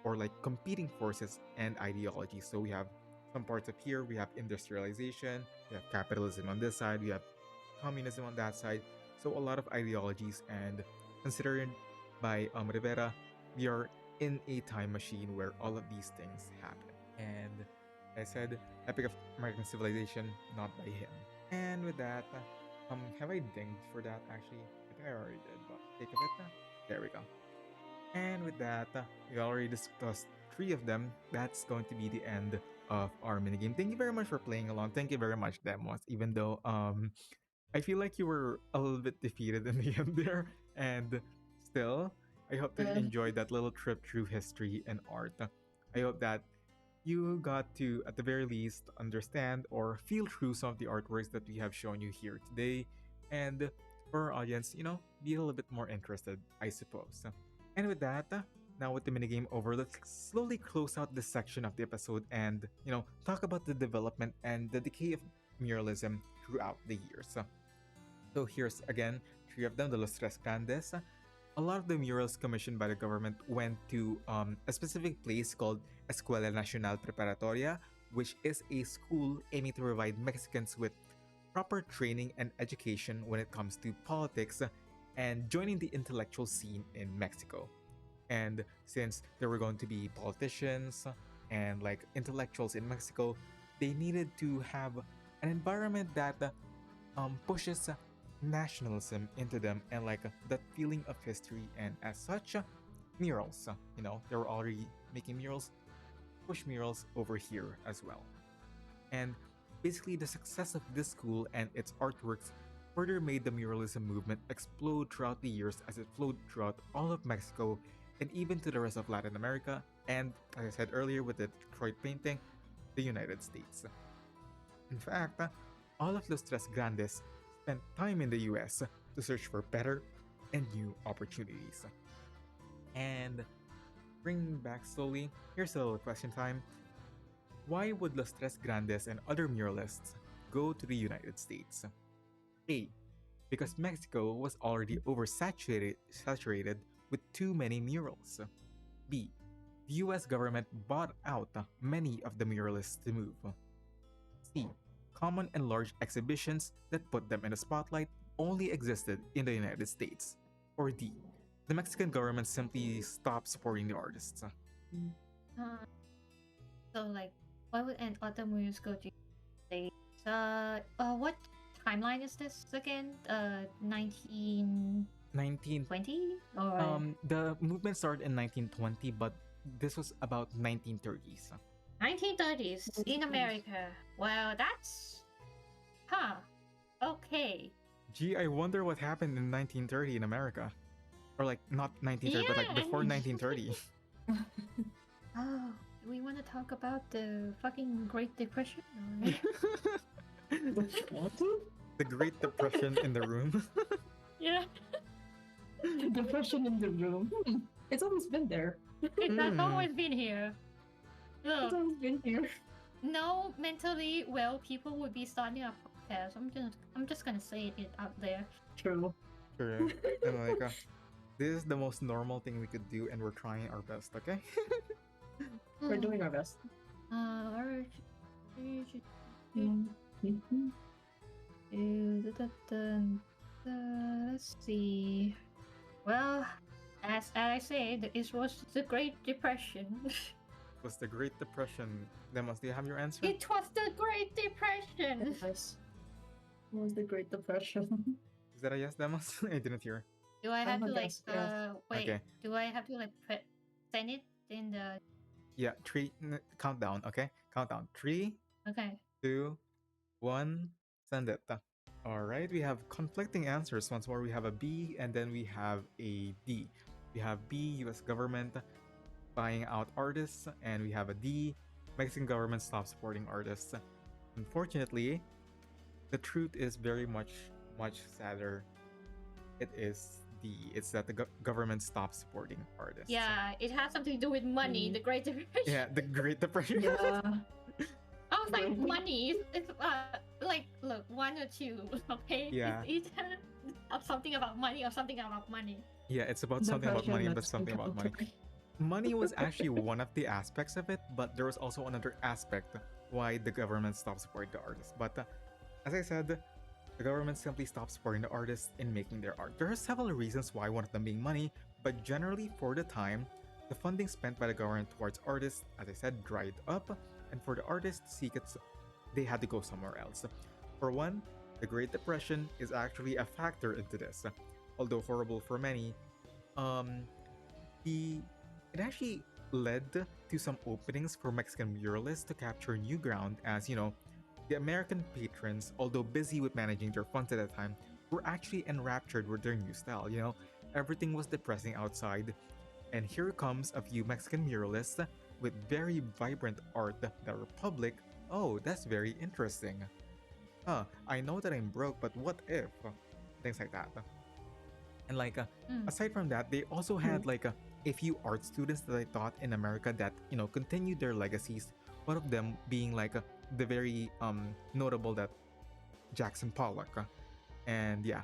or like competing forces and ideologies. So we have some parts up here, we have industrialization, we have capitalism on this side, we have communism on that side. So a lot of ideologies, and considered by Rivera, we are in a time machine where all of these things happen. And I said, Epic of American Civilization, not by him. And with that, have I dinged for that actually? I think I already did, but take a bit. There we go. And with that, we already discussed 3 of them, that's going to be the end of our minigame. Thank you very much for playing along. Thank you very much, Demos. Even though I feel like you were a little bit defeated in the end there, and still, I hope that you enjoyed that little trip through history and art. I hope that you got to, at the very least, understand or feel through some of the artworks that we have shown you here today, and for our audience, be a little bit more interested, I suppose. And with that, now with the minigame over, let's slowly close out this section of the episode and, talk about the development and the decay of muralism throughout the years. So here's again 3 of them, the Los Tres Grandes. A lot of the murals commissioned by the government went to a specific place called Escuela Nacional Preparatoria, which is a school aiming to provide Mexicans with proper training and education when it comes to politics and joining the intellectual scene in Mexico. And since there were going to be politicians and like intellectuals in Mexico, they needed to have an environment that pushes nationalism into them and like that feeling of history. And as such, murals, they were already making murals, push murals over here as well. And basically, the success of this school and its artworks further made the muralism movement explode throughout the years as it flowed throughout all of Mexico and even to the rest of Latin America, and as I said earlier with the Detroit painting, the United States. In fact, all of Los Tres Grandes spent time in the US to search for better and new opportunities. And bringing back slowly, here's a little question time. Why would Los Tres Grandes and other muralists go to the United States? A. Because Mexico was already saturated with too many murals. B. The US government bought out many of the muralists to move. C. Common and large exhibitions that put them in the spotlight only existed in the United States. Or D. The Mexican government simply stopped supporting the artists. So like, why would an other movies go to States? What timeline is this again? 1920 or The movement started in 1920, but this was about 1930s. 1930s in America. Well, that's okay. Gee, I wonder what happened in 1930 in America. Or like not 1930, but like before 1930. Oh, do we want to talk about the fucking Great Depression? The Great Depression in the room. Yeah. Depression in the room. It's always been there. It has always been here. It's Look, always been here. no mentally well people would be starting a podcast. I'm just gonna say it out there. True. Sure. And like, this is the most normal thing we could do, and we're trying our best. Okay. We're doing our best. Let's see. Well, as I said, it was the Great Depression. It was the Great Depression. Demos, do you have your answer? It was the Great Depression. Yes. What was the Great Depression? Is that a yes, Demos? I didn't hear. Do I have to like guess, yes. wait? Okay. Do I have to like send it in the? Yeah, countdown. Okay, countdown. 3, Okay. 2, 1. Send it. All right, we have conflicting answers. Once more, we have a B, and then we have a D. We have B, U.S. government buying out artists, and we have a D, Mexican government stopped supporting artists. Unfortunately, the truth is very much sadder. It is D. It's that the government stopped supporting artists. Yeah, it has something to do with money. The Great Depression. Yeah, the Great Depression. Yeah. I was like, money. It's like look 1 or 2. Okay. Yeah. It's either something about money or something about money. Yeah, it's about something about money, but something about money. Money was actually one of the aspects of it, but there was also another aspect why the government stopped supporting the artists. But as I said, the government simply stopped supporting the artists in making their art. There are several reasons why, one of them being money, but generally for the time, the funding spent by the government towards artists, as I said, dried up, and for the artists to seek it, they had to go somewhere else. For one, the Great Depression is actually a factor into this. Although horrible for many, it actually led to some openings for Mexican muralists to capture new ground as, the American patrons, although busy with managing their funds at the time, were actually enraptured with their new style. Everything was depressing outside, and here comes a few Mexican muralists with very vibrant art that are public. Oh, that's very interesting. I know that I'm broke, but what if? Things like that. And Mm. aside from that, they also had a few art students that I taught in America that continued their legacies. One of them being the very notable that Jackson Pollock. And yeah,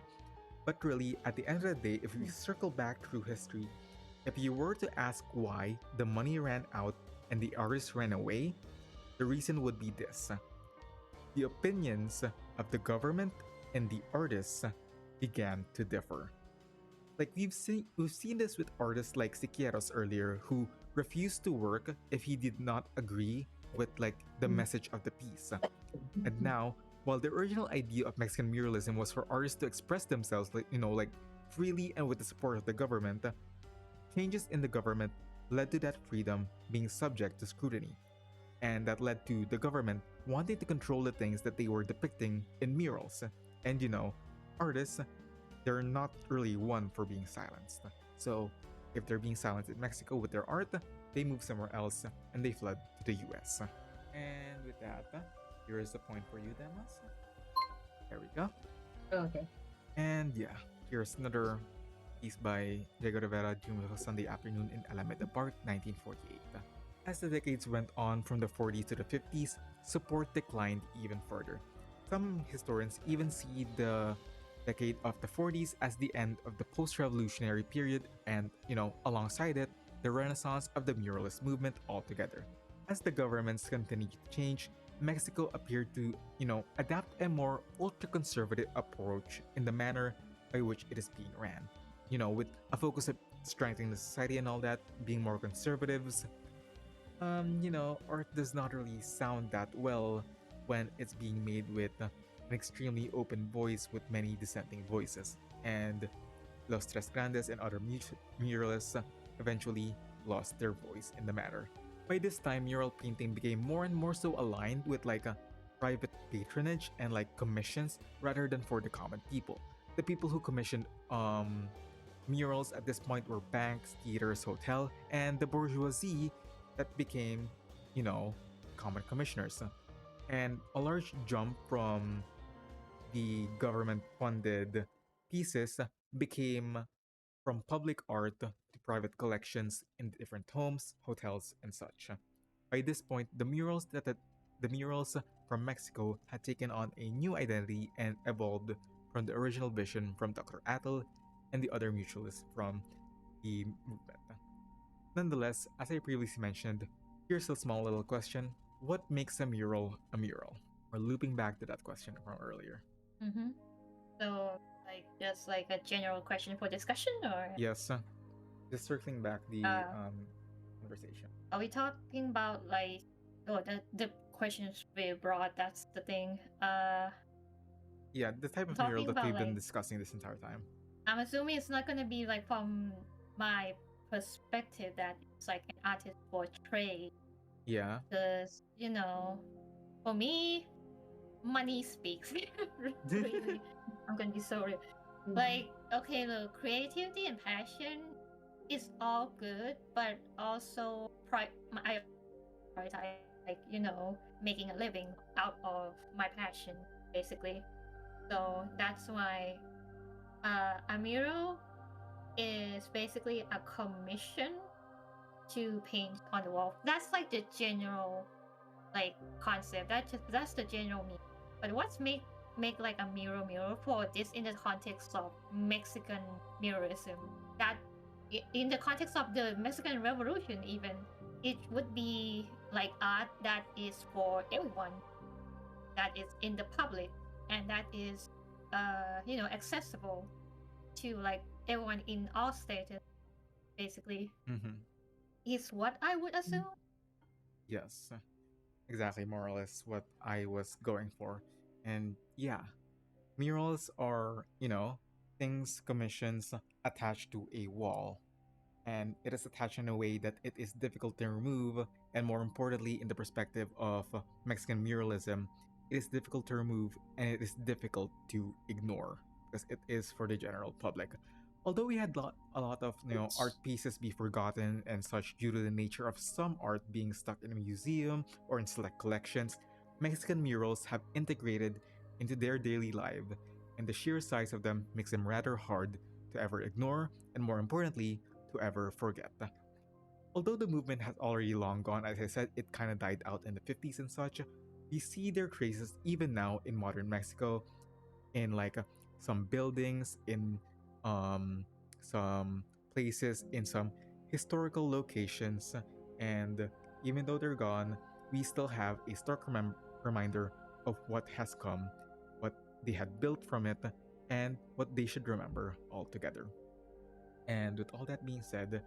but really, at the end of the day, if we circle back through history, if you were to ask why the money ran out and the artists ran away, the reason would be this: the opinions of the government and the artists began to differ. Like we've seen this with artists like Siqueiros earlier, who refused to work if he did not agree with the message of the piece. And now, while the original idea of Mexican muralism was for artists to express themselves freely and with the support of the government, changes in the government led to that freedom being subject to scrutiny. And that led to the government wanting to control the things that they were depicting in murals. And artists, they're not really one for being silenced. So, if they're being silenced in Mexico with their art, they moved somewhere else and they fled to the US. And with that, here is the point for you, Deimos. There we go. Okay. And yeah, here's another piece by Diego Rivera, June Sunday afternoon in Alameda Park, 1948. As the decades went on from the 40s to the 50s, support declined even further. Some historians even see the decade of the 40s as the end of the post-revolutionary period and, alongside it, the renaissance of the muralist movement altogether. As the governments continued to change, Mexico appeared to, adapt a more ultra-conservative approach in the manner by which it is being ran. With a focus of strengthening the society and all that, being more conservatives. Art does not really sound that well when it's being made with an extremely open voice with many dissenting voices. And Los Tres Grandes and other muralists eventually lost their voice in the matter. By this time, mural painting became more and more so aligned with a private patronage and commissions rather than for the common people. The people who commissioned murals at this point were banks, theaters, hotel, and the bourgeoisie that became, common commissioners. And a large jump from the government funded pieces became from public art to private collections in different homes, hotels, and such. By this point, the murals from Mexico had taken on a new identity and evolved from the original vision from Dr. Atl and the other mutualists from the movement. Nonetheless, as I previously mentioned, here's a small little question: what makes a mural a mural? We're looping back to that question from earlier. Mm-hmm. So, just a general question for discussion, or Yes, just circling back the conversation. are we talking about oh, the question is very broad. That's the thing. Yeah, the type of mural Talking that about we've been discussing this entire time. I'm assuming it's not gonna be from my perspective that it's an artist portrait. Yeah. Because for me, money speaks. Really, I'm gonna be so real. Okay, the creativity and passion is all good, but also I prioritize making a living out of my passion, basically. So that's why a mural is basically a commission to paint on the wall. That's the general concept. That's the general meaning. But what's make a mural for this in the context of Mexican muralism? That in the context of the Mexican Revolution, even it would be art that is for everyone, that is in the public, and that is accessible to everyone in all status, basically, Mm-hmm. is what I would assume. Yes, exactly. More or less what I was going for. And yeah, murals are, things, commissions attached to a wall. and it is attached in a way that it is difficult to remove, and more importantly, in the perspective of Mexican muralism, it is difficult to remove and it is difficult to ignore because it is for the general public. Although we had a lot of art pieces be forgotten and such due to the nature of some art being stuck in a museum or in select collections, Mexican murals have integrated into their daily life, and the sheer size of them makes them rather hard to ever ignore and, more importantly, to ever forget. Although the movement has already long gone, as I said, it kind of died out in the 50s and such, we see their traces even now in modern Mexico in some buildings, in some places, in some historical locations, and even though they're gone, we still have a stark reminder of what has come, what they had built from it, and what they should remember altogether. And with all that being said,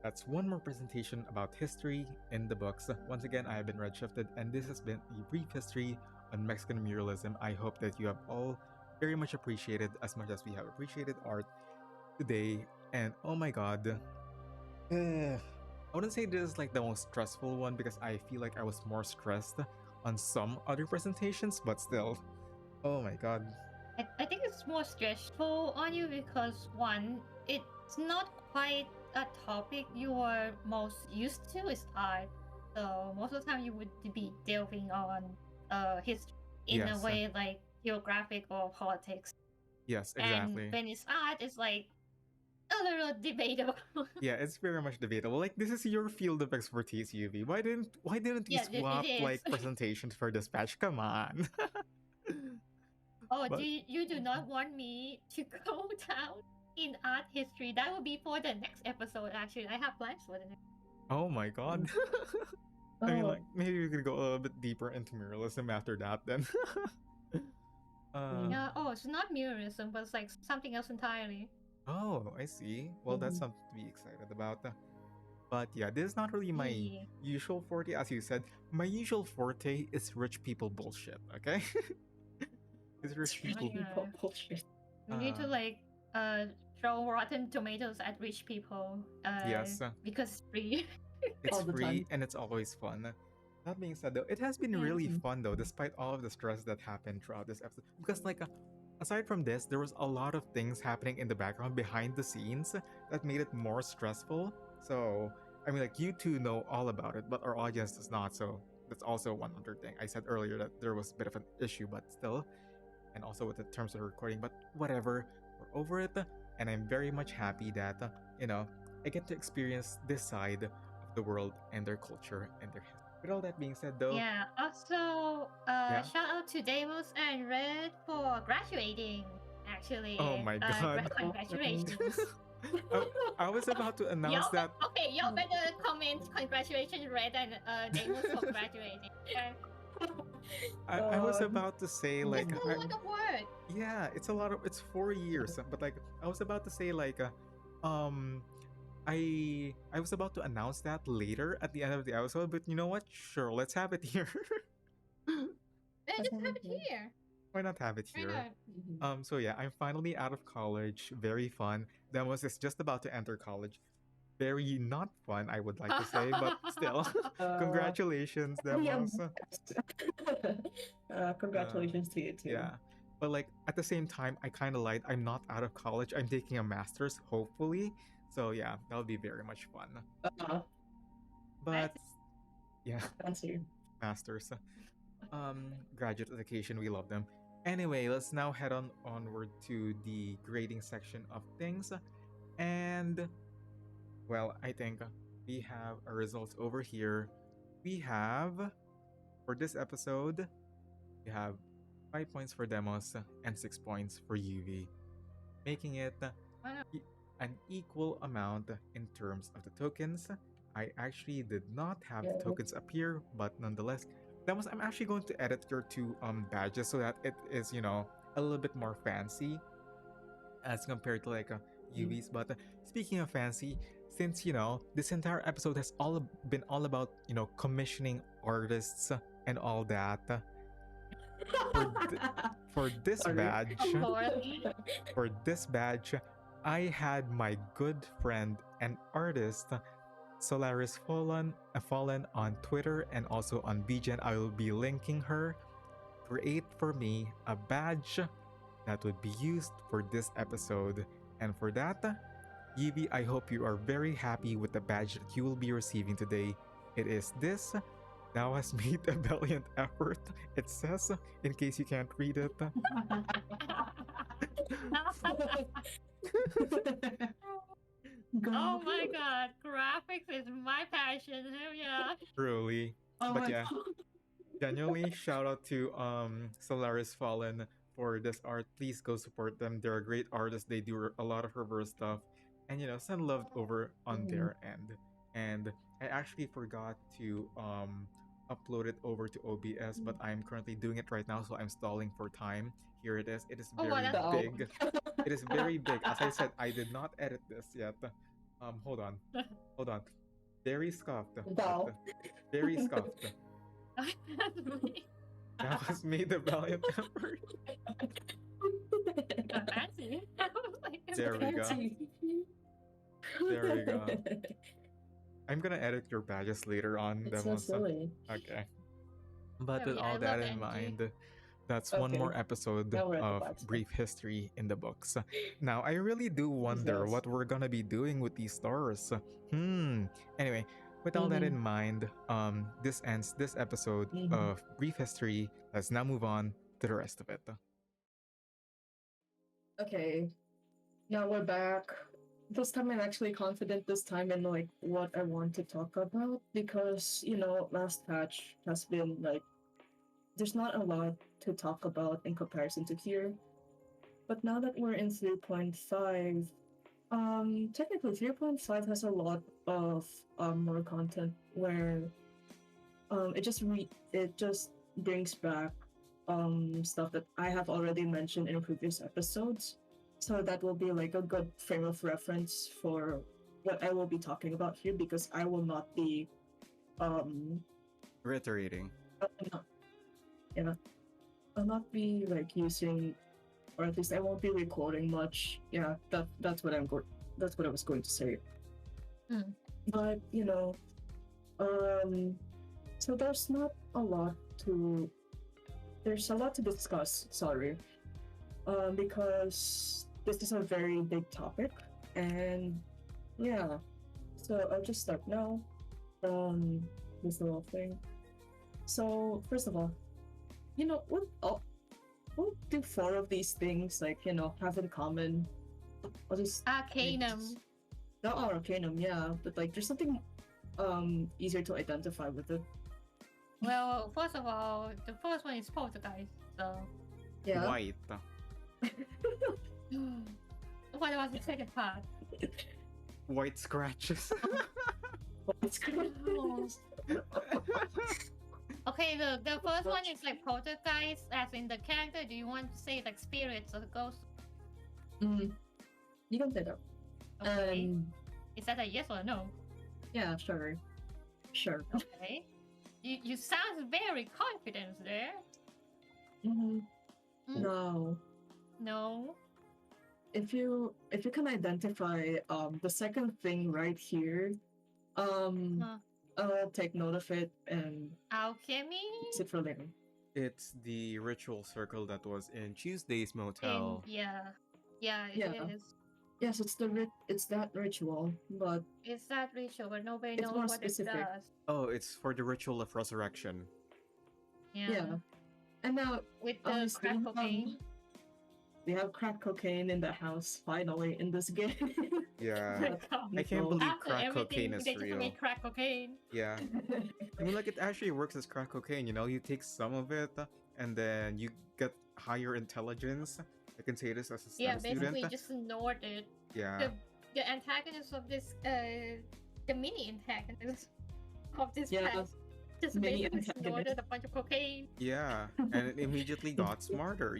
that's one more presentation about history in the books. Once again, I have been ReddShifted, and this has been a brief history on Mexican muralism. I hope that you have all very much appreciated as much as we have appreciated art today. And oh my god, I wouldn't say this is like the most stressful one because I feel like I was more stressed on some other presentations, but still, oh my god. I think it's more stressful on you because one, it's not quite a topic you are most used to is art. So most of the time you would be delving on history in a Yes. way like geographic or politics. Yes, And exactly. when it's art, it's like a little debatable. Yeah, it's very much debatable. Like, this is your field of expertise, UV. Why didn't we Yeah, it swap is. like presentations for this batch? Come on. Oh, But you do not want me to go down in art history? That will be for the next episode. Actually, I have plans for the next. oh my god. I mean, like, maybe we could go a little bit deeper into muralism after that then. Yeah. Oh, it's not muralism, but it's like something else entirely. Oh, I see. Well, that's something to be excited about. But yeah, this is not really my Yeah. usual forte. As you said, my usual forte is rich people bullshit, okay? It's rich people. Yeah. bullshit. We need to like throw rotten tomatoes at rich people. Yes. Because it's free. It's All the free time. and it's always fun. That being said, though, it has been Yeah. really fun though, despite all of the stress that happened throughout this episode. Because aside from this, there was a lot of things happening in the background behind the scenes that made it more stressful. So I mean, like, you two know all about it, but our audience does not. So that's also one other thing. I said earlier that there was a bit of an issue, but still, and also with the terms of the recording. But whatever, we're over it, and I'm very much happy that I get to experience this side of the world and their culture and their history. With all that being said, though, Yeah. Also, Yeah. shout out to Deimos and Red for graduating. Actually. Oh my god. Congratulations. I was about to announce Y'all, that. okay, y'all better comment congratulations, Red and Deimos for graduating. Okay? I was about to say like It's a lot of work. yeah, it's 4 years, but like I was about to say like I was about to announce that later at the end of the episode, but you know what? Sure, let's have it here. Just have it here. Why not have it Why here? not? So yeah, I'm finally out of college. Very fun. Demos is just about to enter college. Very not fun, I would like to say, but still, congratulations, Demos. Congratulations to you too. Yeah, but like at the same time, I kind of lied. I'm not out of college. I'm taking a master's, hopefully. So yeah, that'll be very much fun. But yeah, Fancy. masters. Graduate education, we love them. Anyway, let's now head onward to the grading section of things. And well, I think we have our results over here. We have, for this episode, we have 5 points for Demos and 6 points for UV, making it an equal amount in terms of the tokens. I actually did not have the tokens appear, but nonetheless, Demos, I'm actually going to edit your two badges so that it is, a little bit more fancy as compared to like UV's. But speaking of fancy, since this entire episode has been all about commissioning artists and all that, for this badge, I had my good friend and artist Solaris Fallen on Twitter and also on BGen. I will be linking her. Create for me a badge that would be used for this episode. And for that, Yivi, I hope you are very happy with the badge that you will be receiving today. It is this. Thou hast made a valiant effort. It says, in case you can't read it. Oh my god, graphics is my passion. Yeah. Truly. Oh But my yeah, God. genuinely shout out to Solaris Fallen for this art. Please go support them. They're a great artist. They do a lot of reverse stuff. And send love over on their end. And I actually forgot to upload it over to OBS, but I'm currently doing it right now, so I'm stalling for time. Here it is. It is Oh, very that's big. It is very big. As I said, I did not edit this yet. Hold on. Hold on. Very scuffed. Wow. Very scuffed. That was made a valiant effort. Fancy. There we go. Fancy. There we go. I'm gonna edit your badges later on. It's so silly. Okay. But Oh, with yeah, I all that love in NG. mind, that's one Okay. more episode Now we're at the of badge. Brief History in the books. Now, I really do wonder Jesus. what we're gonna be doing with these stars. Anyway, with all that in mind, this ends this episode of Brief History. Let's now move on to the rest of it. Okay. Now we're back. This time I'm actually confident this time in like what I want to talk about because last patch has been like there's not a lot to talk about in comparison to here. But now that we're in 3.5, technically 3.5 has a lot of more content where it just brings back stuff that I have already mentioned in previous episodes. So that will be like a good frame of reference for what I will be talking about here because I will not be Reiterating. I'll not be like using, or at least I won't be recording much. Yeah, that's what that's what I was going to say. Mm. But so there's a lot to discuss. Sorry, because this is a very big topic, and yeah, so I'll just start now. This little thing. So first of all, what do 4 of these things have in common? I'll just Arcanum. No, Arcanum, yeah, but like there's something easier to identify with it. Well, first of all, the first one is poltergeist. So, Yeah. White. what was the second part? White scratches. Okay, the first one is like poltergeist, as in the character. Do you want to say like spirits or ghosts? You can say that. Okay. Is that a yes or no? Yeah, sure. Okay. You sound very confident there. No. No. If you can identify the second thing right here, I'll take note of it and Alchemy? sit for later. It's the ritual circle that was in Tuesday's Motel. Yeah, it Yeah. is. Yes, it's that ritual, but It's that ritual, but nobody It's knows more what specific. it does. Oh, it's for the ritual of resurrection. yeah. And now With the obviously, crack cocaine. we have crack cocaine in the house finally in this game. Yeah. I can't believe After crack everything, cocaine is they just real. made crack cocaine. Yeah. I mean, like, it actually works as crack cocaine, You take some of it, and then you get higher intelligence. I can say this as a Yeah, STEM basically student. just snort it. Yeah. The antagonist of this, the mini antagonist of this Yeah, pack just mini basically antagonist. snorted a bunch of cocaine. Yeah. And it immediately got smarter,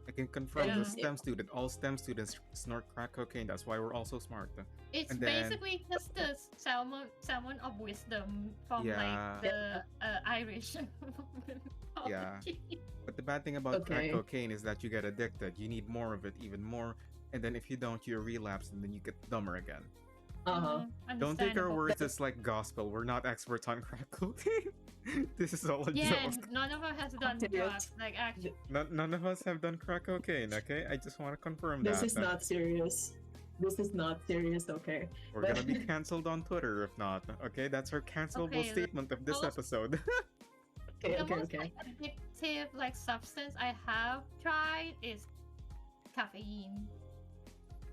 I can confirm Yeah. the STEM student. All STEM students snort crack cocaine. That's why we're all so smart. It's And then- basically just the salmon of wisdom from Yeah. like the Irish. Yeah. But the bad thing about crack Okay. cocaine is that you get addicted. You need more of it, even more. And then if you don't, you relapse and then you get dumber again. Don't take our Understandable. words as like gospel. We're not experts on crack cocaine. This is all a Yeah, joke. none of us has done Idiot. drugs. Like actually, None of us have done crack cocaine, okay? I just want to confirm This that. is not serious. This is not serious, okay? We're gonna be cancelled on Twitter if not, okay? That's our cancelable Okay, statement of this let's- episode. Okay, the okay, most okay. like, addictive like substance I have tried is caffeine.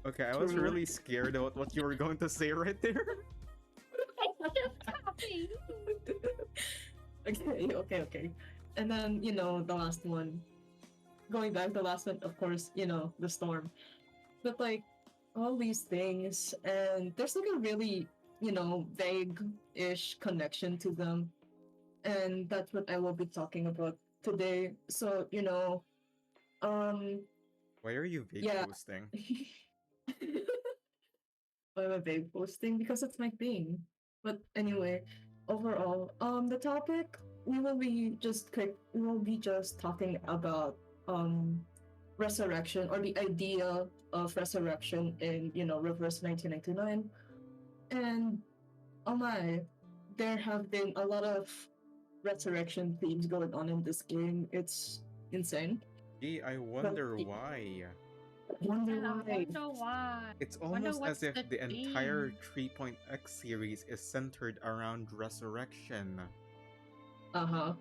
Okay, I was True. really scared about what you were going to say right there. Caffeine. Okay. And then, the last one. Going back, the last one, of course, the storm. But like, all these things, and there's like a really, vague-ish connection to them. And that's what I will be talking about today. So, Why are you vague Yeah. posting? I'm a vague posting because it's my thing. But anyway, overall, the topic we will be just talking about resurrection, or the idea of resurrection in Reverse 1999. And oh my, there have been a lot of resurrection themes going on in this game. It's insane. Gee, I wonder But- why. I wonder I why. wonder why. It's Wonder almost what's as if the the entire theme? 3.x series is centered around resurrection. Uh-huh.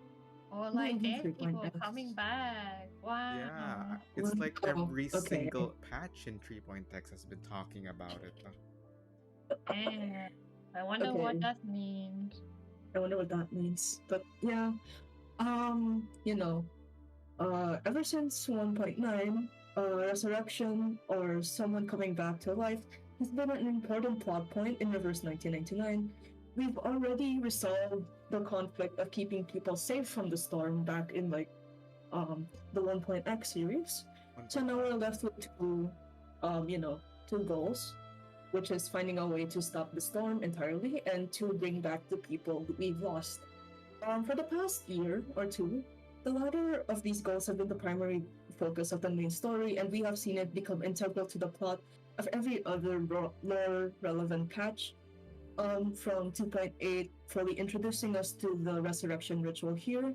Or like Maybe dead people 3.x. coming back. Wow. Yeah, it's Well, like oh, every okay. single patch in 3.x has been talking about it. Man, I wonder Okay. what that means. I wonder what that means. But yeah, ever since 1.9, resurrection or someone coming back to life has been an important plot point in Reverse 1999. We've already resolved the conflict of keeping people safe from the storm back in the 1.x series. So now we're left with two goals, which is finding a way to stop the storm entirely and to bring back the people we've lost. For the past year or two, the latter of these goals have been the primary focus of the main story, and we have seen it become integral to the plot of every other lore-relevant patch, from 2.8 fully introducing us to the resurrection ritual here,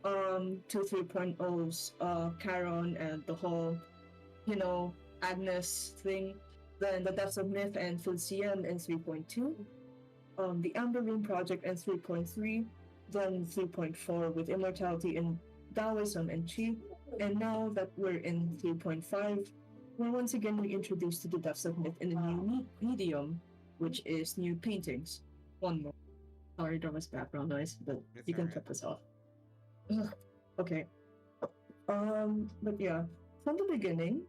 to 3.0's Charon and the whole, Agnes thing, then the Depths of Myth and Fulcian in 3.2, the Amber Room Project in 3.3, then 3.4 with Immortality in Taoism and Chi, and now that we're in 3.5, we're once again reintroduced to the Depths of Myth in a new medium, which is new paintings. One more. Sorry, there was background noise, but It's you can alright. cut this off. Ugh, okay. But yeah, from the beginning,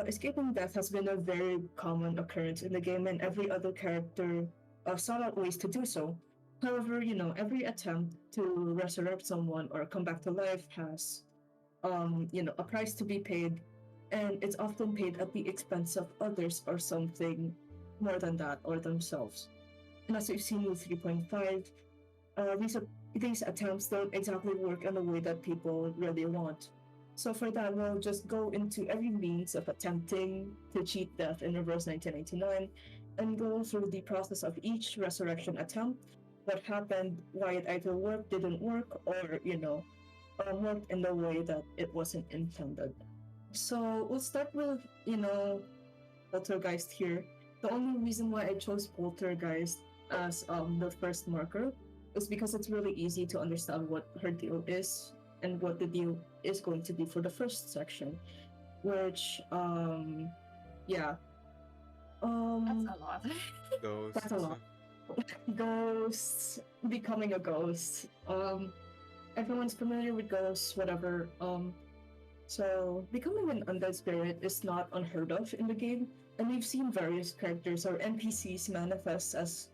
escaping death has been a very common occurrence in the game, and every other character sought out ways to do so. However, every attempt to resurrect someone or come back to life has, a price to be paid, and it's often paid at the expense of others or something more than that, or themselves. And as we've seen with 3.5, these attempts don't exactly work in the way that people really want. So for that, we'll just go into every means of attempting to cheat death in Reverse 1999 and go through the process of each resurrection attempt, what happened, why it either worked, didn't work, or, worked in the way that it wasn't intended. So we'll start with, Poltergeist here. The only reason why I chose Poltergeist as the first marker is because it's really easy to understand what her deal is and what the deal is going to be for the first section, which yeah, That's a lot. Ghosts. That's a lot. Ghosts, becoming a ghost. Everyone's familiar with ghosts, whatever. So becoming an undead spirit is not unheard of in the game, and we've seen various characters or NPCs manifest as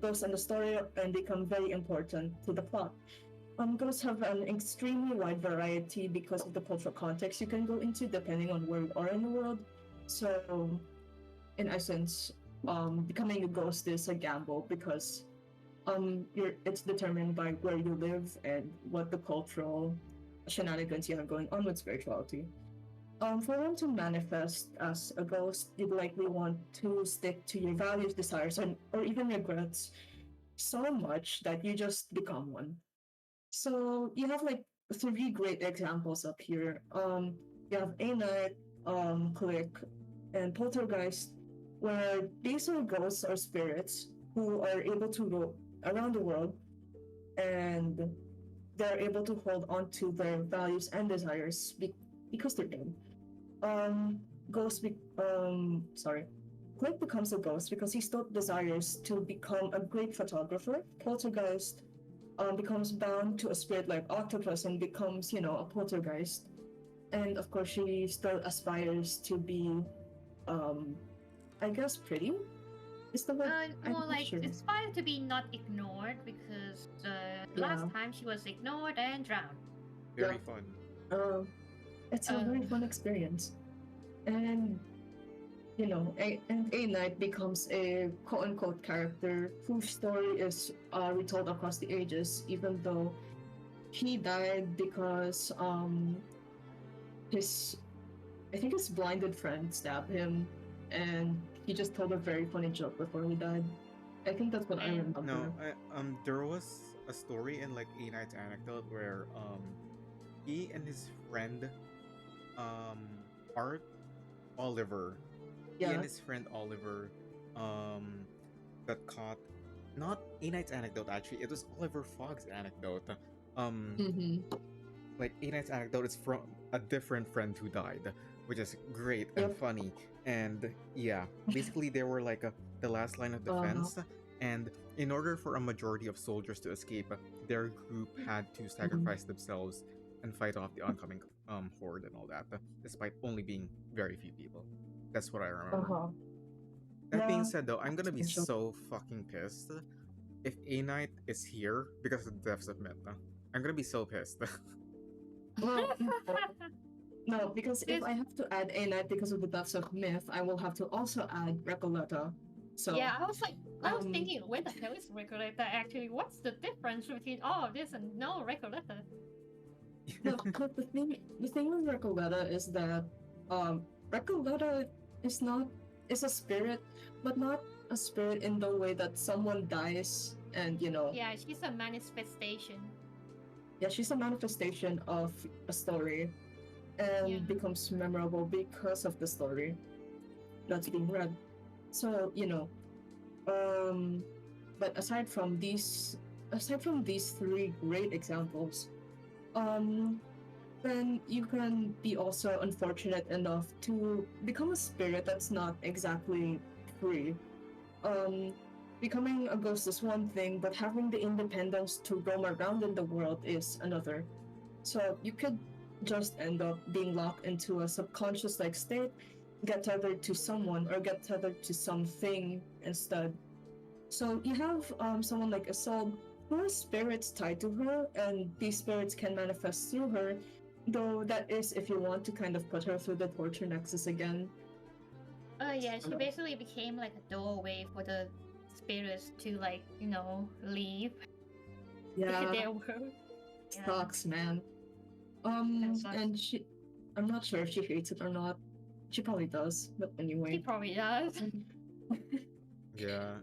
ghosts in the story and become very important to the plot. Ghosts have an extremely wide variety because of the cultural context you can go into depending on where you are in the world. So, in essence, becoming a ghost is a gamble because it's determined by where you live and what the cultural shenanigans you have going on with spirituality. For one to manifest as a ghost, you'd likely want to stick to your values, desires, or even regrets so much that you just become one. So you have like three great examples up here. You have A Night, Click, and Poltergeist, where these are ghosts or spirits who are able to go around the world and they're able to hold on to their values and desires because they're them. Um, Ghost, sorry, Click becomes a ghost because he still desires to become a great photographer. Poltergeist becomes bound to a spirit like octopus and becomes, a poltergeist. And of course, she still aspires to be, um, I guess, pretty. Is the word? I'm More not like sure. inspired to be not ignored because last time she was ignored and drowned. Very Yeah. fun. It's a very fun experience, and A Knight becomes a quote unquote character whose story is retold across the ages, even though he died because his I think his blinded friend stabbed him, and he just told a very funny joke before he died. I think that's what I remember. No, there was a story in like A Knight's anecdote where he and his friend um Art Oliver, he and his friend Oliver got caught. Not A Knight's anecdote actually, it was Oliver Fogg's anecdote. Like A Knight's anecdote is from a different friend who died, which is great and funny. And yeah, basically they were like the last line of defense, and in order for a majority of soldiers to escape, their group had to sacrifice themselves and fight off the oncoming horde and all that, despite only being very few people. That's what I remember. That being said, though, I'm gonna be so fucking pissed if A Knight is here because of the deaths of Myth. I'm gonna be so pissed. Well, no, because if I have to add A Knight because of the deaths of Myth, I will have to also add Recoleta. So yeah, I was thinking, where the hell is Recoleta actually? What's the difference between all of this and no Recoleta? No, but the thing with Recoleta is that Recoleta is a spirit, but not a spirit in the way that someone dies and Yeah, she's a manifestation. Yeah, she's a manifestation of a story and becomes memorable because of the story that's being read. So, but aside from these three great examples, then you can be also unfortunate enough to become a spirit that's not exactly free. Becoming a ghost is one thing, but having the independence to roam around in the world is another. So you could just end up being locked into a subconscious like state, get tethered to someone or get tethered to something instead. So you have someone like Isolde who has spirits tied to her, and these spirits can manifest through her, though that is if you want to kind of put her through the torture nexus again. Yeah, she basically became like a doorway for the spirits to leave. Yeah. Their world. Sucks, man. And I'm not sure if she hates it or not. She probably does, but anyway. She probably does. Yeah.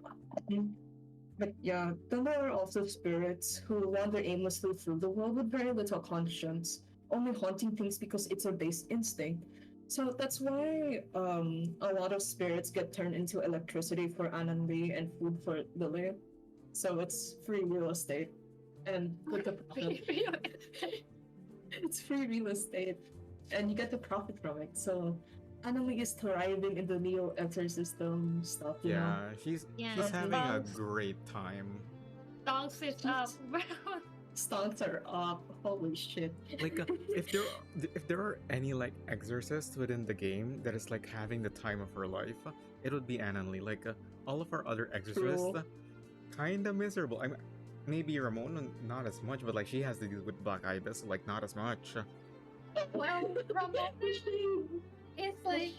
But yeah, then there are also spirits who wander aimlessly through the world with very little conscience, only haunting things because it's a base instinct. So that's why a lot of spirits get turned into electricity for Ananli and food for Lily. So it's free real estate. And with the profit, it's free real estate, and you get the profit from it. So Ananli is thriving in the Neo Exorcism stuff, you know? She's having a great time. Stonks is up. Stonks are up. Holy shit. Like if there are any like exorcists within the game that is like having the time of her life, it would be Ananli. Like all of our other exorcists, kinda miserable. Maybe Ramona not as much, but like she has to deal with Black Ibis, like not as much. Well, Ramona is like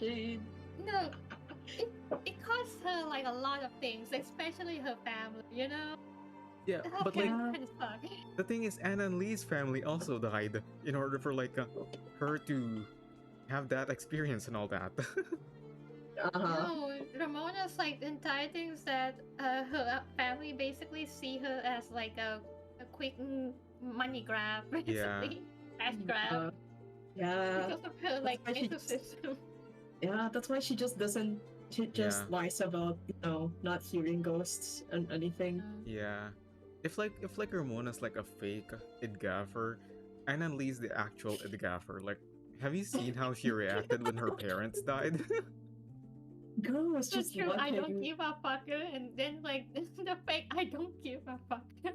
it costs her like a lot of things, especially her family, you know? Yeah, but like the thing is, Anna and Lee's family also died in order for like her to have that experience and all that. No, Ramona's like the entire thing is that her family basically see her as like a quick money grab, basically cash grab Yeah, because of her that's like why she ecosystem. yeah, that's why she just doesn't. She just Yeah. lies about not hearing ghosts and anything. Yeah. If Ramona's like a fake Idgaffer, and at least the actual Idgaffer, like, have you seen how she reacted when her parents died? Girl was So just true, I don't watching. give a fucker, and then like the fake I don't give a fucker.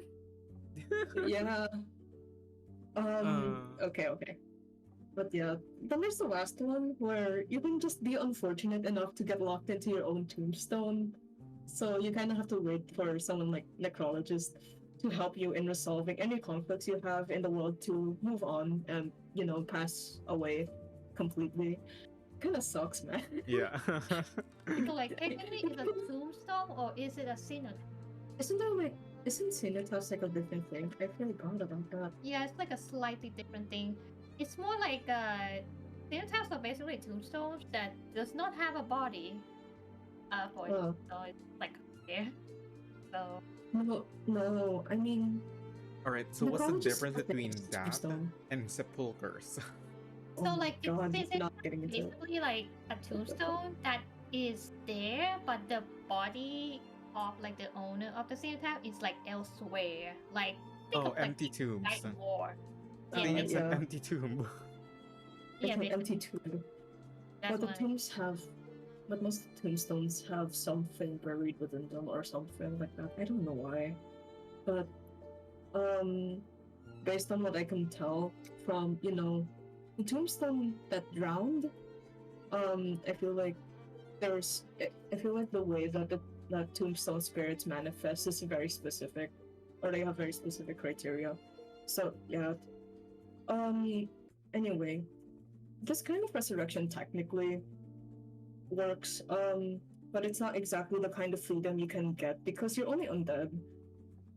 Yeah. uh, Okay. But yeah, then there's the last one where you can just be unfortunate enough to get locked into your own tombstone. So you kind of have to wait for someone like necrologist to help you in resolving any conflicts you have in the world to move on and pass away completely. Kind of sucks, man. yeah. So like technically is a tombstone or is it a cenotaph? Isn't Cinetas like a different thing? I forgot about that. Yeah, it's like a slightly different thing. It's more like cenotaphs are basically tombstones that does not have a body. For it, Oh. so it's like there. So No, I mean, Alright, so what's the necrologist difference has between a that tombstone. and sepulchers? Oh so my like it's God, basically, not getting into it. basically like a tombstone that is there, but the body of like the owner of the cenotaph is like elsewhere. Like think Oh, of like empty tombs. Night War. I think it's an yeah. empty tomb. It's an basically, empty tomb. that's But most tombstones have something buried within them or something like that. I don't know why. But based on what I can tell from, the tombstone that drowned, I feel like I feel like the way that that tombstone spirits manifest is very specific, or they have very specific criteria. So yeah. Anyway, this kind of resurrection technically works, but it's not exactly the kind of freedom you can get because you're only undead.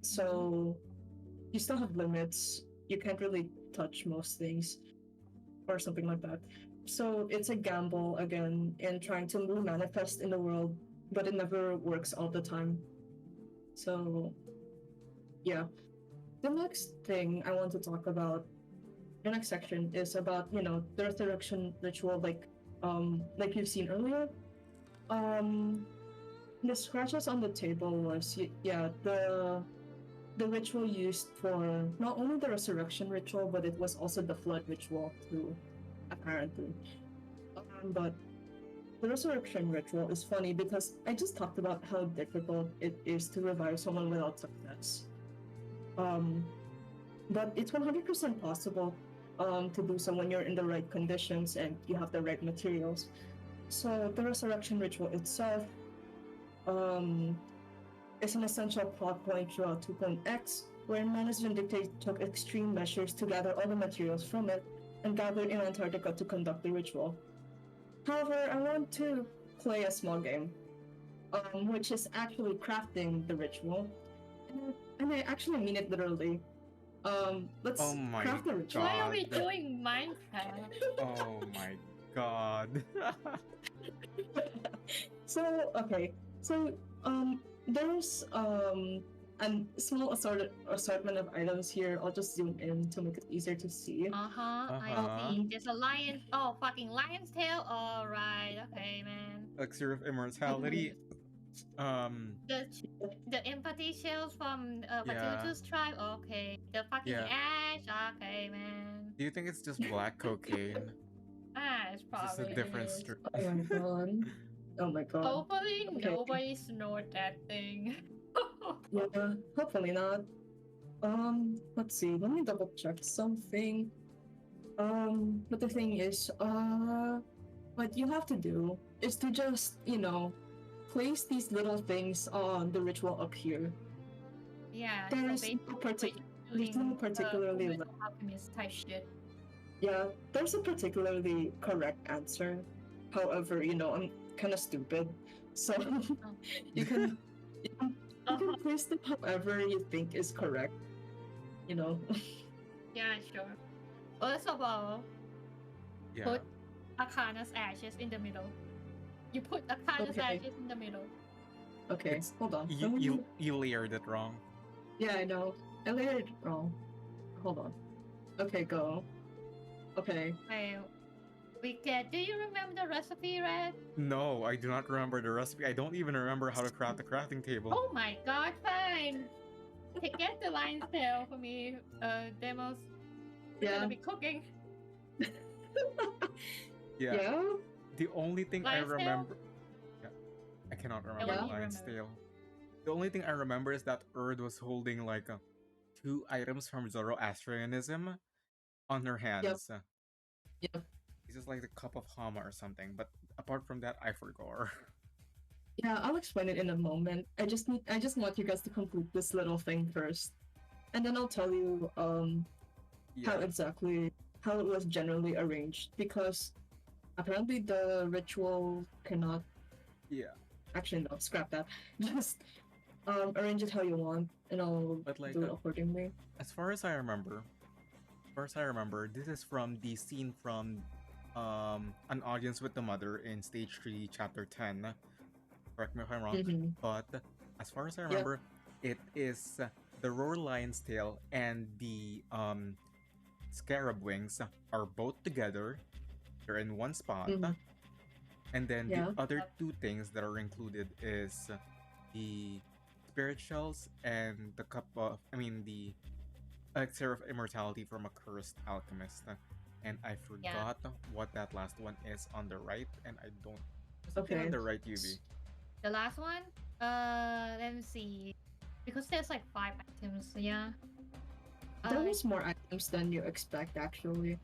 So you still have limits. You can't really touch most things or something like that. So it's a gamble again in trying to manifest in the world, but it never works all the time. So yeah. The next thing I want to talk about, the next section is about, the resurrection ritual like you've seen earlier. The scratches on the table was the ritual used for not only the resurrection ritual, but it was also the flood ritual too, apparently. But the resurrection ritual is funny because I just talked about how difficult it is to revive someone without success. But it's 100% possible to do so when you're in the right conditions and you have the right materials. So the resurrection ritual itself is an essential plot point throughout 2.x, where Manus Vindicate took extreme measures to gather all the materials from it and gathered in Antarctica to conduct the ritual. However, I want to play a small game, which is actually crafting the ritual, and I actually mean it literally. Let's Oh my craft the ritual. why are we God. doing Minecraft? Oh my god. So there's a small assortment of items here. I'll just zoom in to make it easier to see. I Uh-huh. see. There's a lion. Oh, fucking lion's tail. All right. Okay, man. Elixir of Immortality. The the empathy shells from Yeah. Batutu's tribe. Okay. The fucking Yeah. ash. Okay, man. Do you think it's just black cocaine? It's Is probably this a different is. strip? Oh my god. Oh my god. Hopefully Okay. nobody snored that thing. Yeah, hopefully not. Let's see. Let me double check something. But the thing is, what you have to do is to just, place these little things on the ritual up here. Yeah. There's so no basically there's no doing, particularly Fullmetal Alchemist type shit. yeah, there's a particularly correct answer. However, I'm kind of stupid, so you can place them however you think is correct. Yeah, sure. First of all, Yeah. put Arcana's ashes in the middle. You put Arcana's Okay. ashes in the middle. Okay, It's hold on. you layered it wrong. Yeah, I know. I layered it wrong. Hold on. Okay, go. Okay. Wait, we get. Do you remember the recipe, Red? No, I do not remember the recipe. I don't even remember how to craft the crafting table. Oh my god, fine. Get the lion's tail for me, Deimos. We're Yeah. gonna be cooking. Yeah. Yeah. The only thing I Lion's tail? remember. Yeah, I cannot remember Yeah. Lion's Remember. Tail. The only thing I remember is that Erd was holding like 2 items from Zoroastrianism on her hands. Yep. It's just like the cup of Hama or something. But apart from that, I forgot. Yeah, I'll explain it in a moment. I just want you guys to complete this little thing first. And then I'll tell you how how it was generally arranged, because apparently the ritual cannot Yeah. actually no, scrap that. Just arrange it how you want and I'll But like do it accordingly. as far as I remember, this is from the scene from An Audience with the Mother in stage 3, chapter 10. Correct me if I'm wrong. Mhm. But as far as I remember, it is the roar lion's tail and the scarab wings are both together. They're in one spot. Mhm. And then Yeah. the other 2 things that are included is the spirit shells and the the elixir of immortality from a cursed alchemist. And I forgot what that last one is on the right, and I don't. Something Okay. on the right, UV. The last one? Let me see. Because there's like 5 items, so yeah. There was more items than you expect actually.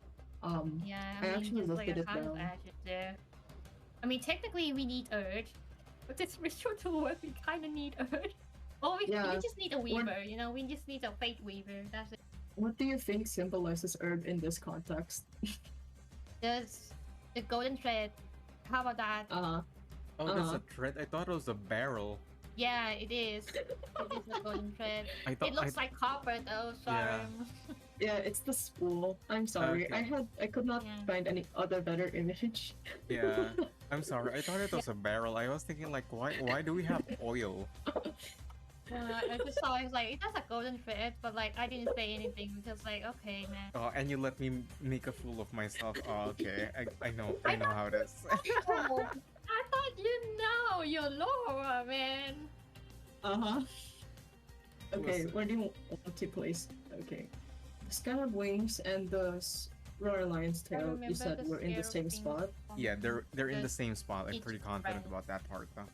Yeah, I actually there's looked like at a it ton of down. ashes there. I mean, technically we need Earth, but this ritual to work, we kind of need Earth. Or we just need a weaver, you know, we just need a fate weaver, that's it. What do you think symbolizes herb in this context? There's the golden thread. How about that? Oh, that's a thread. I thought it was a barrel. Yeah, it is. It is a golden thread. It looks like copper though, sorry. Yeah, it's the spool. I'm sorry. Okay. I could not find any other better image. Yeah, I'm sorry. I thought it was a barrel. I was thinking like, why do we have oil? I just saw it like it has a golden thread, but like I didn't say anything because like okay, man. Oh, and you let me make a fool of myself. Oh, okay. I know how it is. I thought you know your lore, man. Okay, where do you want to place? Okay, the scarab wings and the royal lion's tail. You said were in the same spot. Yeah, they're in the same spot. I'm pretty confident about that part though,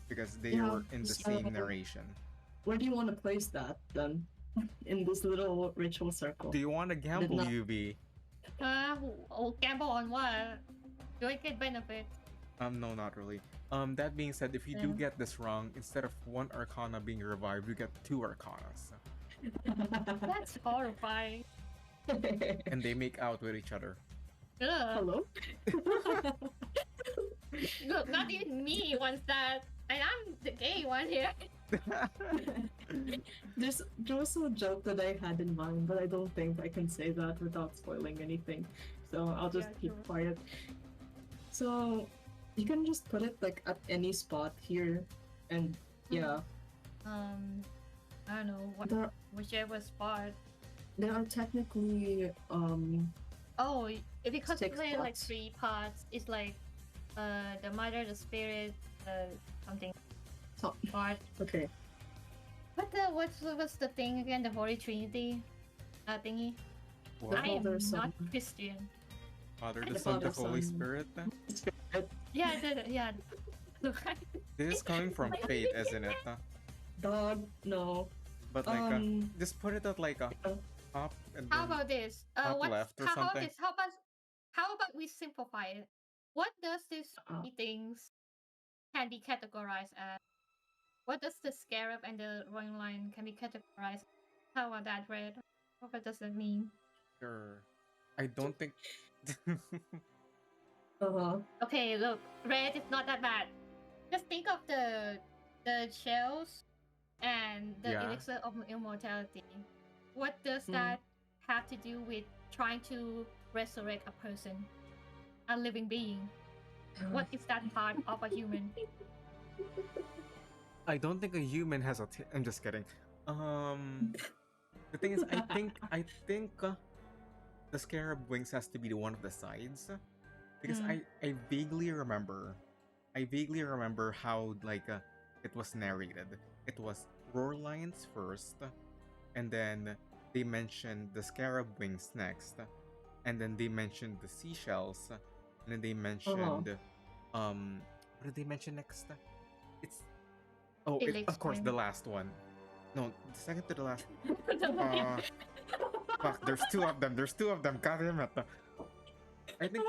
because they were in the same narration. Where do you want to place that then? In this little ritual circle. Do you want to gamble, UV? Gamble on what? Do I get benefit? No, not really. That being said, if you do get this wrong, instead of 1 arcana being revived, you get 2 arcanas. That's horrifying. And they make out with each other. Hello? Look, not even me wants that. And I'm the gay one here. There was a joke that I had in mind, but I don't think I can say that without spoiling anything. So I'll just keep quiet. So you can just put it like at any spot here, and yeah. I don't know whichever spot. There are technically Oh, because six there are like spots. 3 parts. It's like the mother, the spirit, something part. Okay. What's the thing again? The Holy Trinity, thingy. What? I am Father, not Son. Christian. Father, the The Son, the Father, Holy Son. Spirit. Yeah, yeah. Look, This is coming from fate, isn't it? Dog, no. But like, just put it at like a top and how then about this? top left or how about something. this? How about we simplify it? What does these 3 things can be categorized as? What does the scarab and the royal lion can be categorized? How about that, Red? What does that mean? Sure. I don't think. Okay, look, Red is not that bad. Just think of the shells and the elixir of immortality. What does that have to do with trying to resurrect a person? a living being? What is that part of a human? I don't think a human has a. I'm just kidding. The thing is, I think the scarab wings has to be the one of the sides, because I vaguely remember, how like it was narrated. It was roar lions first, and then they mentioned the scarab wings next, and then they mentioned the seashells, and then they mentioned what did they mention next? It's of course the last one. No, the second to the last. Fuck, there's two of them. God damn it. I think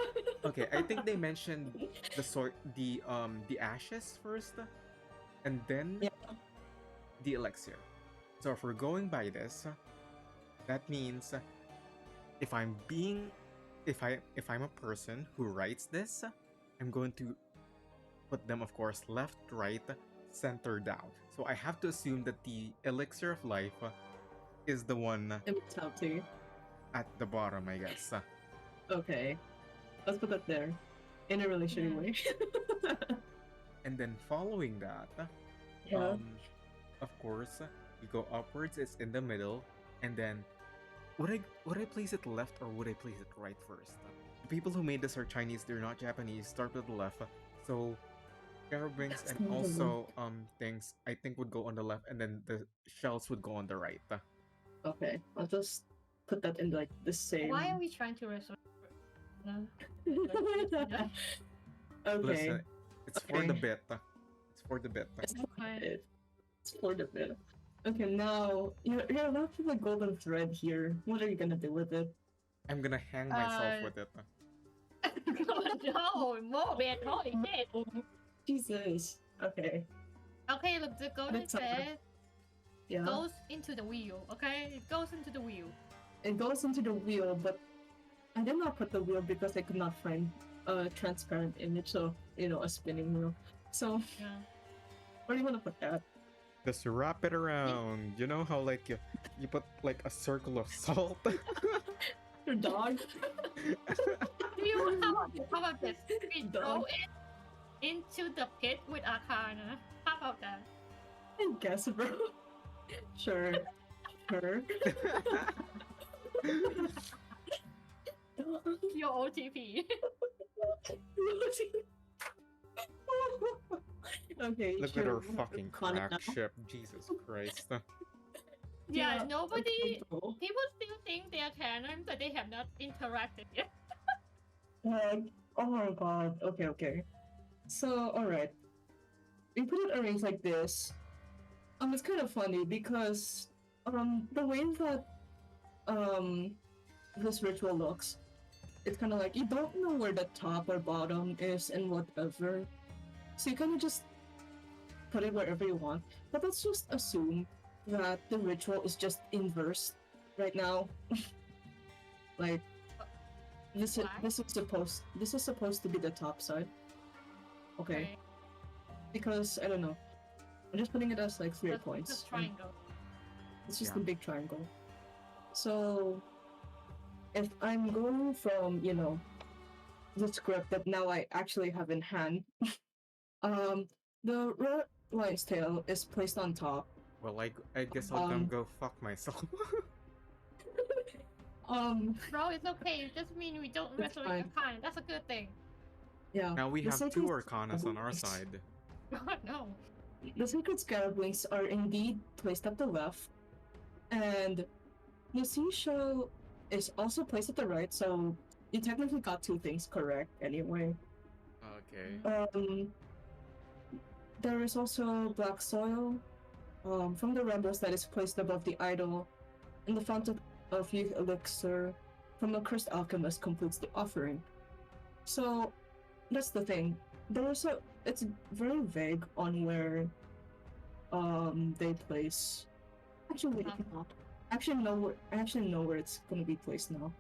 I think they mentioned the ashes first, and then the elixir. So if we're going by this, that means if I'm a person who writes this, I'm going to put them, of course, left, right, center, down. So I have to assume that the elixir of life is the one Immortality. at the bottom, I guess. Okay. Let's put that there. In a really shitty way. And then following that, of course, you go upwards, it's in the middle, and then would I place it left or would I place it right first? The people who made this are Chinese, they're not Japanese. Start with the left. So scarab wings and also things I think would go on the left, and then the shells would go on the right. Okay, I'll just put that in like the same. Why are we trying to resolve? No. Okay. Listen, it's for the bit. It's for the bit. It's for the bit. Okay, now you're left with a golden thread here. What are you gonna do with it? I'm gonna hang myself with it. No, more bad. Holy shit. Jesus. Okay. Okay, look, the golden thread Yeah. goes into the wheel. Okay, it goes into the wheel. It goes into the wheel, but I did not put the wheel because I could not find a transparent image of, a spinning wheel. So, where do you want to put that? Just wrap it around. You know how like you put like a circle of salt? Your dog? How about this? We throw it into the pit with Arcana. How about that? I guess, bro. Sure. Your OTP. Okay. Look at our fucking crack ship. Jesus Christ. Yeah, nobody. People still think they are canon, but they have not interacted yet. Oh my god. Okay. So, alright. We put it arranged like this. It's kind of funny because the way that this ritual looks, it's kind of like you don't know where the top or bottom is and whatever, so you kind of just put it wherever you want. But let's just assume that the ritual is just inverse right now. Like this is supposed to be the top side. Okay. Because I don't know. I'm just putting it as like 3 points. It's a triangle. It's just a big triangle. So if I'm going from, the script that now I actually have in hand, the red lion's tail is placed on top. Well, I guess I'll go fuck myself. Bro, it's okay. It doesn't mean we don't wrestle with Arcana. That's a good thing. Yeah. Now we have 2 Arcanas on our side. God, no. The sacred scarab wings are indeed placed at the left, and the seashell is also placed at the right, so you technically got 2 things correct anyway. Okay. There is also black soil from the rebels that is placed above the idol, and the fountain of youth elixir from a cursed alchemist completes the offering. So that's the thing. It's very vague on where they place. Actually, I actually know where it's gonna be placed now.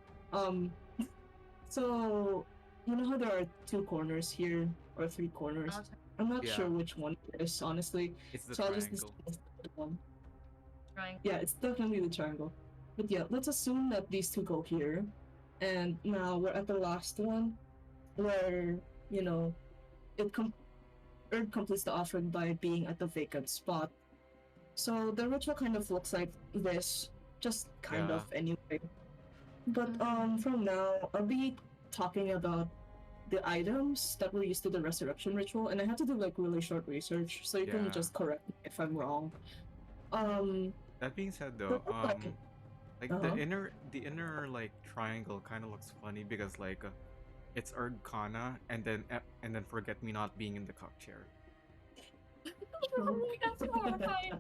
So you know how there are 2 corners here or 3 corners? I'm not sure which one it is, honestly. It's the so triangle. I'll just one. Triangle. Yeah, it's definitely the triangle. But yeah, let's assume that these 2 go here, and now we're at the last one. where you know it com- Earth completes the offering by being at the vacant spot. So the ritual kind of looks like this, just kind Yeah. of anyway. But Mm. from now I'll be talking about the items that were used to the resurrection ritual, and I had to do like really short research, so you can Yeah. just correct me if I'm wrong. Um, That being said the though, like uh-huh. the inner like triangle kind of looks funny because like it's Erdkana and then forget me not being in the cup chair. That's horrifying.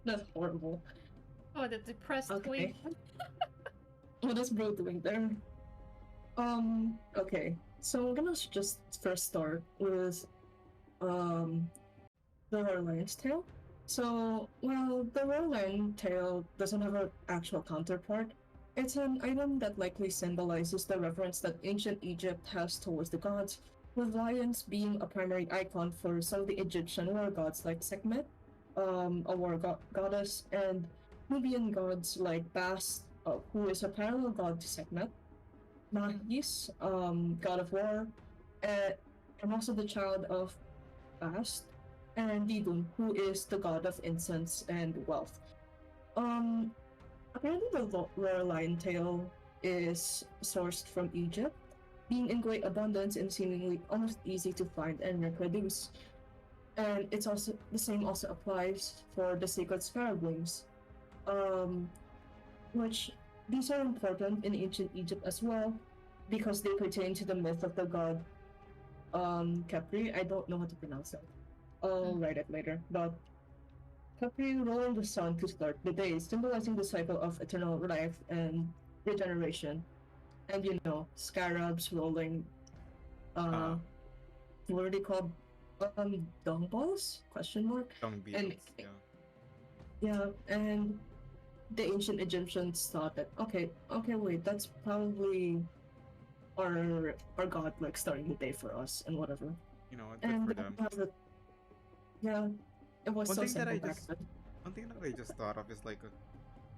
That's horrible. Oh, the depressed Okay, queen. what is bro doing there? Okay. So I'm gonna just first start with um the Royal Lion's Tail. So, well, the Royal Lion Tail doesn't have an actual counterpart. It's an item that likely symbolizes the reverence that ancient Egypt has towards the gods, with lions being a primary icon for some of the Egyptian war gods like Sekhmet, a goddess, and Nubian gods like Bast, who is a parallel god to Sekhmet, Mahis, god of war, uh, and also the child of Bast, and Didun, who is the god of incense and wealth. Um, Apparently the rare lion tail is sourced from Egypt, being in great abundance and seemingly almost easy to find and reproduce. And it's also the same also applies for the sacred scarab wings, um, which these are important in ancient Egypt as well, because they pertain to the myth of the god Capri. I don't know how to pronounce that. I'll Mm. write it later. But Capri rolling the sun to start the day, symbolizing the cycle of eternal life and regeneration. And scarabs rolling, Uh, uh, what are they called? Dung balls? Question mark. dung And beetles. Yeah. yeah, and the ancient Egyptians thought that okay, wait, that's probably our god like starting the day for us and whatever. You know what? Good And for then them. we have the yeah, it was One so thing that simple I back just then. one thing that I just thought of is like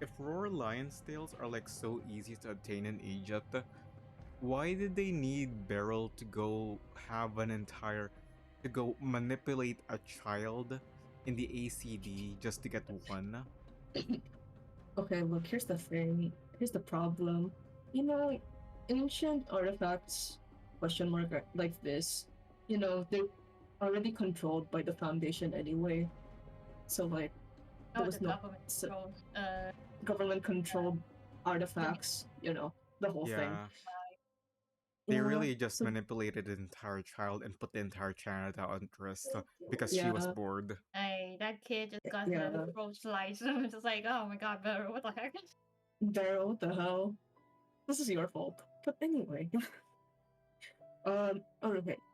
if roar lion's tails are like so easy to obtain in Egypt, why did they need Beryl to go have an entire to go manipulate a child in the ACD just to get one? Okay, look, here's the thing. Here's the problem. You know, ancient artifacts, question mark, like this, they're already controlled by the foundation anyway. So, like, there Oh, the was no government controls government controlled the artifacts, the whole thing. Yeah. They Yeah, really just so, manipulated the entire child and put the entire Canada on risk because she was yeah, bored. Hey, that kid just got her yeah. throat sliced. It's just like, oh my god, bro, what the heck? Daryl, what the hell? This is your fault. But anyway,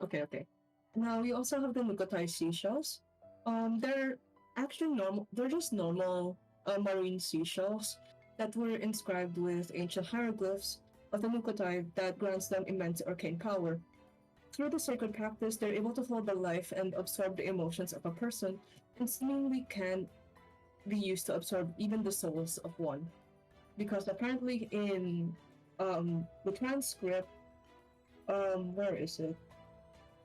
okay. Now we also have the Mukotai seashells. They're actually normal. They're just normal marine seashells that were inscribed with ancient hieroglyphs of the Mukotai that grants them immense arcane power. Through the sacred practice, they're able to hold the life and absorb the emotions of a person, and seemingly can be used to absorb even the souls of one. Because apparently in the transcript, where is it?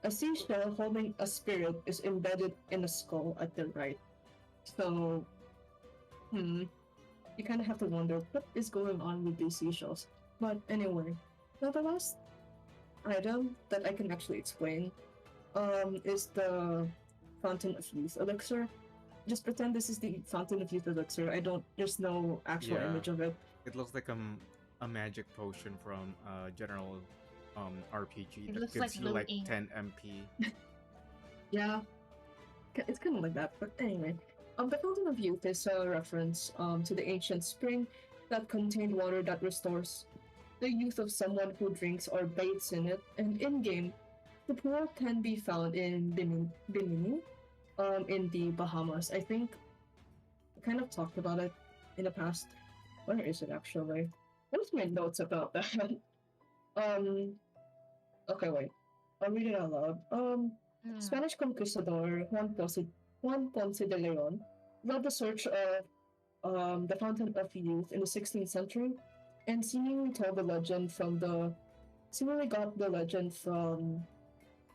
A seashell holding a spirit is embedded in a skull at the right. So, you kind of have to wonder what is going on with these seashells. But anyway, now the last item that I can actually explain is the Fountain of Youth elixir. Just pretend this is the Fountain of Youth elixir. There's no actual Yeah. image of it. It looks like a magic potion from general RPG It that looks like gives you blue like ink. 10 MP. Yeah, it's kind of like that. But anyway, the Fountain of Youth is a reference to the ancient spring that contained water that restores the youth of someone who drinks or bathes in it. And in game, the pool can be found in Bimini, in the Bahamas. I think I kind of talked about it in the past. Where is it actually? What's my notes about that? um, okay, wait. I'll read it out loud. Mm. Spanish conquistador Juan Ponce de Leon led the search of the Fountain of Youth in the 16th century and seemingly told the legend from the seemingly got the legend from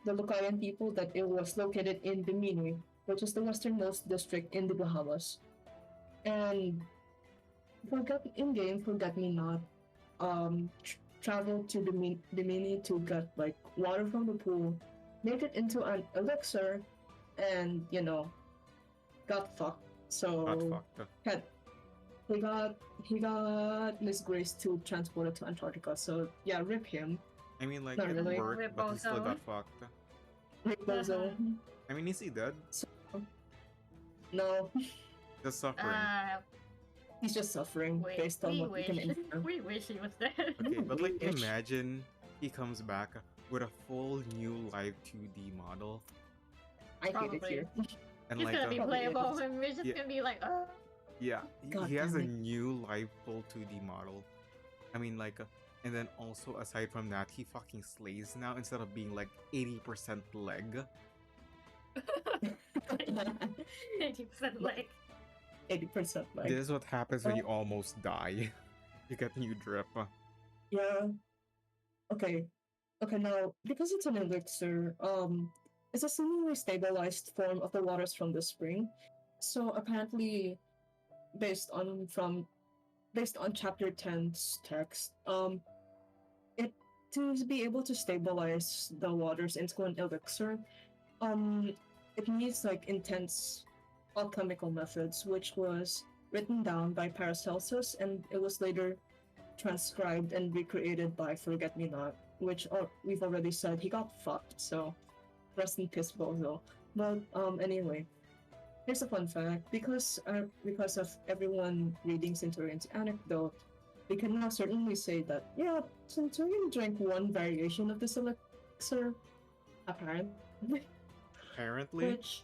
the Lucayan people that it was located in Bimini, which is the westernmost district in the Bahamas. And Forget Me Not traveled to Bimini to get like water from the pool, made it into an elixir, and got fucked. Got So fucked. had he got Miss Grace to transport it to Antarctica. So yeah, rip him. I mean, like, Not it really. worked, Rip but he still also. got fucked. Rip Bozo. I mean, is he dead? So, no, Just suffering. he's just suffering Wait, based on we what we can wish. infer. We wish he was dead. Okay, but like, Ish. imagine he comes back with a full new live 2D model, I hate it Probably. here. and It's like, gonna be Probably playable, is. and we're just Yeah. gonna be like, oh. yeah, God he has a damn it. new live full 2D model. I mean, like, and then also aside from that, he fucking slays now instead of being like 80% leg. 80% like. 80% like. This is what happens when you almost die. You get new drip. Yeah. Okay. Okay, now because it's an elixir, it's a seemingly stabilized form of the waters from the spring. So apparently based on chapter 10's text, it to be able to stabilize the waters into an elixir, it needs like intense alchemical methods, which was written down by Paracelsus, and it was later transcribed and recreated by Forget Me Not, which we've already said he got fucked. So rest in peace, Bozo. But anyway, here's a fun fact: because of everyone reading Centurion's anecdote, we can now certainly say that yeah, Centurion drank one variation of this elixir, apparently. Apparently, Which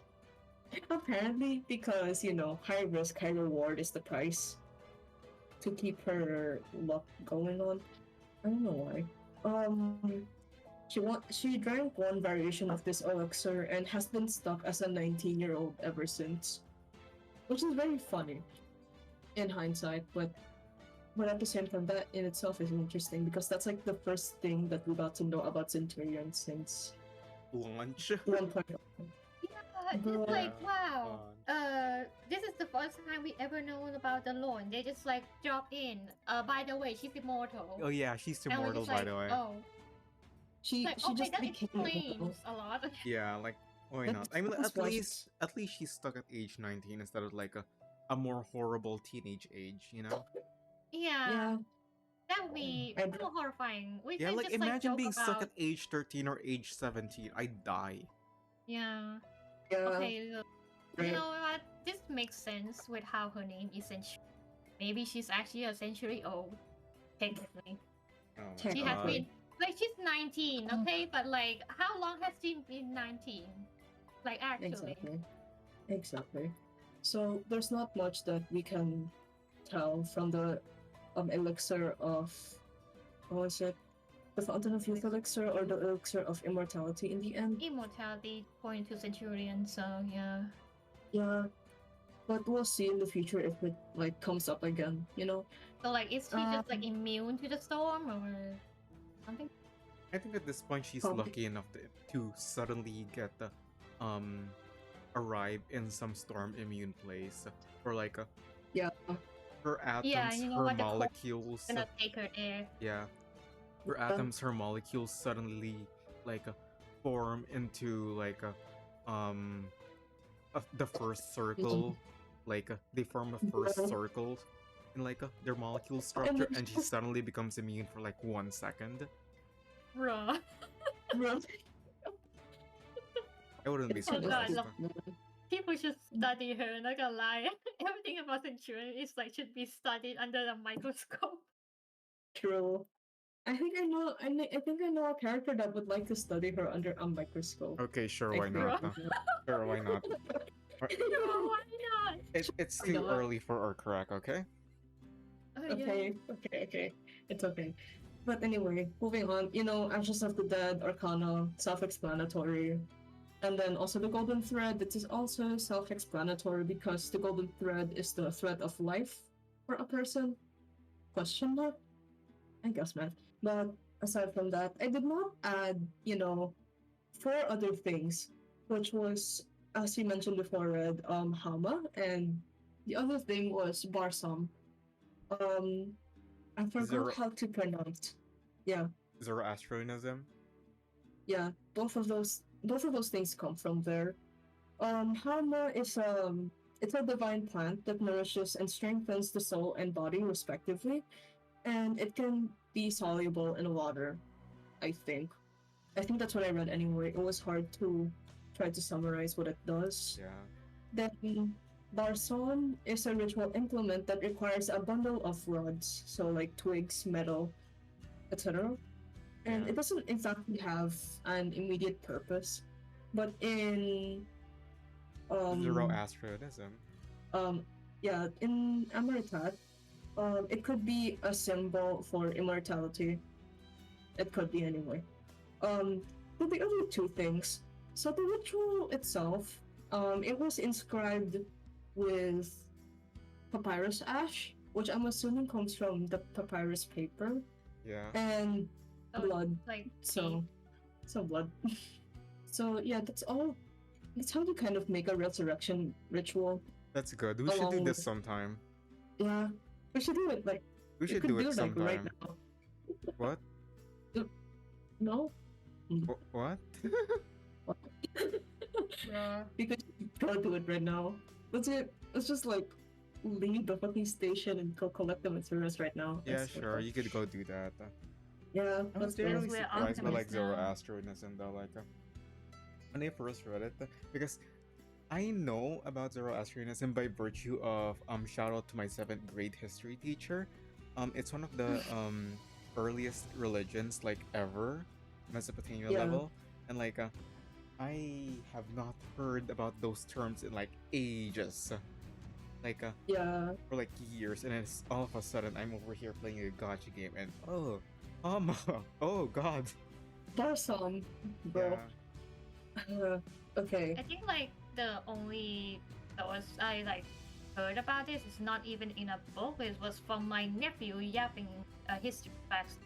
apparently because high risk, high reward is the price to keep her luck going on. I don't know why. She drank one variation of this elixir and has been stuck as a 19-year-old ever since, which is very funny in hindsight. But at the same time, that in itself is interesting because that's like the first thing that we got to know about Centurion since launch. 1.0. Yeah, just like wow. Launch. This is the first time we ever known about the loan. They just like drop in. By the way, she's immortal. Oh yeah, she's And we're immortal, just by like, the way. oh, She like, she okay, just that became explains immortal. a lot. Yeah, like, why That's- not? I mean, that's at why least she's stuck at age 19 instead of like a more horrible teenage age, you know? Yeah, Yeah. that would be I- more horrifying. We Yeah, can like, just imagine joke being about. stuck at age 13 or age 17. I'd die. Yeah. Yeah. Okay, look. You Right. know what? This makes sense with how her name is century. Maybe she's actually a century old, technically. Oh my Check She has out. been like she's 19, okay? But like, how long has she been 19? Like actually. Exactly. So there's not much that we can tell from the elixir of what was it? The Fountain of Youth elixir or the elixir of immortality in the end. Immortality point to Centurion, so yeah. Yeah. But we'll see in the future if it like comes up again, So like, is she just like immune to the storm or something? I think at this point she's Probably. lucky enough to suddenly get the arrive in some storm immune place, or like Yeah. her atoms, Yeah, you know her what, the cold molecules. Gonna take her there. Yeah, her atoms, her molecules suddenly like form into like the first circle, like they form a first Yeah. circle in like their molecule structure, and she suddenly becomes immune for like 1 second. Bruh. I wouldn't be It's Oh God, surprised. look. People should study her, not gonna lie. Everything about Centurion is like should be studied under the microscope. True. I think I know. I think I know a character that would like to study her under a microscope. Okay, sure, I why think. not? Sure, why not? No, why not? It's Why too not? early for our crack, okay? Oh, yeah. Okay. It's okay. But anyway, moving on. Ashes of the Dead, Arcana, self-explanatory. And then also the Golden Thread, that is also self-explanatory because the Golden Thread is the thread of life for a person. Question mark? I guess, man. But aside from that, I did not add, four other things, which was, as you mentioned before, Red, Hama, and the other thing was Barsam. Um, I forgot Zero how to pronounce. Yeah, Zoroastrianism. yeah, both of those things come from there. Hama is it's a divine plant that nourishes and strengthens the soul and body respectively, and it can be soluble in water. I think. I think that's what I read anyway. It was hard to try to summarize what it does. Yeah. Then Barson is a ritual implement that requires a bundle of rods, so like twigs, metal, etc. And Yeah. it doesn't exactly have an immediate purpose, but in um Zoroastrianism. um yeah, in Amaritat, it could be a symbol for immortality. It could be anyway. Um, but the other two things. So the ritual itself, it was inscribed with papyrus ash, which I'm assuming comes from the papyrus paper, Yeah. and So blood. like So, so blood. So yeah, that's all. That's how you kind of make a resurrection ritual. That's good. We should do Along this with sometime. yeah, we should do it. Like We you should could do do it it like right sometime. now. What? No. What? yeah. We could go do it right now. Let's it. Let's just like leave the fucking station and go collect the materials right now. Yeah, Let's sure. You could go do that. Yeah, I let's was go. really We're surprised by like optimists now. Zoroastrianism though. Like when I first read it, because I know about Zoroastrianism by virtue of shout out to my 7th grade history teacher. It's one of the earliest religions like ever, Mesopotamia Yeah. level, and like I have not heard about those terms in like ages, like Yeah, for like years, and then all of a sudden I'm over here playing a gotcha game, and oh god, Barsam, bro. yeah, Okay. I think like the only source I like heard about this is not even in a book. It was from my nephew yapping history facts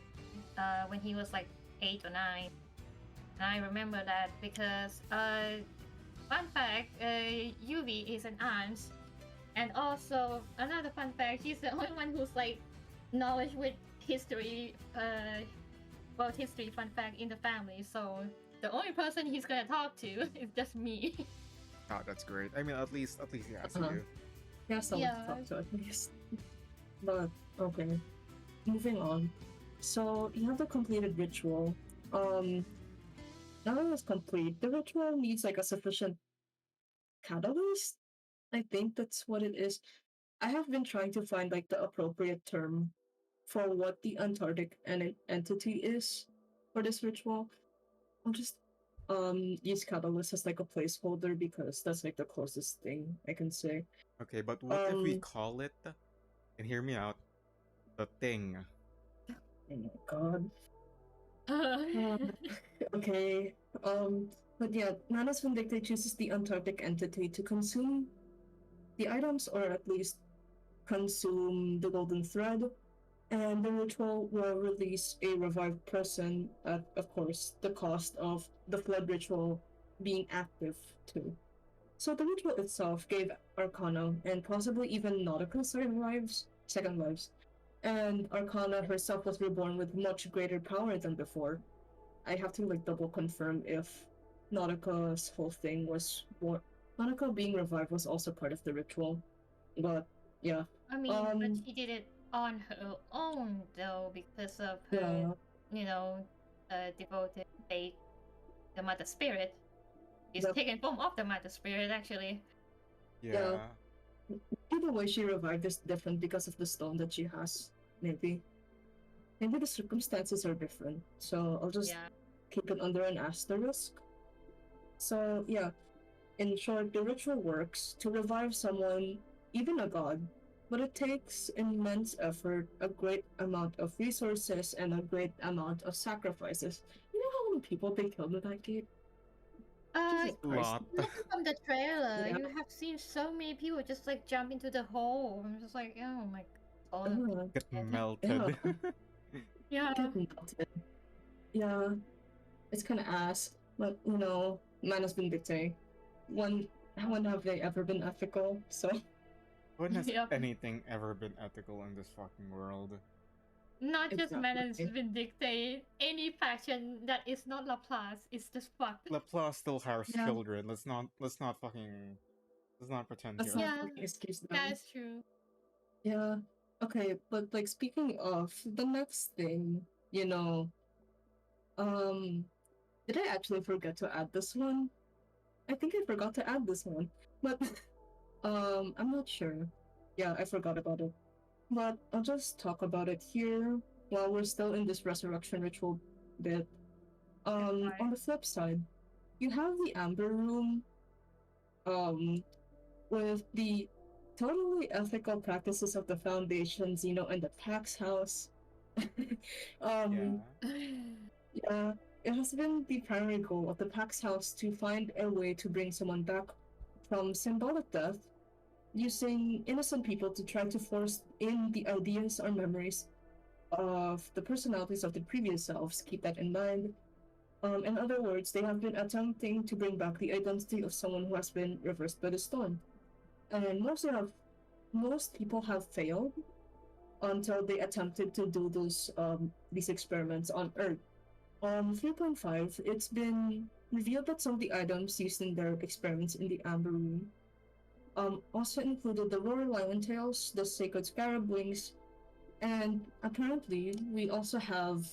when he was like 8 or 9. And I remember that because fun fact, Yubi is an aunt, and also another fun fact, she's the only one who's like knowledge with history, world history fun fact in the family. So the only person he's gonna talk to is just me. oh that's great. I mean, at least he has Uh-huh. you. Yeah, someone Yeah. to talk to at least. But okay, moving on. So you have the completed ritual. Now that it's complete, the ritual needs like a sufficient catalyst. I think that's what it is. I have been trying to find like the appropriate term for what the Antarctic entity is for this ritual. I'll just use catalyst as like a placeholder because that's like the closest thing I can say. Okay, but what if we Um, call it? And hear me out. The thing. oh my god. Okay. But yeah, Nanas Vindicta chooses the Antarctic entity to consume the items, or at least consume the golden thread, and the ritual will release a revived person at, of course, the cost of the flood ritual being active too. So the ritual itself gave Arcana and possibly even Nautica second lives, and Arcana herself was reborn with much greater power than before. I have to like double confirm if Nautica's whole thing was what Nautica being revived was also part of the ritual. But yeah. I mean, but Um she did it on her own though because of her, yeah. you know, devoted faith, the Mother Spirit. She's Yep. taken form of the Mother Spirit actually. Yeah. Either way she revived is different because of the stone that she has, maybe. Maybe the circumstances are different. So I'll just Yeah. keep it under an asterisk. So yeah. In short, the ritual works to revive someone, even a god, but it takes immense effort, a great amount of resources, and a great amount of sacrifices. You know how many people they killed in that game? Jesus Christ. Lot. Looking from the trailer, Yeah. you have seen so many people just like jump into the hole. I'm just like, oh my god. Uh, Get Yeah. melted. Yeah. get melted. yeah, it's kind of ass. But man has been dictating. When have they ever been ethical? So When has Yep. anything ever been ethical in this fucking world? Not just man has exactly. been dictated. Any faction that is not Laplace is just fucked. Laplace still has Yeah, children. Let's not pretend that's here. not Yeah, fucking excuse them. that's true. Yeah. Okay, but like speaking of the next thing, um, did I actually forget to add this one? I think I forgot to add this one, but I'm not sure. Yeah, I forgot about it. But I'll just talk about it here while we're still in this resurrection ritual bit. On the flip side, you have the Amber Room, um, with the totally ethical practices of the foundations, and the tax house. um, Yeah. yeah, it has been the primary goal of the Pax House to find a way to bring someone back from symbolic death, using innocent people to try to force in the ideas or memories of the personalities of the previous selves. Keep that in mind. In other words, they have been attempting to bring back the identity of someone who has been reversed by the storm, and most people have failed until they attempted to do these experiments on Earth. On 3.5, it's been revealed that some of the items used in their experiments in the Amber Room also included the royal lion tails, the sacred scarab wings, and apparently we also have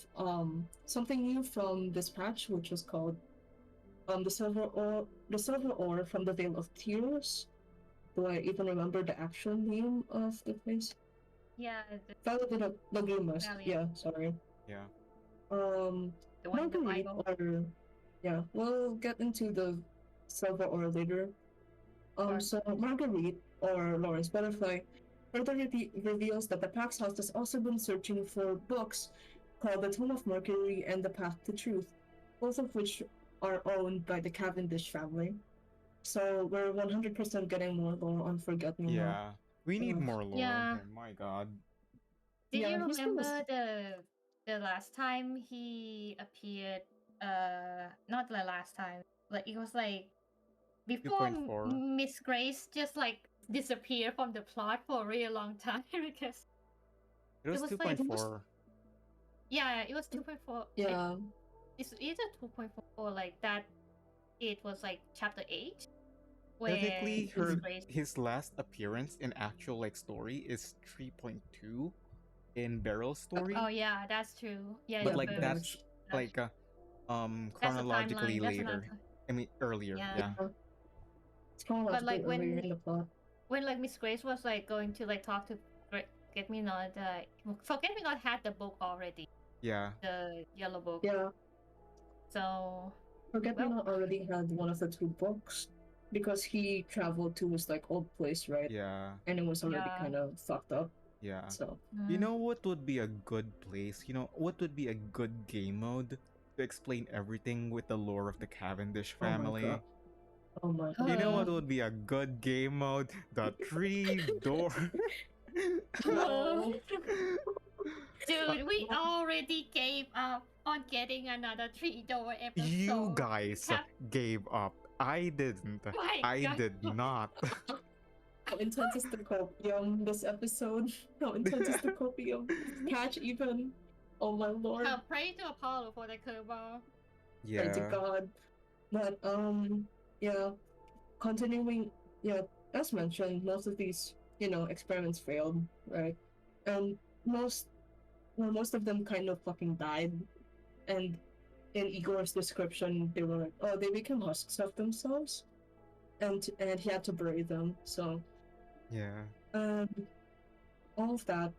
something new from this patch, which was called the silver ore from the Vale of Tears. Do I even remember the actual name of the place? Yeah, Valley of the Deimos. Valiant, Yeah, sorry. Yeah. Um, the one in the Marguerite, Bible. or yeah, we'll get into the silver ore later. Sure. So Marguerite, or Lawrence Butterfly, further reveals that the Pax House has also been searching for books called The Tomb of Mercury and The Path to Truth, both of which are owned by the Cavendish family. So we're 100% getting more lore on Forget Me Not. Yeah. We need more lore on Yeah. him. My God. Did Yeah, you he's gonna. remember the last time he appeared? Not the last time. Like it was like before 2.4. Miss Grace just like disappeared from the plot for a really long time because It it was was like 2.4. yeah, it was 2.4. Yeah, It's either 2.4 like that. It was like chapter 8 when Technically, Miss mhm. Grace. his last appearance in actual story is 3.2 in Barrel's story, Oh yeah, that's true. Yeah, but yeah, yeah, like it but that's is. like that's the chronologically timeline. That's another. later. I mean earlier. Yeah, Yeah. Yeah, it's but chronologically like earlier in the plot. when like Miss Grace was like going to like talk to Get Me Not, Forget Me Not had the book already, Yeah. the yellow book. Yeah, So Forget Me well, Not already had one of the two books because he traveled to his old place, right? Yeah. And it was already yeah. kind of fucked up. Yeah. So You Mm. know what would be a good place? You know what would be a good game mode to explain everything with the lore of the Cavendish oh my god, family? oh my You know Uh, what would be a good game mode? The three door. no. dude, we already gave up on getting another 3 door You episode. guys Have gave up. I didn't. my I god. did not. How intense is the copium this episode? How intense is the copium? Catch even. Oh my lord. Pray to Apollo for the Kerbal. Pray to Yeah. God. But yeah, continuing, yeah, as mentioned, most of these, experiments failed, right? And most of them kind of fucking died. And in Igor's description, they were like, oh, they became husks of themselves, and he had to bury them. So Yeah. um, all of that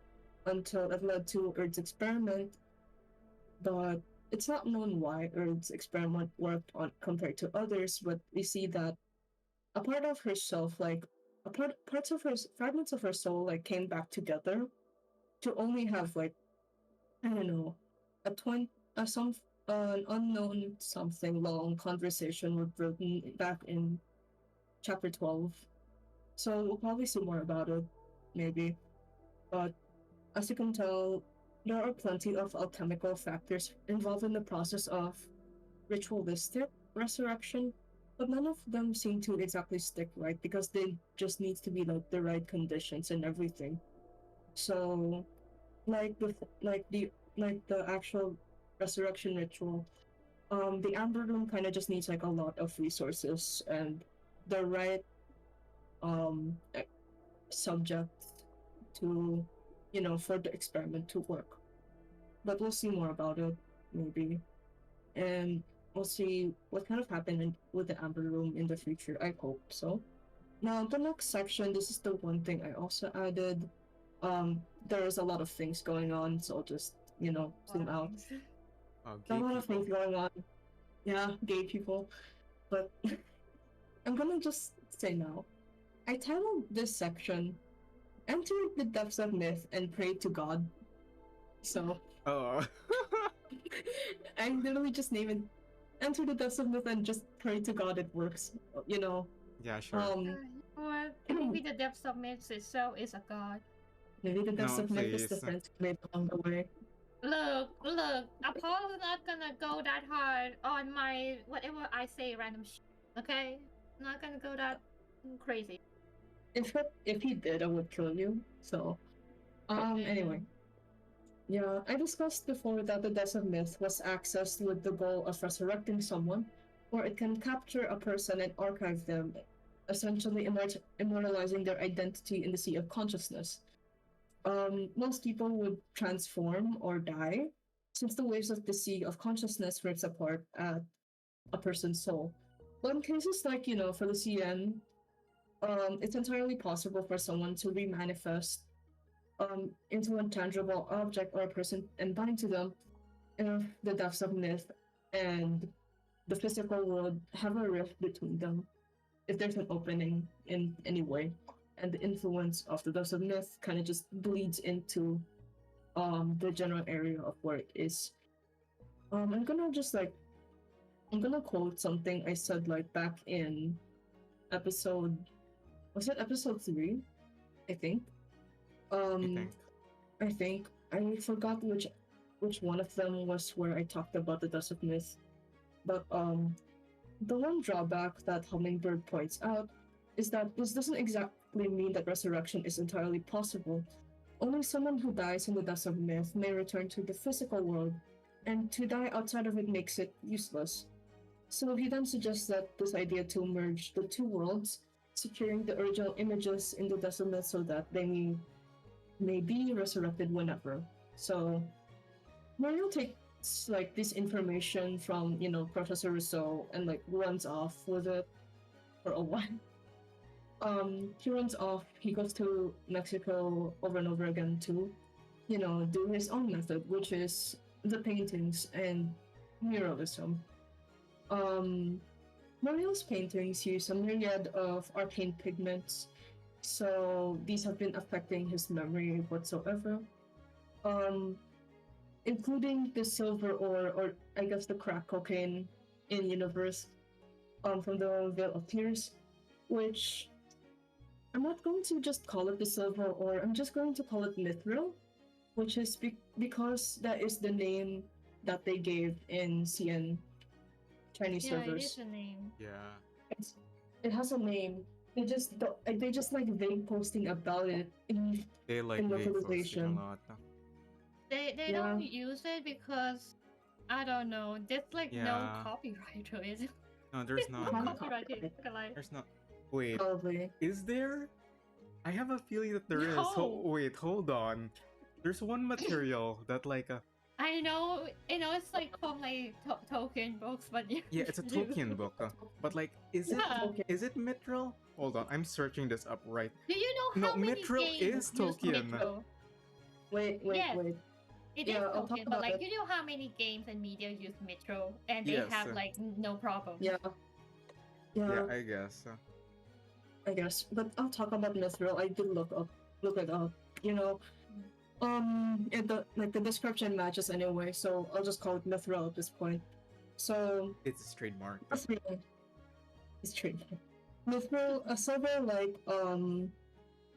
until it led to Earth's experiment, but it's not known why Earth's experiment worked on compared to others. But we see that a part of herself, like parts of her fragments of her soul, like came back together to only have like I don't know a twin, some an unknown something long conversation with written back in chapter 12. So we'll probably see more about it, maybe. But as you can tell, there are plenty of alchemical factors involved in the process of ritualistic resurrection, but none of them seem to exactly stick right because they just needs to be like the right conditions and everything. So, like the like the actual resurrection ritual, the Amber Room kind of just needs like a lot of resources and the right um e- subject to, for the experiment to work. But we'll see more about it maybe, and we'll see what kind of happened with the Amber Room in the future. I hope so. Now, the next section, this is the one thing I also added. There's a lot of things going on, so I'll just, zoom out. A Gay lot of people. things going on. Yeah, gay people. But I'm gonna just say now. I titled this section Enter the Depths of Myth and Pray to God. So Oh. I literally just name it Enter the Depths of Myth and just pray to God it works. You know. Yeah, sure. Or maybe the depths of myths itself is a god. Maybe the Depths No, of Myth is the please. friends we made along the way. Look, Apollo's not gonna go that hard on my whatever I say random shit. Okay? I'm not gonna go that crazy. If he did, I would kill you. So, anyway. Yeah, I discussed before that the Death of Myth was accessed with the goal of resurrecting someone, or it can capture a person and archive them, essentially immortalizing their identity in the sea of consciousness. Most people would transform or die, since the waves of the sea of consciousness rips apart at a person's soul. But in cases like, for the CN, it's entirely possible for someone to remanifest into a tangible object or a person and bind to them if the depths of myth and the physical world have a rift between them, if there's an opening in any way, and the influence of the depths of myth kind of just bleeds into the general area of where it is. I'm gonna quote something I said like back in episode was it episode 3? I think. Um I think. I forgot which one of them was where I talked about the dust of myth. But the one drawback that Hummingbird points out is that this doesn't exactly mean that resurrection is entirely possible. Only someone who dies in the dust of myth may return to the physical world, and to die outside of it makes it useless. So he then suggests that this idea to merge the two worlds, securing the original images in the dust of myth so that they may be resurrected whenever. So Mario takes like this information from, Professor Rousseau and like runs off with it for a while. He runs off, he goes to Mexico over and over again to, do his own method, which is the paintings and muralism. Mario's paintings use a myriad of arcane pigments, so these have been affecting his memory whatsoever. Um, Including the silver ore, or I guess the crack cocaine in universe, from the Veil of Tears, which I'm not going to just call it the silver ore, I'm just going to call it mithril, which is because that is the name that they gave in CN Chinese Yeah, it servers. is a name. Yeah. It has a name. They just like vague posting about it They like in vague posting a localization. lot. They Yeah. don't use it because I don't know. There's like no Yeah. copyright to it. No, there's No not. copyright to it. Like, There's not. Wait, Probably. is there? I have a feeling that there is. No. Wait, hold on. There's one material that like I know it's like from like Tolkien books, but yeah, it's a Tolkien book. But like, is it Yeah. Okay. is it mithril? Hold on, I'm searching this up right. Do you know No, how many mithril games is use Tolkien. mithril? Wait. Yes. It is Yeah, I'll talk Tolkien, but about like, it. you know how many games and media use mithril, and they Yes. have like no problem. Yeah. Yeah, I guess. I guess. But I'll talk about mithril. I did look it up. The description matches anyway, so I'll just call it mithril at this point. So It's trademark. mithril is trademark. Mithril, a silver like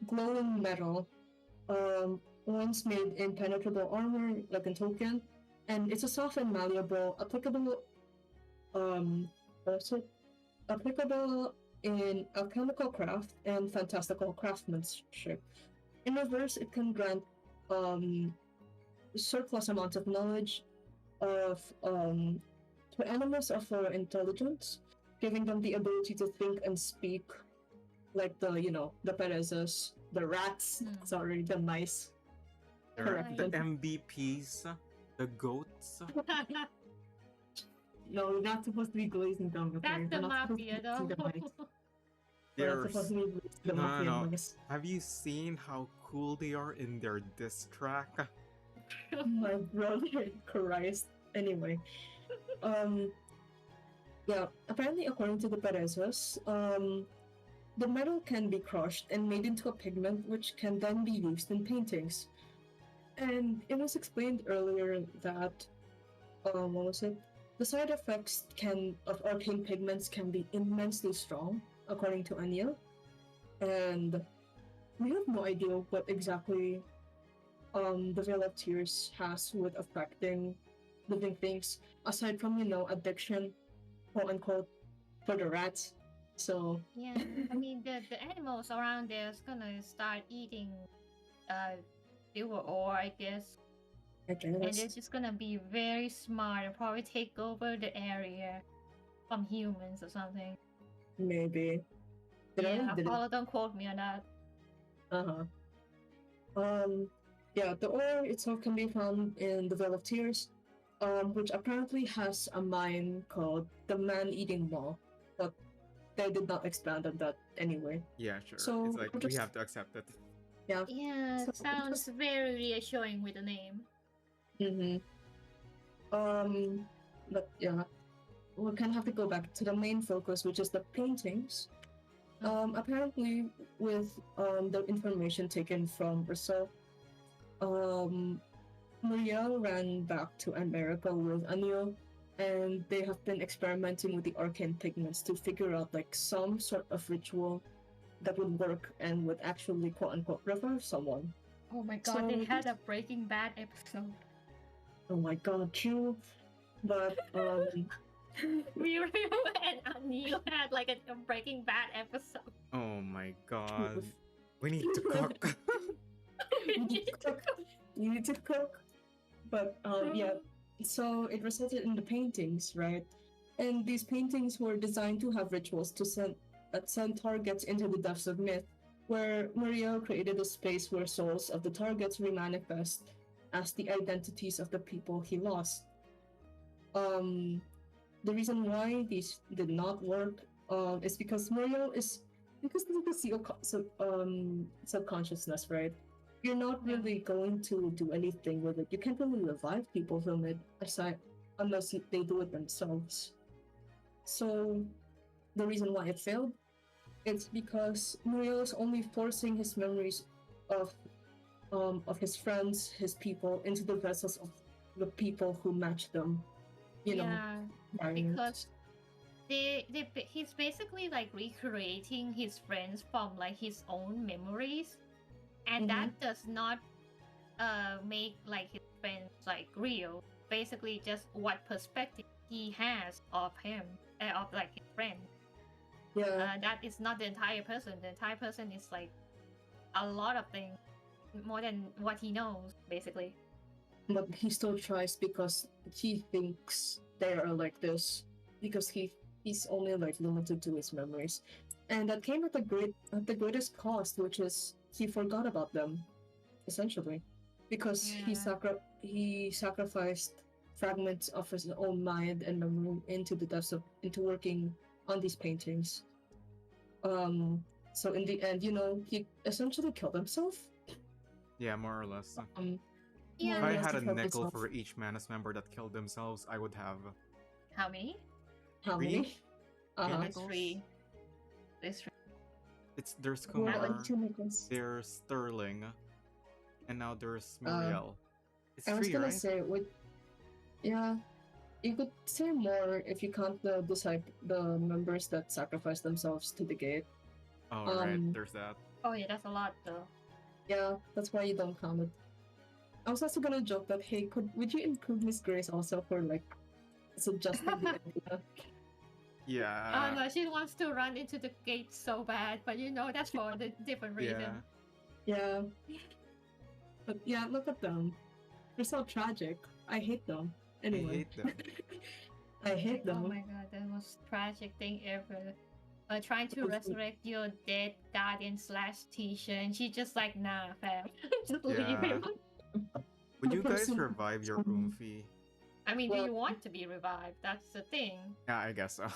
glowing metal, once made impenetrable armor, like in Tolkien, and it's a soft and malleable, also applicable in alchemical craft and fantastical craftsmanship. In reverse, it can grant um, surplus amounts of knowledge of to animals of lower intelligence, giving them the ability to think and speak, like the perezos, the rats, sorry, the mice. The MVPs, the goats. No, we're not supposed to be glazing them. Okay? That's the mafia, though. They're supposed to be the no, mafia no. mice. Have you seen how cool they are in their diss track? My brother Christ. Anyway, yeah. Apparently, according to the Perezos, the metal can be crushed and made into a pigment, which can then be used in paintings. And it was explained earlier that, what was it? The side effects of arcane pigments can be immensely strong, according to Anya. And we have no idea what exactly the Veil of Tears has with affecting living things, aside from, addiction, quote unquote, for the rats. So yeah, I mean the animals around there is gonna start eating silver ore, I guess. And they're just gonna be very smart and probably take over the area from humans or something. Maybe. Don't quote me on that. Yeah, the ore itself can be found in the Veil of Tears, which apparently has a mine called the Man-Eating Maw, but they did not expand on that anyway. Yeah, sure. So it's like we have to accept it. Yeah. Yeah, so sounds very reassuring with the name. But yeah, we kind of have to go back to the main focus, which is the paintings. Apparently, with the information taken from Brazil, Muriel ran back to America with Anil, and they have been experimenting with the arcane pigments to figure out like some sort of ritual that would work and would actually quote unquote revive someone. Oh my god, they had a Breaking Bad episode. Oh my god, true. But Muriel and Anil had like a Breaking Bad episode. Oh my god. We need to cook. You need to cook. But yeah. So it resulted in the paintings, right? And these paintings were designed to have rituals to send targets into the depths of myth, where Muriel created a space where souls of the targets remanifest as the identities of the people he lost. The reason why these did not work is because Muriel is because this is subconsciousness, right? You're not really going to do anything with it. You can't really revive people from it unless they do it themselves. So the reason why it failed, it's because Muriel is only forcing his memories of his friends, his people, into the vessels of the people who match them. Because he's basically like recreating his friends from like his own memories, and that does not make like his friends like real. Basically, just what perspective he has of him, of like his friend. Yeah. That is not the entire person. The entire person is like a lot of things more than what he knows, basically. But he still tries because he thinks they are like this, because he's only like limited to his memories, and that came at the greatest cost, which is he forgot about them, essentially, because he sacrificed fragments of his own mind and memory into working on these paintings. So in the end, he essentially killed himself. Yeah, more or less. Yeah. If I had a nickel for each Manus member that killed themselves, I would have. How many? Many? There's three. There's Kumar, two nickels. there's Sterling, and now there's Muriel. It's I was three, gonna right? say yeah, you could say more if you count the members that sacrifice themselves to the gate. Oh right, there's that. Oh yeah, that's a lot though. Yeah, that's why you don't count it. I was also gonna joke that, hey, would you include Miss Grace also for like suggesting the idea? Yeah. no, she wants to run into the gate so bad, but that's for the different reason. Yeah. But yeah, look at them. They're so tragic. I hate them. Anyway. I hate them. I hate them. Oh my god, the most tragic thing ever. Trying to Because- resurrect your dead guardian / teacher, and she's just like, nah, fam, just leave Yeah. him. Would The you guys person- revive your Oomphy? I mean, do Well- you want to be revived? That's the thing. Yeah, I guess so.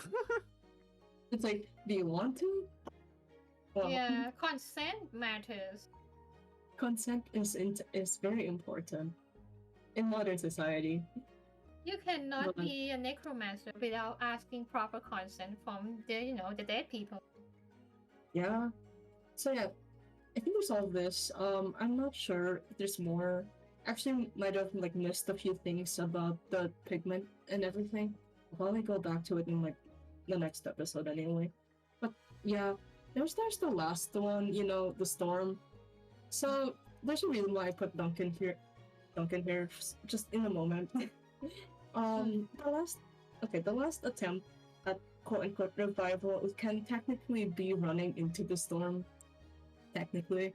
It's like, do you want to? Well, Yeah, consent matters. consent is very important in modern society. You cannot Well, be a necromancer without asking proper consent from the dead people. Yeah. So yeah, I think there's all this. I'm not sure if there's more. Actually, might have like missed a few things about the pigment and everything. I'll probably go back to it in like the next episode anyway. But yeah, there's the last one. The storm. So there's a reason why I put Duncan here. Just in a moment. The last attempt at quote-unquote revival can technically be running into the storm. Technically.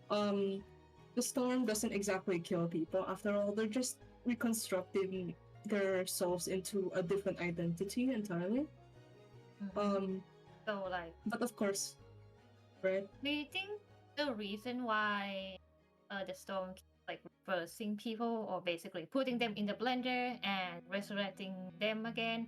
The storm doesn't exactly kill people. After all, they're just reconstructing their souls into a different identity entirely. So, like, But of course, right? do you think the reason why the storm keeps, like, reversing people or basically putting them in the blender and resurrecting them again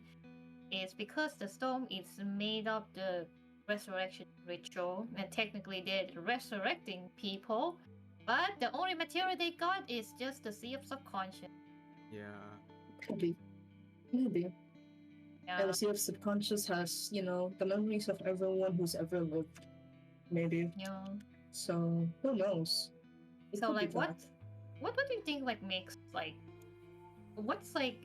is because the storm is made of the resurrection ritual, and technically they're resurrecting people, but the only material they got is just the sea of subconscious. Yeah. Could be. Maybe. Yeah. And the sea of subconscious has, the memories of everyone who's ever lived. Maybe. Yeah. So who knows? It So could be like what that. do you think like makes like what's like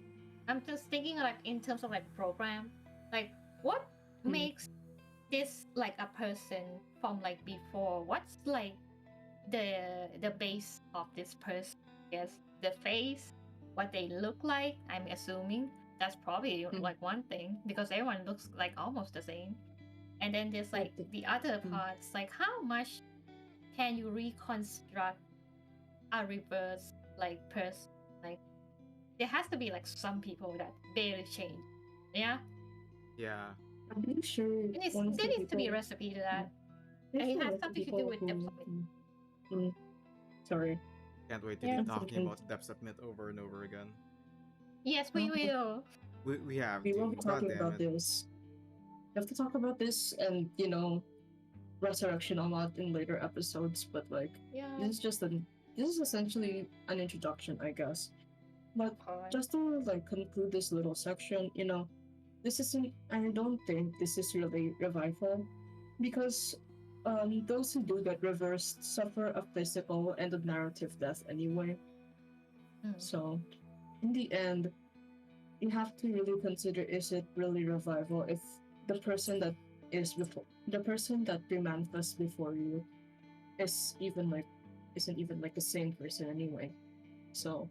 I'm just thinking like in terms of like program, like what makes this like a person from like before? What's like the base of this person? Yes, the face, what they look like. I'm assuming that's probably like one thing because everyone looks like almost the same. And then there's like the other parts, like how much can you reconstruct a reverse like person? Like there has to be like some people that barely change. Yeah, Yeah. I'm pretty sure there needs to be a recipe to that. And it has something to do with depth of it. Sorry. Can't wait to Yeah. be talking about depth of myth over and over again. Yes, we will. We have We to. will be God talking damn about it. this. We have to talk about this and resurrection a lot in later episodes, but like Yeah. this is essentially an introduction, I guess. But just to like conclude this little section, this isn't. I don't think this is really revival, because those who do get reversed suffer a physical and a narrative death anyway. So, in the end, you have to really consider: is it really revival if the person that remanifests before you isn't even like the same person anyway. So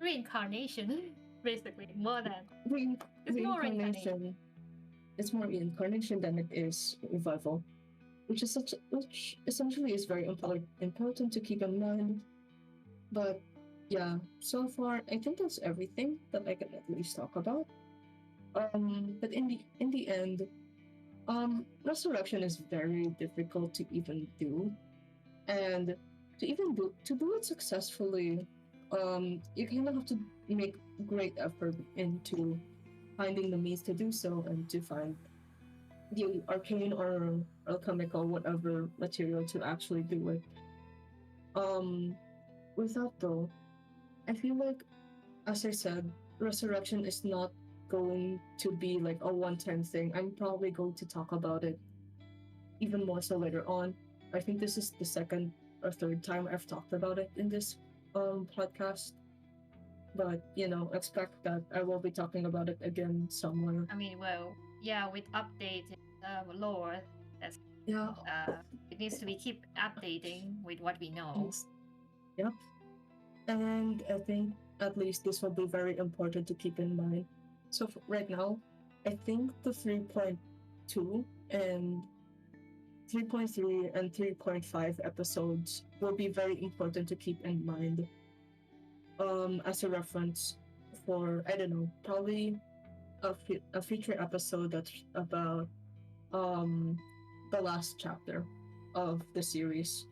Reincarnation, basically, more than it's more reincarnation. It's more reincarnation than it is revival, which essentially is very important to keep in mind. But yeah, so far I think that's everything that I can at least talk about. But in the end, resurrection is very difficult to even do, and to do it successfully, you kind of have to make great effort into finding the means to do so and to find the arcane or alchemical whatever material to actually do it. With that though, I feel like, as I said, resurrection is not going to be like a one-time thing. I'm probably going to talk about it even more so later on. I think this is the second or third time I've talked about it in this podcast. But expect that I will be talking about it again somewhere. I mean, well, yeah, with updated lore, that's Yeah. it needs to be keep updating with what we know. Yep. And I think at least this will be very important to keep in mind. So right now, I think the 3.2 and 3.3 and 3.5 episodes will be very important to keep in mind as a reference for, I don't know, probably a future episode that's about um the last chapter of the series,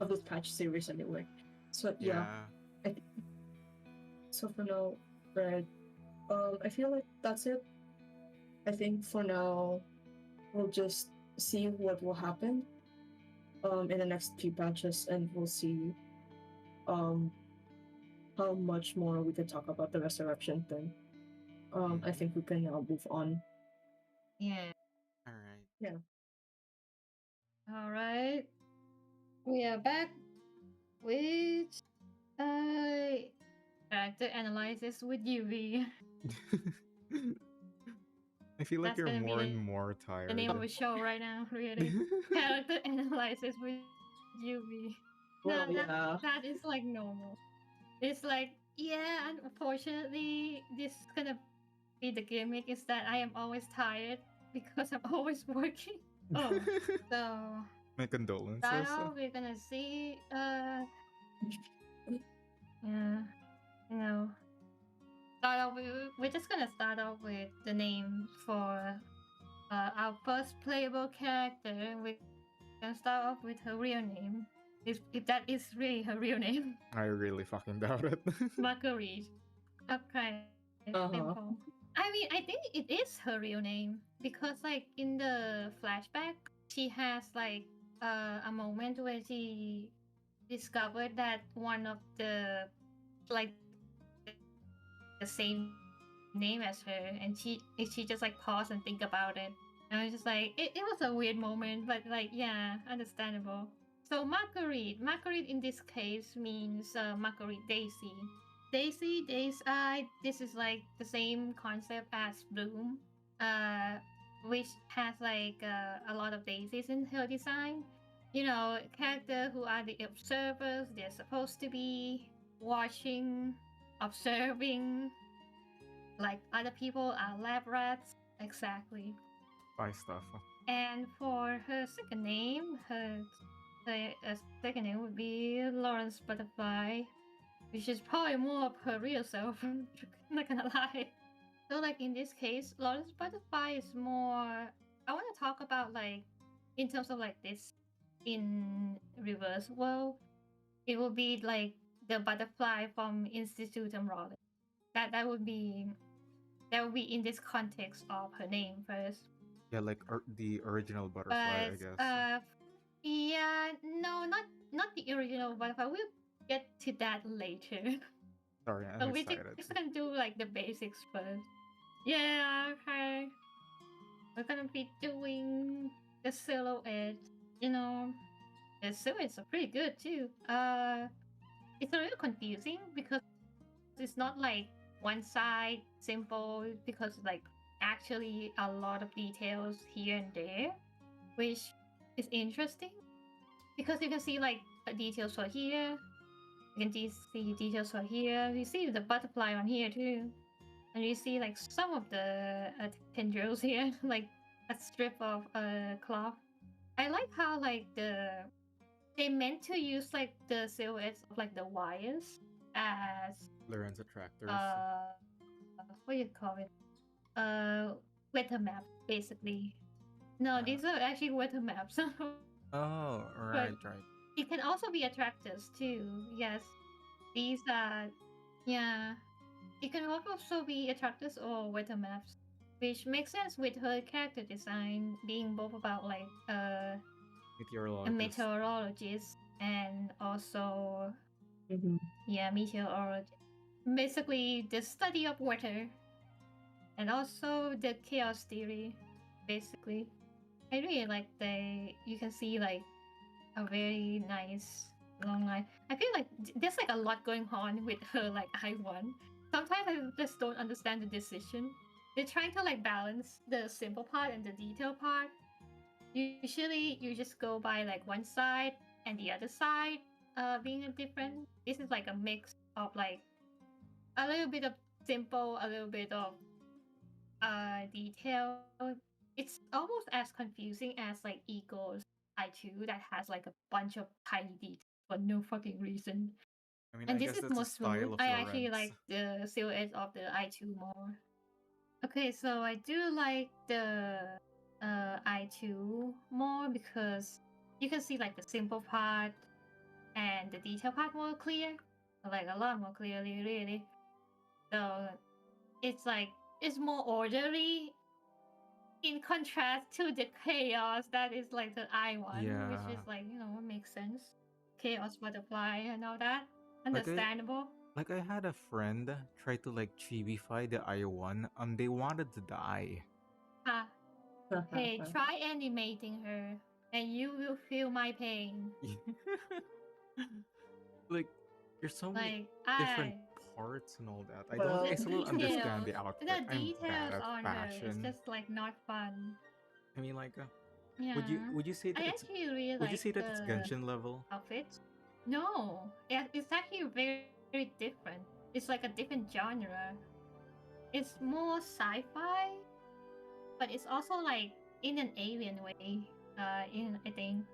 of this patch series anyway. So yeah, Yeah. I th- so for now, right, I feel like that's it. I think for now we'll just see what will happen in the next few patches, and we'll see um how much more we can talk about the resurrection thing. I think we can now move on. Yeah. All right. Yeah. All right. We are back with uh character analysis with UV. I feel like That's you're gonna be more and more the name tired. of a show right now, really. Character analysis with UV. Well, That yeah. that is like normal. It's like, yeah, unfortunately this is gonna be the gimmick, is that I am always tired because I'm always working. Oh, so My start condolences. off we're gonna see yeah, you know, start off we're just gonna start off with the name for our first playable character. We're gonna start off with her real name, if that is really her real name. I really fucking doubt it. Marguerite. Okay, Uh-huh. simple. I mean, I think it is her real name because, like, in the flashback, she has like a moment where she discovered that one of the like the same name as her, and she just like paused and think about it. And I was just like, it was a weird moment, but like, yeah, understandable. So Marguerite in this case means Marguerite Daisy. Daisy, this is like the same concept as Bloom, uh, which has like a lot of daisies in her design. You know, characters who are the observers, they're supposed to be watching, observing, like other people are lab rats. Exactly. Spy stuff. And for her second name, her second name would be Lawrence Butterfly, which is probably more of her real self. I'm not gonna lie. So, like in this case, Lawrence Butterfly is more. I want to talk about like in terms of like this in reverse world. It would be like the butterfly from Institutum Raleigh. That would be in this context of her name first. Yeah, like the original butterfly, I But guess. yeah, no, not the original butterfly. We'll get to that later. Sorry, I'm So we excited. just gonna do like the basics first. Yeah, okay. We're gonna be doing the silhouette. You know, the silhouettes are pretty good too. It's a little confusing because it's not like one side simple, because like actually a lot of details here and there, which is interesting because you can see like details for here, you can see details for here, you see the butterfly on here too, and you see like some of the tendrils here, like a strip of cloth. I like how like they meant to use like the silhouettes of like the wires as Lorenz attractors. what do you call it? Uh, weather map basically. No, these are actually weather maps. Oh, But right, right. it can also be attractors too. Yes, these are, yeah. It can also be attractors or weather maps, which makes sense with her character design being both about like a Meteorologist. meteorologist and also Mm-hmm. meteorologist. Basically, the study of weather and also the chaos theory. Basically, I really like you can see like a very nice long line. I feel like there's like a lot going on with her like I1. Sometimes I just don't understand the decision. They're trying to like balance the simple part and the detail part. Usually you just go by like one side and the other side being a different. This is like a mix. of like a little bit of simple, a little bit of detail. It's almost as confusing as like Ego's I2 that has like a bunch of tiny details for no fucking reason. I mean, And I this guess is that's the more smooth. style of I actually Lawrence. like the silhouette of the I2 more. Okay, so I do like the I2 more because you can see like the simple part and the detail part more clear, like a lot more clearly, really. So it's like it's more orderly in contrast to the chaos that is like the I1, which is Yeah. like, you know, makes sense. Chaos butterfly and all that. Like I Understandable. like I had a friend try to like chibify the I1. They wanted to die. Ah, hey, try animating her and you will feel my pain. Like there's so many Like, different I parts and all that. I don't Well, the I still don't understand details, the outfit. the I'm bad details at on her is fashion. just like not fun. I mean, like, Yeah, would you say I that it's actually really would you like say that it's the Genshin level? outfits. No, it's actually very, very different. It's like a different genre. It's more sci-fi, but it's also like in an alien way. In I think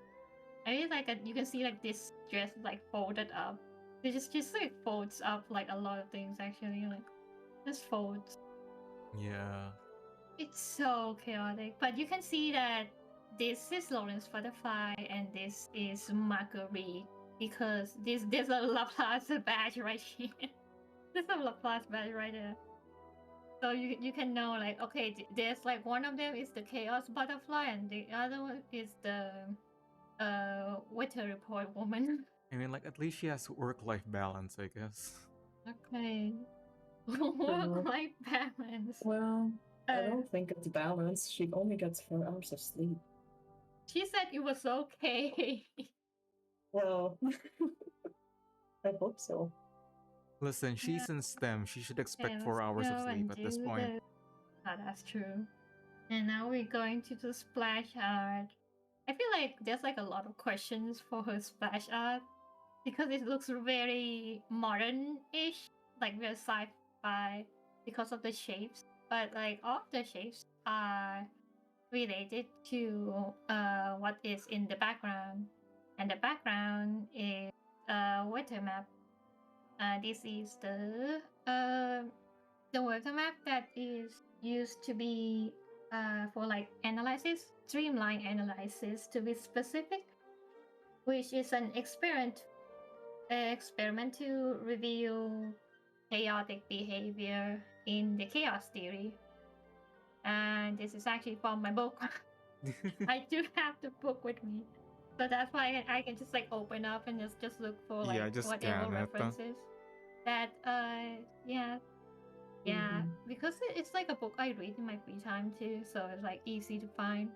I really like that you can see like this dress like folded up. It just like folds up like a lot of things actually like just folds. Yeah. It's so chaotic, but you can see that this is Lawrence Butterfly and this is Marguerite because there's a Laplace badge right here. There's a Laplace badge right there. So you can know like okay, there's like one of them is the Chaos Butterfly and the other one is the Weather Report woman. I mean, like at least she has work-life balance, I guess. Okay, well, work-life balance. well, I Uh, don't think it's balanced. She only gets 4 hours of sleep. she said it was okay. Well, I hope so. Listen, Yeah. she's in STEM. She should Okay, expect let's 4 hours of go sleep and at this do point. the. Oh, that's true. And now we're going to the splash art. I feel like there's like a lot of questions for her splash art because it looks very modern-ish, like very sci-fi because of the shapes. But like all of the shapes are related to what is in the background, and the background is a weather map. This is the weather map that is used to be for like analysis, streamline analysis to be specific, which is an experiment to reveal chaotic behavior in the chaos theory. And this is actually from my book. I do have the book with me. So that's why I can just like open up and just look for like Yeah, just whatever scan it. references that yeah because it's like a book I read in my free time too, so it's like easy to find.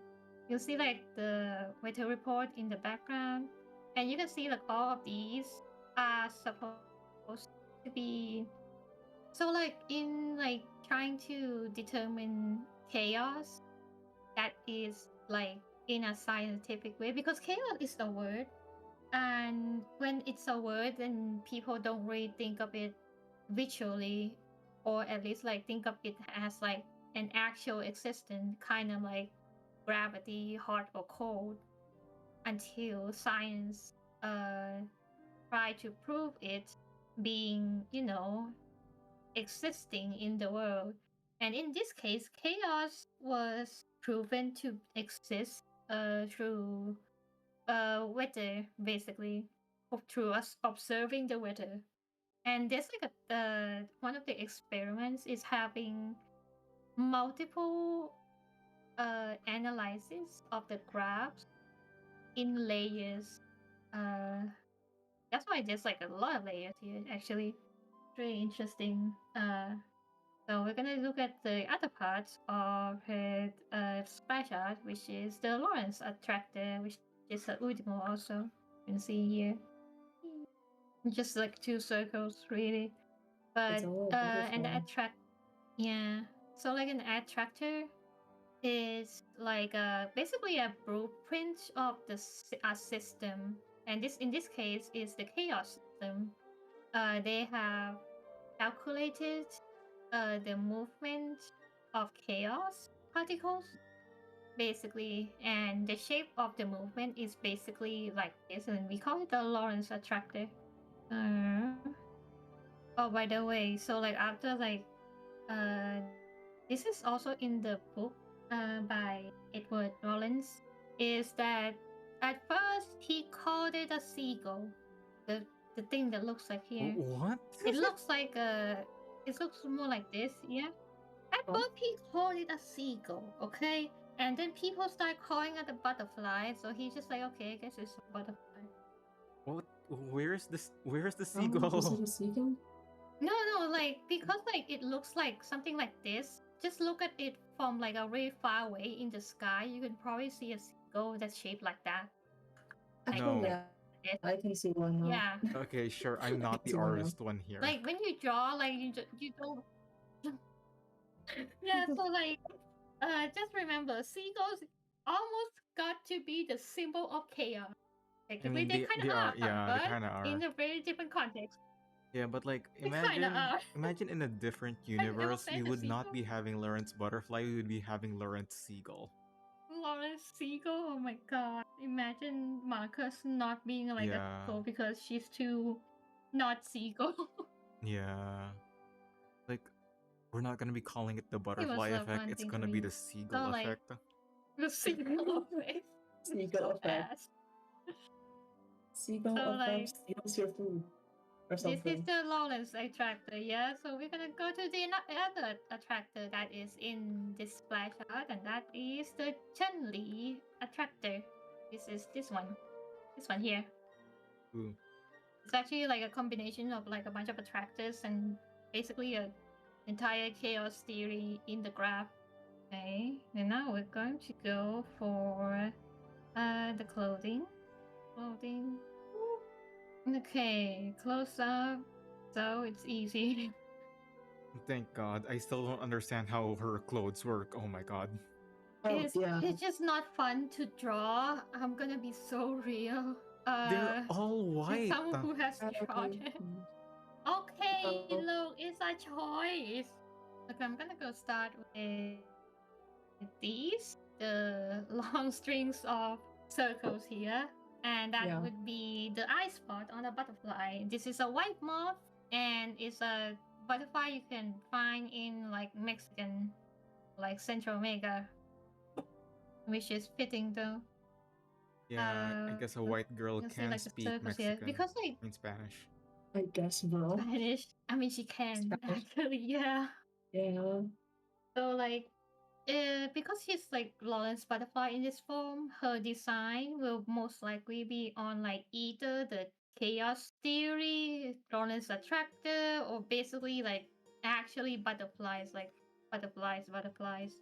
You'll see like the weather report in the background, and you can see like all of these are supposed to be so like in like trying to determine chaos that is like in a scientific way because chaos is a word, and when it's a word then people don't really think of it visually, or at least like think of it as like an actual existence, kind of like gravity, hot or cold, until science try to prove it being, you know, existing in the world. And in this case, chaos was proven to exist through weather, basically, through us observing the weather. And there's like one of the experiments is having multiple analysis of the graphs in layers. Uh, that's why there's like a lot of layers here. Actually, really interesting. So we're gonna look at the other parts of her splash art, which is the Lawrence attractor, which is the Udimo also. You can see here, just like two circles really. It's But all a and the butterfly. attract, yeah. So like an attractor is like basically a blueprint of the system, and this in this case is the chaos system. they have calculated the movement of chaos particles basically, and the shape of the movement is basically like this, and we call it the Lorentz attractor. Uh, oh, by the way, so like after like this is also in the book by Edward Rollins, is that at first he called it a seagull, the the thing that looks like here. What? It looks like it looks more like this, yeah. At Oh. first he called it a seagull, okay? And then people start calling it a butterfly, so he's just like, okay, I guess it's a butterfly. What? Where's this? Where's the Is seagull? it a seagull? No, like because like it looks like something like this. Just look at it from like a really far away in the sky. You can probably see a seagull that's shaped like that. Actually, No. yeah, I can see one now. Yeah. Okay, sure. I'm not the It's one now. artist one here. Like when you draw, like you don't. Yeah. So like, just remember, seagulls almost got to be the symbol of chaos. Technically, they kind of are, yeah, they but kind of are. in a very different context. Yeah, but like, They kinda imagine, are. imagine in a different Final universe, we would not Fantasy be having Lawrence Butterfly. We would be having Lawrence Seagull. Lawrence Seagull, oh my god. Imagine Marcus not being like a Yeah. seagull because she's too not seagull. Yeah. Like, we're not gonna be calling it the was butterfly a effect. fun It's thing to gonna be read. the seagull So, like, effect. the seagull effect. Seagull So effect. fast. Seagull So, like, effect steals your food. Or This is something. the Lawrence attractor, yeah? So we're gonna go to the other attractor that is in this splash art, and that is the Chun-Li attractor. This is this one. This one here. Ooh. It's actually like a combination of like a bunch of attractors and basically a entire chaos theory in the graph. Okay, and now we're going to go for the clothing. Okay, close up. So it's easy. Thank God. I still don't understand how her clothes work. Oh my God. Oh, yeah. It's just not fun to draw. I'm gonna be so real. They're all to white. someone who has drawn it. Okay, Oh. look, it's a choice. Okay, I'm gonna go start with these, the long strings of circles here, and that Yeah. would be the eye spot on a butterfly. This is a white moth, and it's a butterfly you can find in like Mexican, like Central America, which is fitting though. Yeah, I guess a white girl you can see, can like, the speak circles here, Mexican because like in Spanish. I guess, bro. Spanish. I mean, she can Spanish. actually, yeah. Yeah. So like, because she's like Lawrence Butterfly in this form, her design will most likely be on like either the chaos theory, Lawrence attractor, or basically like actually butterflies, like butterflies.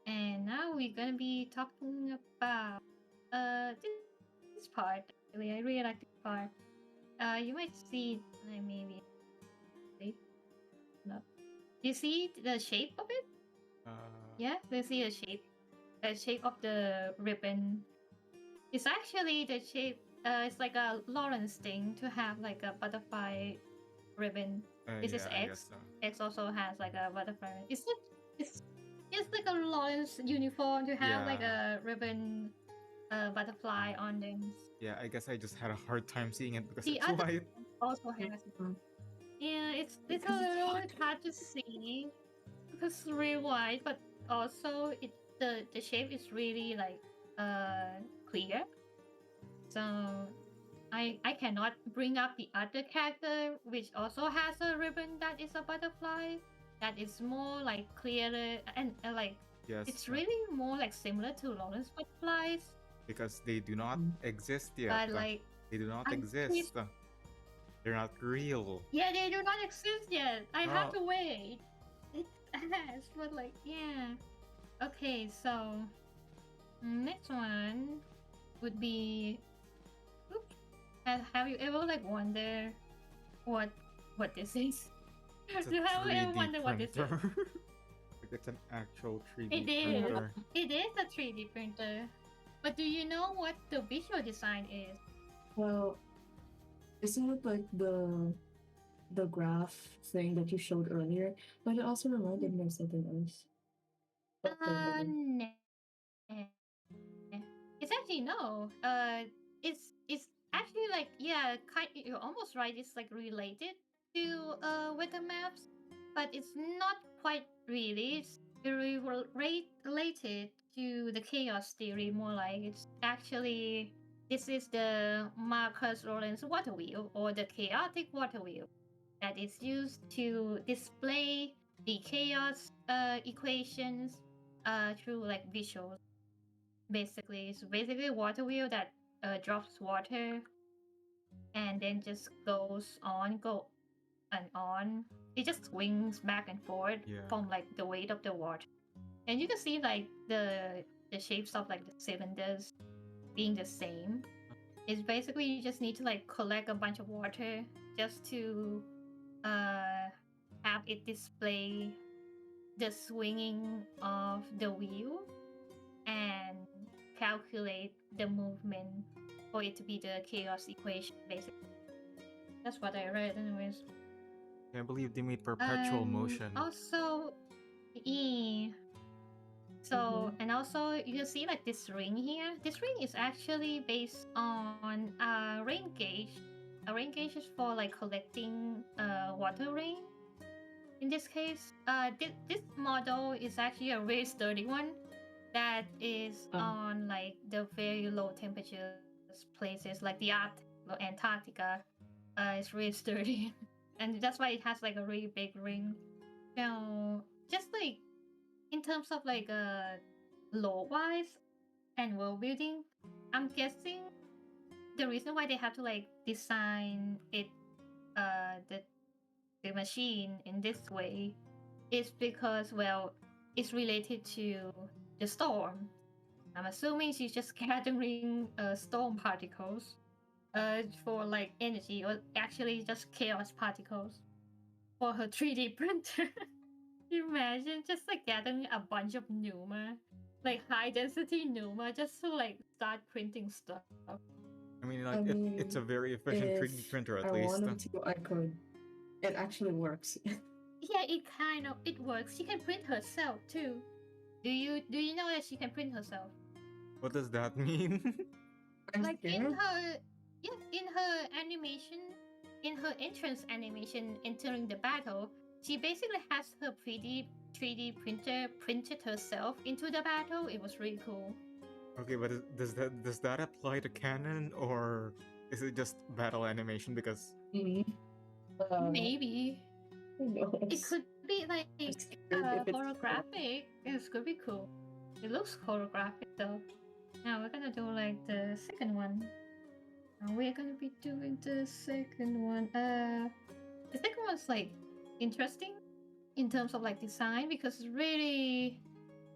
And now we're gonna be talking about this part. Actually, I really like this part. You might see maybe. Wait, no. You see the shape of it? Yeah, you see the shape of the ribbon. It's actually the shape. It's like a Lawrence thing to have like a butterfly ribbon. This is Yeah, I X. guess so. X also has like a butterfly. It's like a Lawrence uniform to have like Yeah. a ribbon, butterfly on them. Yeah, I guess I just had a hard time seeing it because The it's other white. also has. Yeah, it's a Because it's little white. hard to see because it's really white, but also the shape is really like clear. So I cannot bring up the other character which also has a ribbon that is a butterfly that is more like clearer and like Yes. it's really more like similar to Lawrence butterflies. Because they do not exist yet. But like they do not I'm exist. They're not real. yeah, they do not exist yet. I have Oh. to wait. It has, but like yeah. Okay, so next one would be. Oops. Have you ever like wonder what this is? It's a Do you ever 3D wonder what this is? printer. Like it's an actual 3D It is. printer. It is a 3D printer. But do you know what the visual design is? Well, isn't it like the the graph thing that you showed earlier, but it also reminded me of something else. No. It's actually no. It's actually like yeah, kind. You're almost right. It's like related to weather maps, but it's not quite really. It's related to the chaos theory more like. It's actually this is the Marcus Lorentz water wheel or the chaotic water wheel that is used to display the chaos equations through like visuals. Basically, it's basically a water wheel that drops water and then just go and on. It just swings back and forth Yeah. from like the weight of the water, and you can see like the shapes of like the cylinders being the same. It's basically you just need to like collect a bunch of water just to uh have it display the swinging of the wheel and calculate the movement for it to be the chaos equation, basically. That's what I read, anyways. I believe they made perpetual motion. Also, eh, so and also you can see like this ring here. This ring is actually based on a rain gauge. A rain gauge is for like collecting water rain. In this case, this model is actually a very sturdy one that is on like the very low temperatures places like the Antarctica. It's really sturdy, and that's why it has like a really big ring. So just like in terms of like lore wise and world building, I'm guessing the reason why they have to like design it the machine in this way is because well it's related to the storm. I'm assuming she's just gathering storm particles for like energy or actually just chaos particles for her 3D printer. Imagine just like gathering a bunch of Numa, like high density Numa, just to like start printing stuff. I mean, like it's a very efficient 3D printer at I least. wanted to, I could. It actually works. Yeah, it works. She can print herself too. Do you know that she can print herself? What does that mean? Like in her animation, in her entrance animation entering the battle, she basically has her 3D printer printed herself into the battle. It was really cool. Okay, but does that apply to canon, or is it just battle animation? Because Maybe it could be like holographic. It could be cool. It looks holographic though. Now we're gonna do like the second one. We're gonna be doing the second one. The second one's like interesting in terms of like design because it's really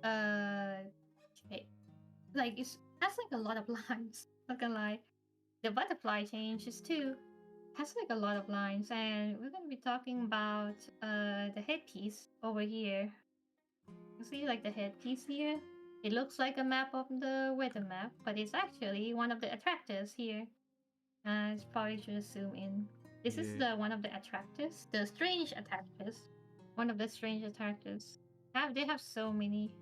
okay. Like it has like a lot of lines. Not gonna lie, the butterfly changes too. Has like a lot of lines, and we're gonna be talking about the headpiece over here. You see like the headpiece here. It looks like a map of the weather map, but it's actually one of the attractors here. I probably should zoom in. This is the one of the attractors, the strange attractors. One of the strange attractors. They have so many,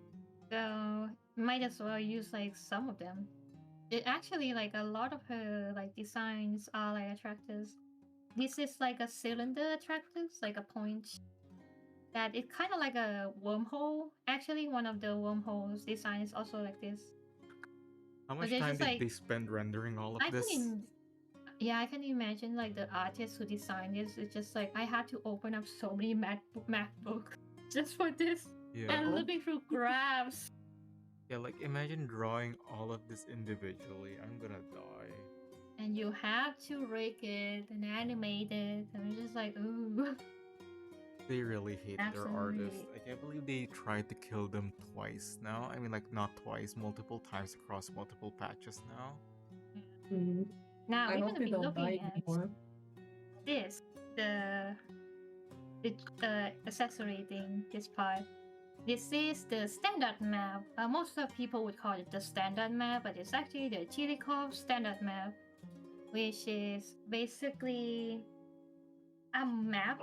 so might as well use like some of them. It actually like a lot of her like designs are like attractors. This is like a cylinder attractors, like a point. That it's kind of like a wormhole. Actually, one of the wormholes design is also like this. How much time did they spend rendering all of this? Yeah, I can imagine like the artist who designed this. It's just like I had to open up so many MacBook just for this. Yeah. And looking through graphs. Yeah, like imagine drawing all of this individually. I'm gonna die. And you have to rig it and animate it. And I'm just like, ooh. They really hate their artists. I can't believe they tried to kill them twice now. I mean, like not twice, multiple times across multiple patches now. Now we're gonna be looking at this, the accessory thing, this part. This is the standard map. Most of people would call it the standard map, but it's actually the Chilikov standard map, which is basically a map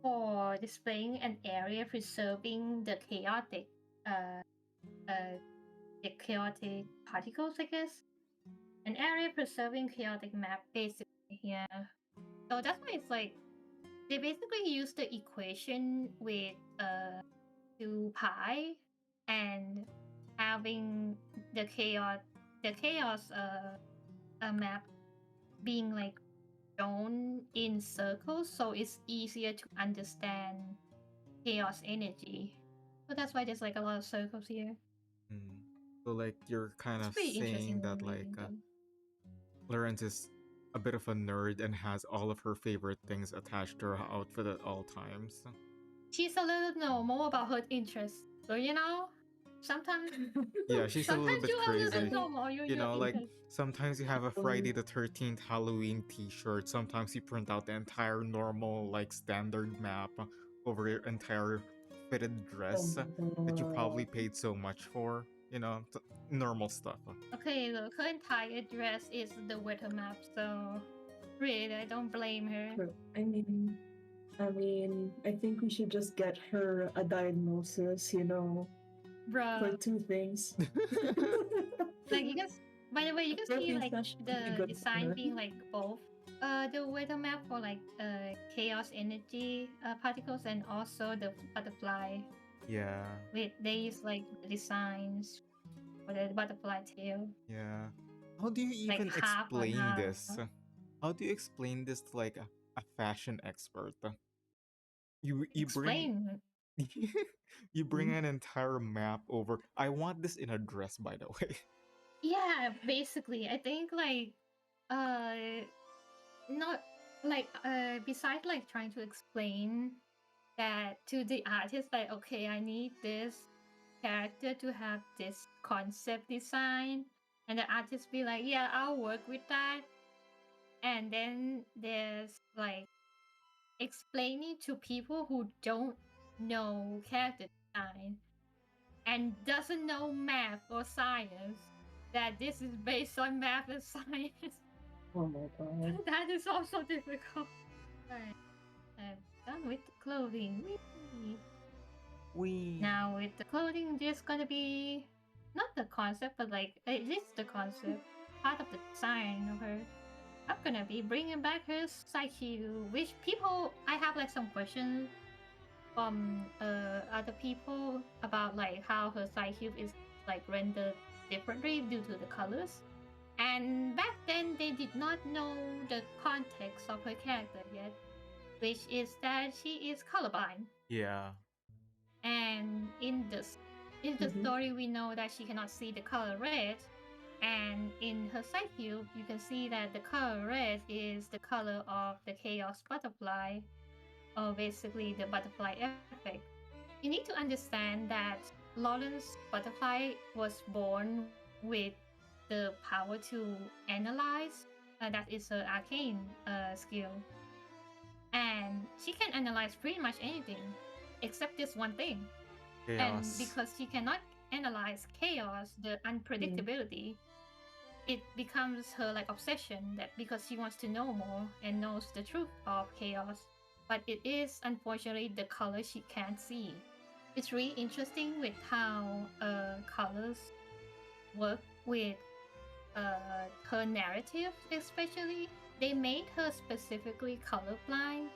for displaying an area preserving uh, uh, the chaotic particles, I guess. An area preserving chaotic map, basically. Yeah. So that's why it's like they basically use the equation with 2 pi and having the chaos map being like shown in circles, so it's easier to understand chaos energy. So that's why there's like a lot of circles here. Mm. So like you're kind It's of pretty interesting saying when that like reading them. Lawrence is a bit of a nerd and has all of her favorite things attached to her outfit at all times. She's a little normal about her interests. So sometimes Yeah, she's a little sometimes you bit are a little crazy. bit normal, You your know, like interests. sometimes you have a Friday the 13th Halloween t-shirt, sometimes you print out the entire normal like standard map over your entire fitted dress that you probably paid so much for, normal stuff. Okay, look, her entire dress is the weather map, so really, I don't blame her. True. I think we should just get her a diagnosis, for Bruh. 2 things. Like by the way, you can see Protein like session would be the good for design her. being like both the weather map for like chaos energy particles and also the butterfly. Yeah. They use like the designs for the butterfly tail. Yeah. How do you Like even half on explain half. this? How do you explain this to like a fashion expert? You bring Explain. you bring an entire map over. I want this in a dress, by the way. Yeah, basically, I think like not like besides like trying to explain that to the artist, like, okay, I need this character to have this concept design, and the artist be like, yeah, I'll work with that. And then there's like explaining to people who don't know character design and doesn't know math or science that this is based on math and science. Oh my god. That is also difficult. Alright, I'm done with the clothing. Whee! We Now with the clothing, there's gonna be not the concept, but like it is the concept, part of the design of her. I'm gonna be bringing back her psyche, which people I have like some questions from other people about like how her psyche is like rendered differently due to the colors. And back then they did not know the context of her character yet, which is that she is colorblind. yeah. And in the story, we know that she cannot see the color red. And in her side view, you can see that the color red is the color of the chaos butterfly, or basically the butterfly effect. You need to understand that Lawrence Butterfly was born with the power to analyze. That is her arcane skill. And she can analyze pretty much anything except this one thing. Chaos. And because she cannot analyze chaos, the unpredictability, it becomes her like obsession, that because she wants to know more and knows the truth of chaos. But it is unfortunately the color she can't see. It's really interesting with how colors work with her narrative, especially. They made her specifically colorblind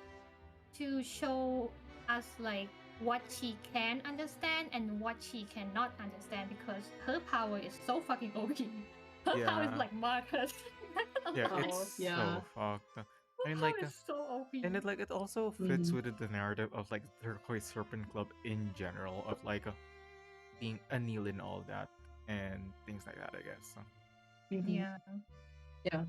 to show us like what she can understand and what she cannot understand, because her power is so fucking OP. Her power is like Marcus. Yeah, Oh, it's yeah. so fucked. Her And power like, is so OP. and it also fits with the narrative of like Turquoise Serpent Club in general, of like being annealed in all that and things like that, I guess. Yeah. Yeah.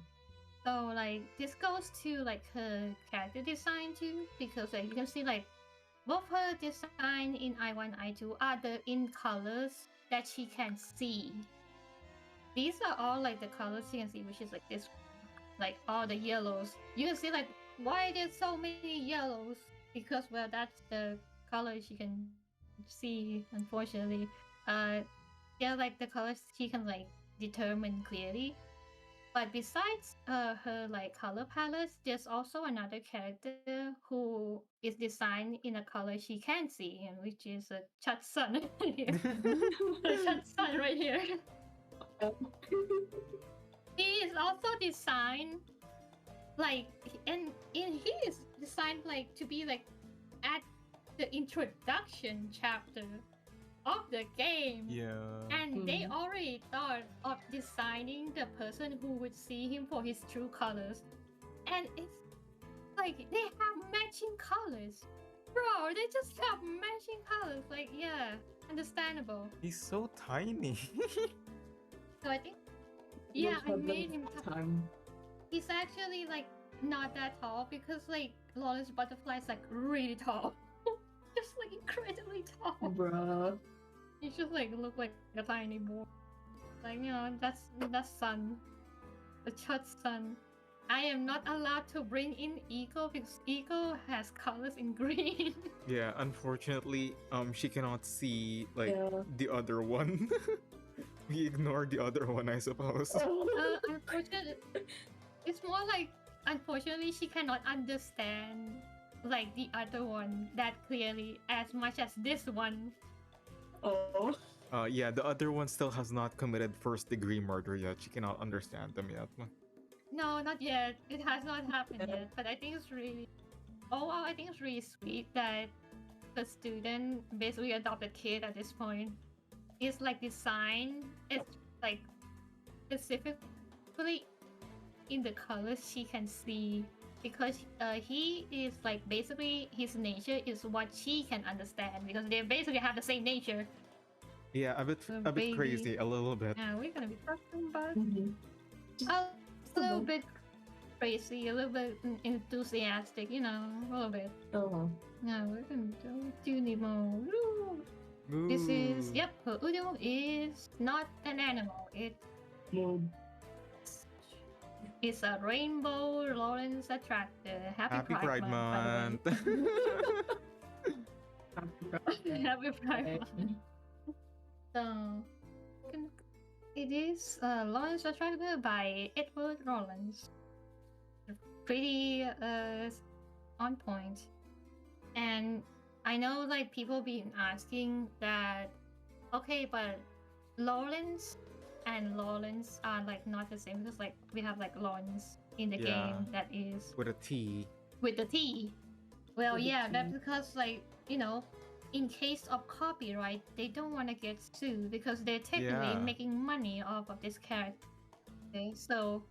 So like this goes to like her character design too, because like you can see like both her design in I1, I2 are in colors that she can see. These are all like the colors she can see, which is like this, like all the yellows. You can see like why there's so many yellows, because well that's the color she can see. Unfortunately, they're like the colors she can like determine clearly. But besides her like color palettes, there's also another character who is designed in a color she can't see, and which is a Chut Sun here. The Chut Sun right here. He is also designed like, and he is designed like to be like at the introduction chapter of the game. Yeah. And they already thought of designing the person who would see him for his true colors. And it's like they have matching colors. Bro, they just have matching colors. Like, yeah, understandable. He's so tiny. So I think, yeah, I made him. He's actually like not that tall because like Lawrence Butterfly is like really tall. Just like incredibly tall. Bruh. He just like look like a tiny boy. Like, you know, that's Sun. The Chut Sun. I am not allowed to bring in Eco because Eco has colors in green. Yeah, unfortunately, she cannot see like the other one. We ignore the other one, I suppose. Unfortunately, it's more like unfortunately she cannot understand like the other one that clearly as much as this one. Oh. Yeah, the other one still has not committed first-degree murder yet. She cannot understand them yet. No, not yet. It has not happened yet. But I think it's really, I think it's really sweet that the student, basically adopted kid at this point, is like designed. It's like specifically in the colors she can see, because he is like basically his nature is what she can understand, because they basically have the same nature. Yeah, a bit crazy, a little bit. Yeah, we're gonna be talking about a little bit crazy, a little bit enthusiastic, you know, a little bit. Now we're gonna do Nemo. This is her Udo is not an animal. It's a rainbow Lawrence attractor. Happy Pride Month. Happy Pride Month. So it is Lawrence attractor by Edward Rollins. Pretty on point. And I know like people been asking that, okay, but Lawrence and Lawrence are like not the same, because like we have like Lawrence in the game that is with a T. With the T. Well, yeah, that's because like, you know, in case of copyright, they don't want to get sued because they're technically making money off of this character. Okay, so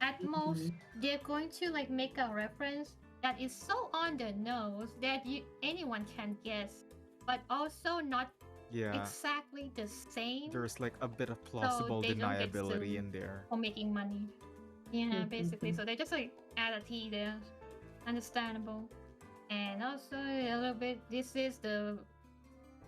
at most they're going to like make a reference that is so on the nose that anyone can guess, but also not exactly the same. There's like a bit of plausible deniability in there. For making money. Yeah, basically. So they just like add a T there. Understandable. And also a little bit, this is the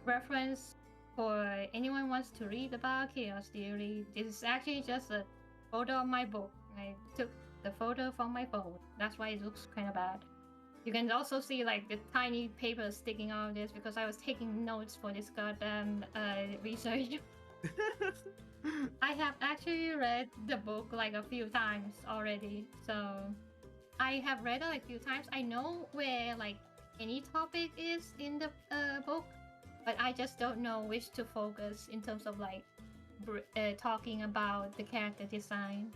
reference for anyone wants to read about Chaos Theory. This is actually just a photo of my book. I took the photo from my phone. That's why it looks kind of bad. You can also see like the tiny paper sticking out of this because I was taking notes for this goddamn research. I have actually read the book like a few times already, so I have read it like a few times. I know where like any topic is in the book, but I just don't know which to focus in terms of like talking about the character design.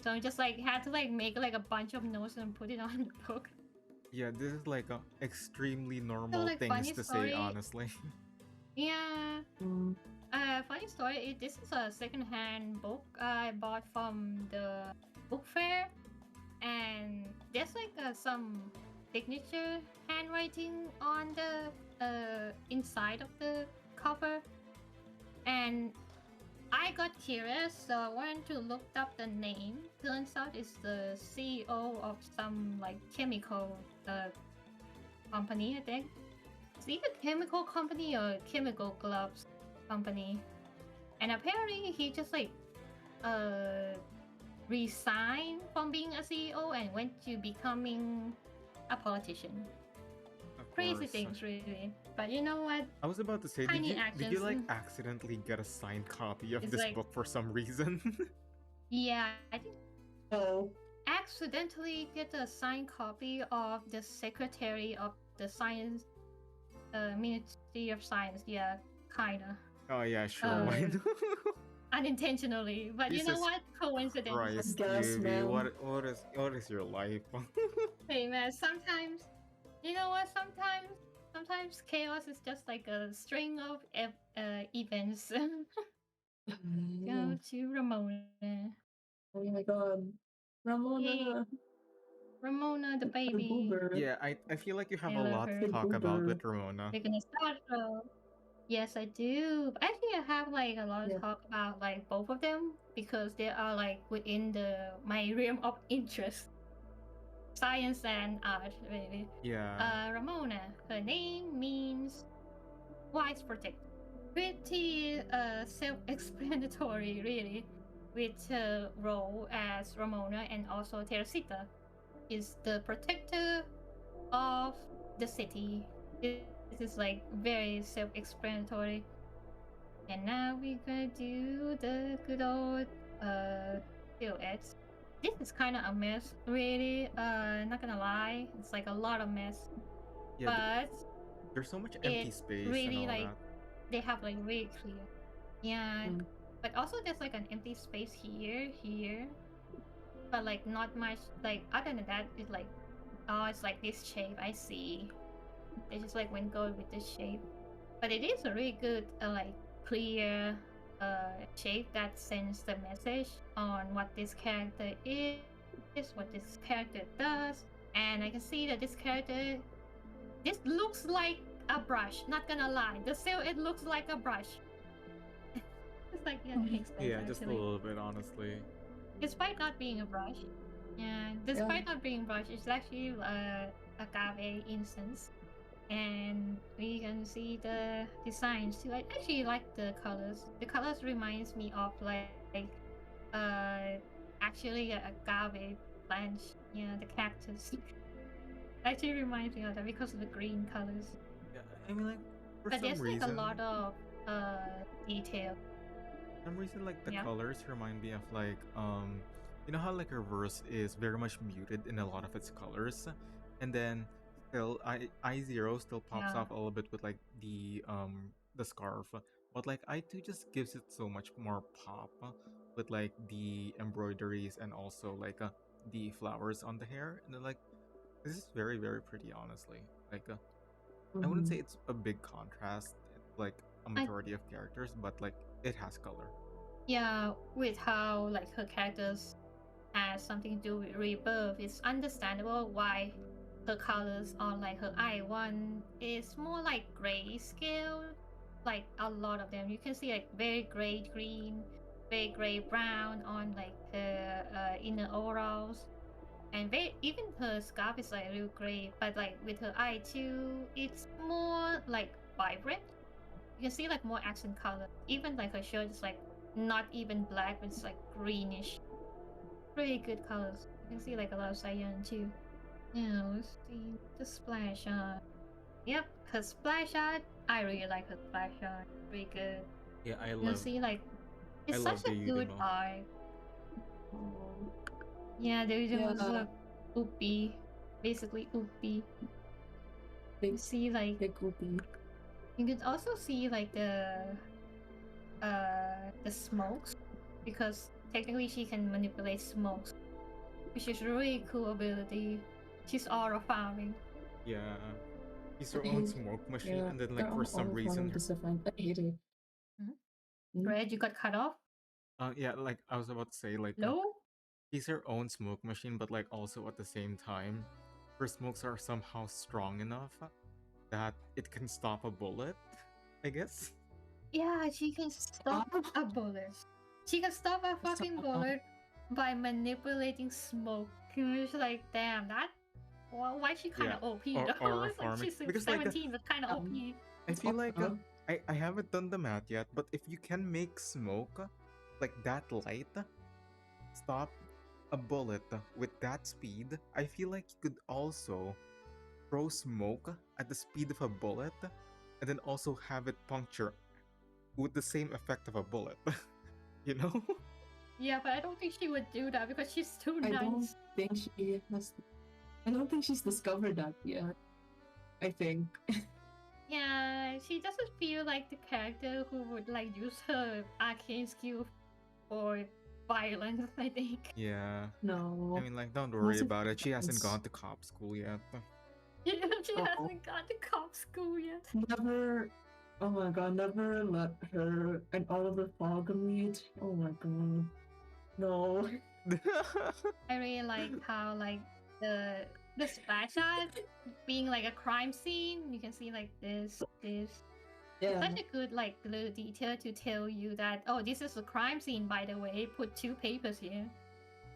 So I just like had to like make like a bunch of notes and put it on the book. Yeah, this is like a extremely normal things to say, honestly. Yeah. Funny story. This is a second-hand book I bought from the book fair, and there's like some signature handwriting on the inside of the cover, and I got curious, so I went to look up the name. Turns out it's the CEO of some like chemical company, I think. It's either chemical company or chemical gloves company. And apparently he just like resigned from being a CEO and went to becoming a politician. Crazy things, really. But you know what? I was about to say, did you like accidentally get a signed copy of this book for some reason? Yeah, I think Oh, accidentally get a signed copy of the Secretary of the Science, Ministry of Science. Yeah, kinda. Oh yeah, sure. Uh, Why yeah. not? Unintentionally, but you know Jesus what? Coincidence. Christ, Guess, Yubi, man. what is your life? Hey man, sometimes you know what? Sometimes chaos is just like a string of events. Go Oh to Ramona. my god. Hey, Ramona, Ramona the the baby. goober. I feel like you have I a love lot her. to The talk about goober. with Ramona. We're gonna start. Yes, I do. But actually, I have like a lot Yeah. to talk about like both of them because they are like within the my realm of interest, science and art, really. Yeah. Ramona. Her name means wise protector. Pretty self-explanatory, really, with her role as Ramona and also Teresita is the protector of the city. This is like very self-explanatory. And now we're gonna do the good old silhouettes. This is kind of a mess, really. Not gonna lie, it's like a lot of mess, Yeah, but there's so much empty it space and really all like that. they have like really clear. Yeah, Mm. but also there's like an empty space here, but like not much. Like other than that, it's like oh, it's like this shape. I see. They just like went go with this shape, but it is a really good like clear shape that sends the message on what this character is, what this character does, and I can see that this character this looks like a brush. Not gonna lie, the silhouette looks like a brush. It's like yeah, it makes sense Yeah, just a actually. little bit, honestly. Despite not being a brush, yeah, Yeah. despite not being a brush, it's actually agave incense, and we can see the designs too. I actually like the colors. The colors reminds me of like uh actually a agave plant. Yeah, the cactus. Actually reminds me of that because of the green colors. Yeah, I mean, like, for But some there's like a reason, lot of detail. like the Yeah. colors remind me of like you know how like reverse is very much muted in a lot of its colors, and then still I0 still pops Yeah. off a little bit with like the scarf, but like I2 just gives it so much more pop with like the embroideries and also like the flowers on the hair, and then like this is very pretty, honestly. Like I wouldn't say Mhm. it's a big contrast, like a I majority of characters, but like it has color. yeah, with how like her characters has something to do with rebirth, it's understandable why her colors on like her I1 is more like gray scale. Like a lot of them, you can see like very gray green, very gray brown on like her inner orals, and very even her scarf is like real gray. But like with her I2, it's more like vibrant. You can see like more accent color. Even like her shirt is like not even black, but it's like greenish. Pretty good colors. You can see like a lot of cyan too. Yeah, let's see the splash art. Yep, her splash art. I really like her splash art. Pretty good. Yeah, You can see like I it's such love the a good Udimo. art. Oh, Yeah, there was yeah. look oopy, basically oopy. You Big, see like big whoopee. you can also see like the smokes because technically she can manipulate smokes, which is really cool ability. She's aura farming. Yeah, he's I her own hate. smoke machine, Yeah, and then they're like for some all farming reason, discipline. I hate it. Mhm. Mm. Red, you got cut off. yeah, like I was about to say, like No. he's her own smoke machine, but like also at the same time, her smokes are somehow strong enough that it can stop a bullet. I guess. Yeah, she can stop Ah, a bullet. She can stop a fucking stop. bullet by manipulating smoke. It's like, damn, that. Well, why she kind Yeah, of OP or though? aura It's like farming she's because like 17, but kind of OP. I It's feel like aura. I haven't done the math yet, but if you can make smoke like that light stop a bullet with that speed, I feel like you could also throw smoke at the speed of a bullet and then also have it puncture with the same effect of a bullet. You know? Yeah, but I don't think she would do that because she's too I don't nice. think she has. I don't think she's discovered that yet. I think. Yeah, she doesn't feel like the character who would like use her arcane skill for violence, I think. Yeah. No. I mean, like, don't worry Unless it about it. She hasn't happens. gone to cop school yet. Yeah, she Oh. hasn't gone to cop school yet. Never. Oh my god! Never let her and Oliver Fogg meet. Oh my god. No. I really like how like the splash art being like a crime scene. You can see like this. Yeah. Such a good like little detail to tell you that this is a crime scene, by the way. Put 2 papers here.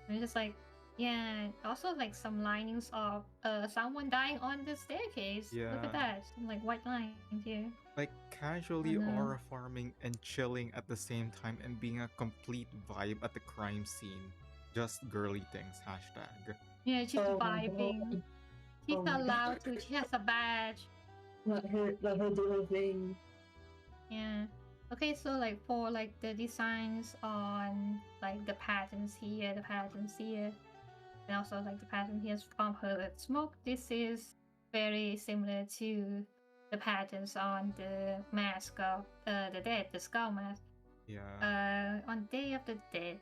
And it's just like, yeah. Also like some linings of someone dying on the staircase. Look Yeah. at that. Some like white lines here. Like casually Oh, no. aura farming and chilling at the same time and being a complete vibe at the crime scene. Just girly things. Hashtag. Yeah, she's Oh my vibing. god. She's Oh my allowed God. to. She has a badge. Let her do her thing. Yeah. Okay, so like for like the designs on like the patterns here, and also like the pattern here from her smoke, this is very similar to the patterns on the mask of the dead, the skull mask. Yeah. On Day of the Dead,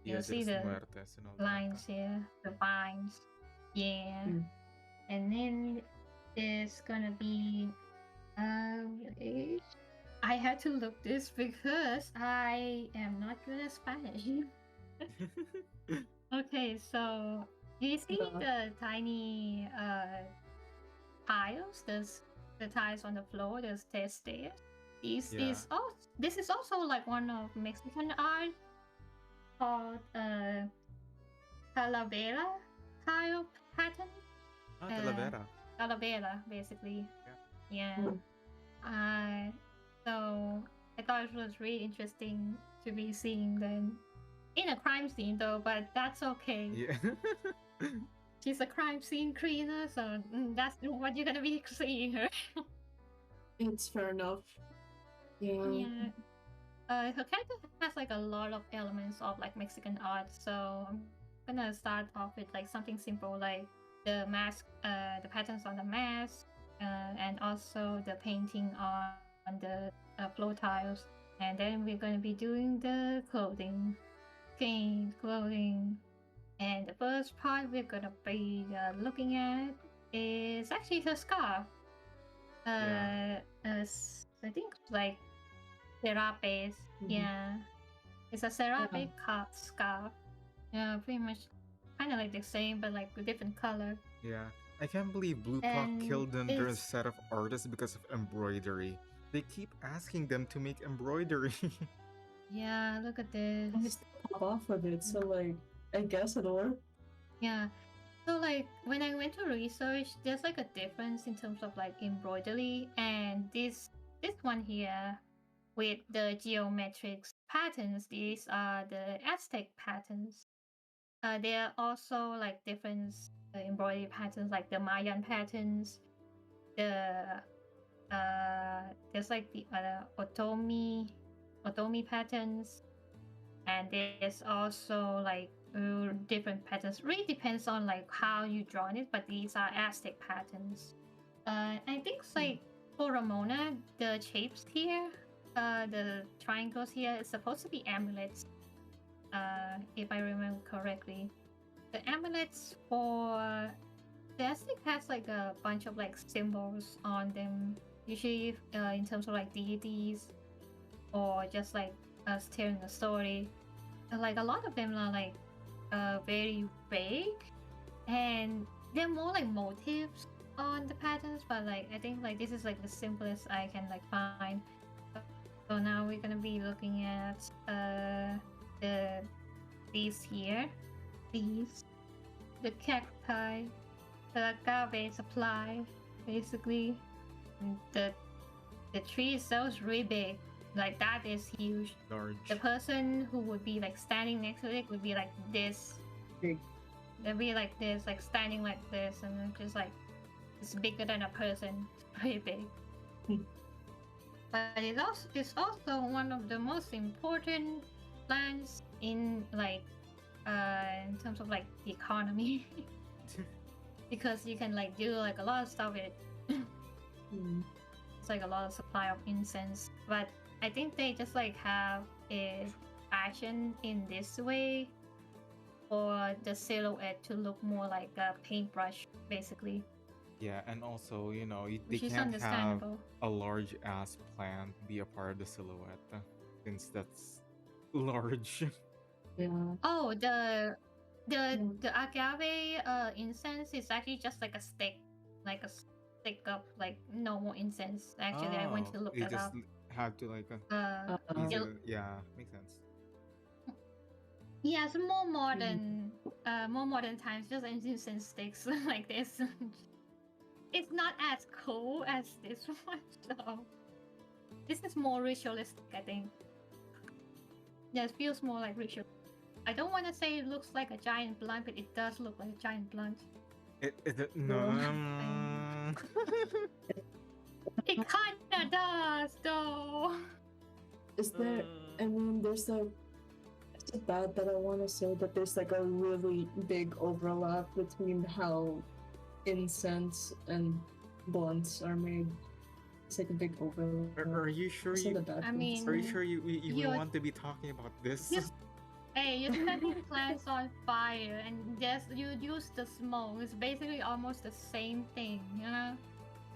Dia you'll see de the los Muertes and all that. lines here, the vines. Yeah. Mm. And then there's gonna be I had to look this because I am not good at Spanish. Okay, so do you see Yeah. the tiny tiles? There's the tiles on the floor, there's stairs. This Yeah. is also like one of Mexican art called calavera tile pattern. Talavera. Calavera, basically. Yeah. Mm. So I thought it was really interesting to be seeing them in a crime scene, though. But that's okay. Yeah. She's a crime scene cleaner, so that's what you're gonna be seeing her. It's fair enough. Yeah. Yeah. Her character has like a lot of elements of like Mexican art, so I'm gonna start off with like something simple, like the mask, the patterns on the mask, and also the painting on the floor tiles, and then we're gonna be doing the clothing, and the first part we're gonna be looking at is actually her scarf. I think like serapes. Yeah, it's a serape scarf. Yeah, pretty much kind of like the same, but like a different color. Yeah. I can't believe Blue Clock And killed another it's- set of artists because of embroidery. They keep asking them to make embroidery. Yeah, look at I this. still pop off of it, so like I guess it'll work. Yeah. So like when I went to research, there's like a difference in terms of like embroidery, and this one here with the geometric patterns, these are the Aztec patterns. There are also like different embroidery patterns, like the Mayan patterns. There's like the Otomi patterns, and there's also like different patterns. Really depends on like how you draw it, but these are Aztec patterns. I think it's like for Ramona, the shapes here, the triangles here is supposed to be amulets. If I remember correctly, the amulets for the Aztec has like a bunch of like symbols on them, usually in terms of like deities or just like us telling a story. Like a lot of them are like very vague, and they're more like motifs on the patterns. But like I think like this is like the simplest I can like find. So now we're gonna be looking at these here, the cacti, the agave supply, basically. The tree itself is really big. Like that is huge. Large. The person who would be like standing next to it would be like this. Big. They'd be like this, like standing like this, and then just like it's bigger than a person. It's pretty big. But it's also one of the most important plans in like in terms of like the economy because you can like do like a lot of stuff with it. It's like a lot of supply of incense, but I think they just like have a fashion in this way for the silhouette to look more like a paintbrush, basically. Yeah, and also, you know, they Which is can't have understandable. a large ass plant be a part of the silhouette since that's large. Yeah. Oh, the Mm. the agave incense is actually just like a stick, like a stick of like normal incense. Actually, I went Oh, to look they that just up. had to like Uh, It, yeah, makes sense. yeah, it's more modern times. Just incense sticks like this. It's not as cool as this one, so this is more ritualistic, I think. Yeah, it feels more like ritual. I don't want to say it looks like a giant blunt, but it does look like a giant blunt. No. It kinda does, though. is there? I mean, there's like. Is it bad that I want to say that there's like a really big overlap between how incense and blunts are made? It's like a big overlap. Are you sure Is it you? a bad I thing to mean, Are you say? sure you you're- want to be talking about this? Yes. Hey, you're setting plants on fire, and yes, you use the smoke. It's basically almost the same thing, you know?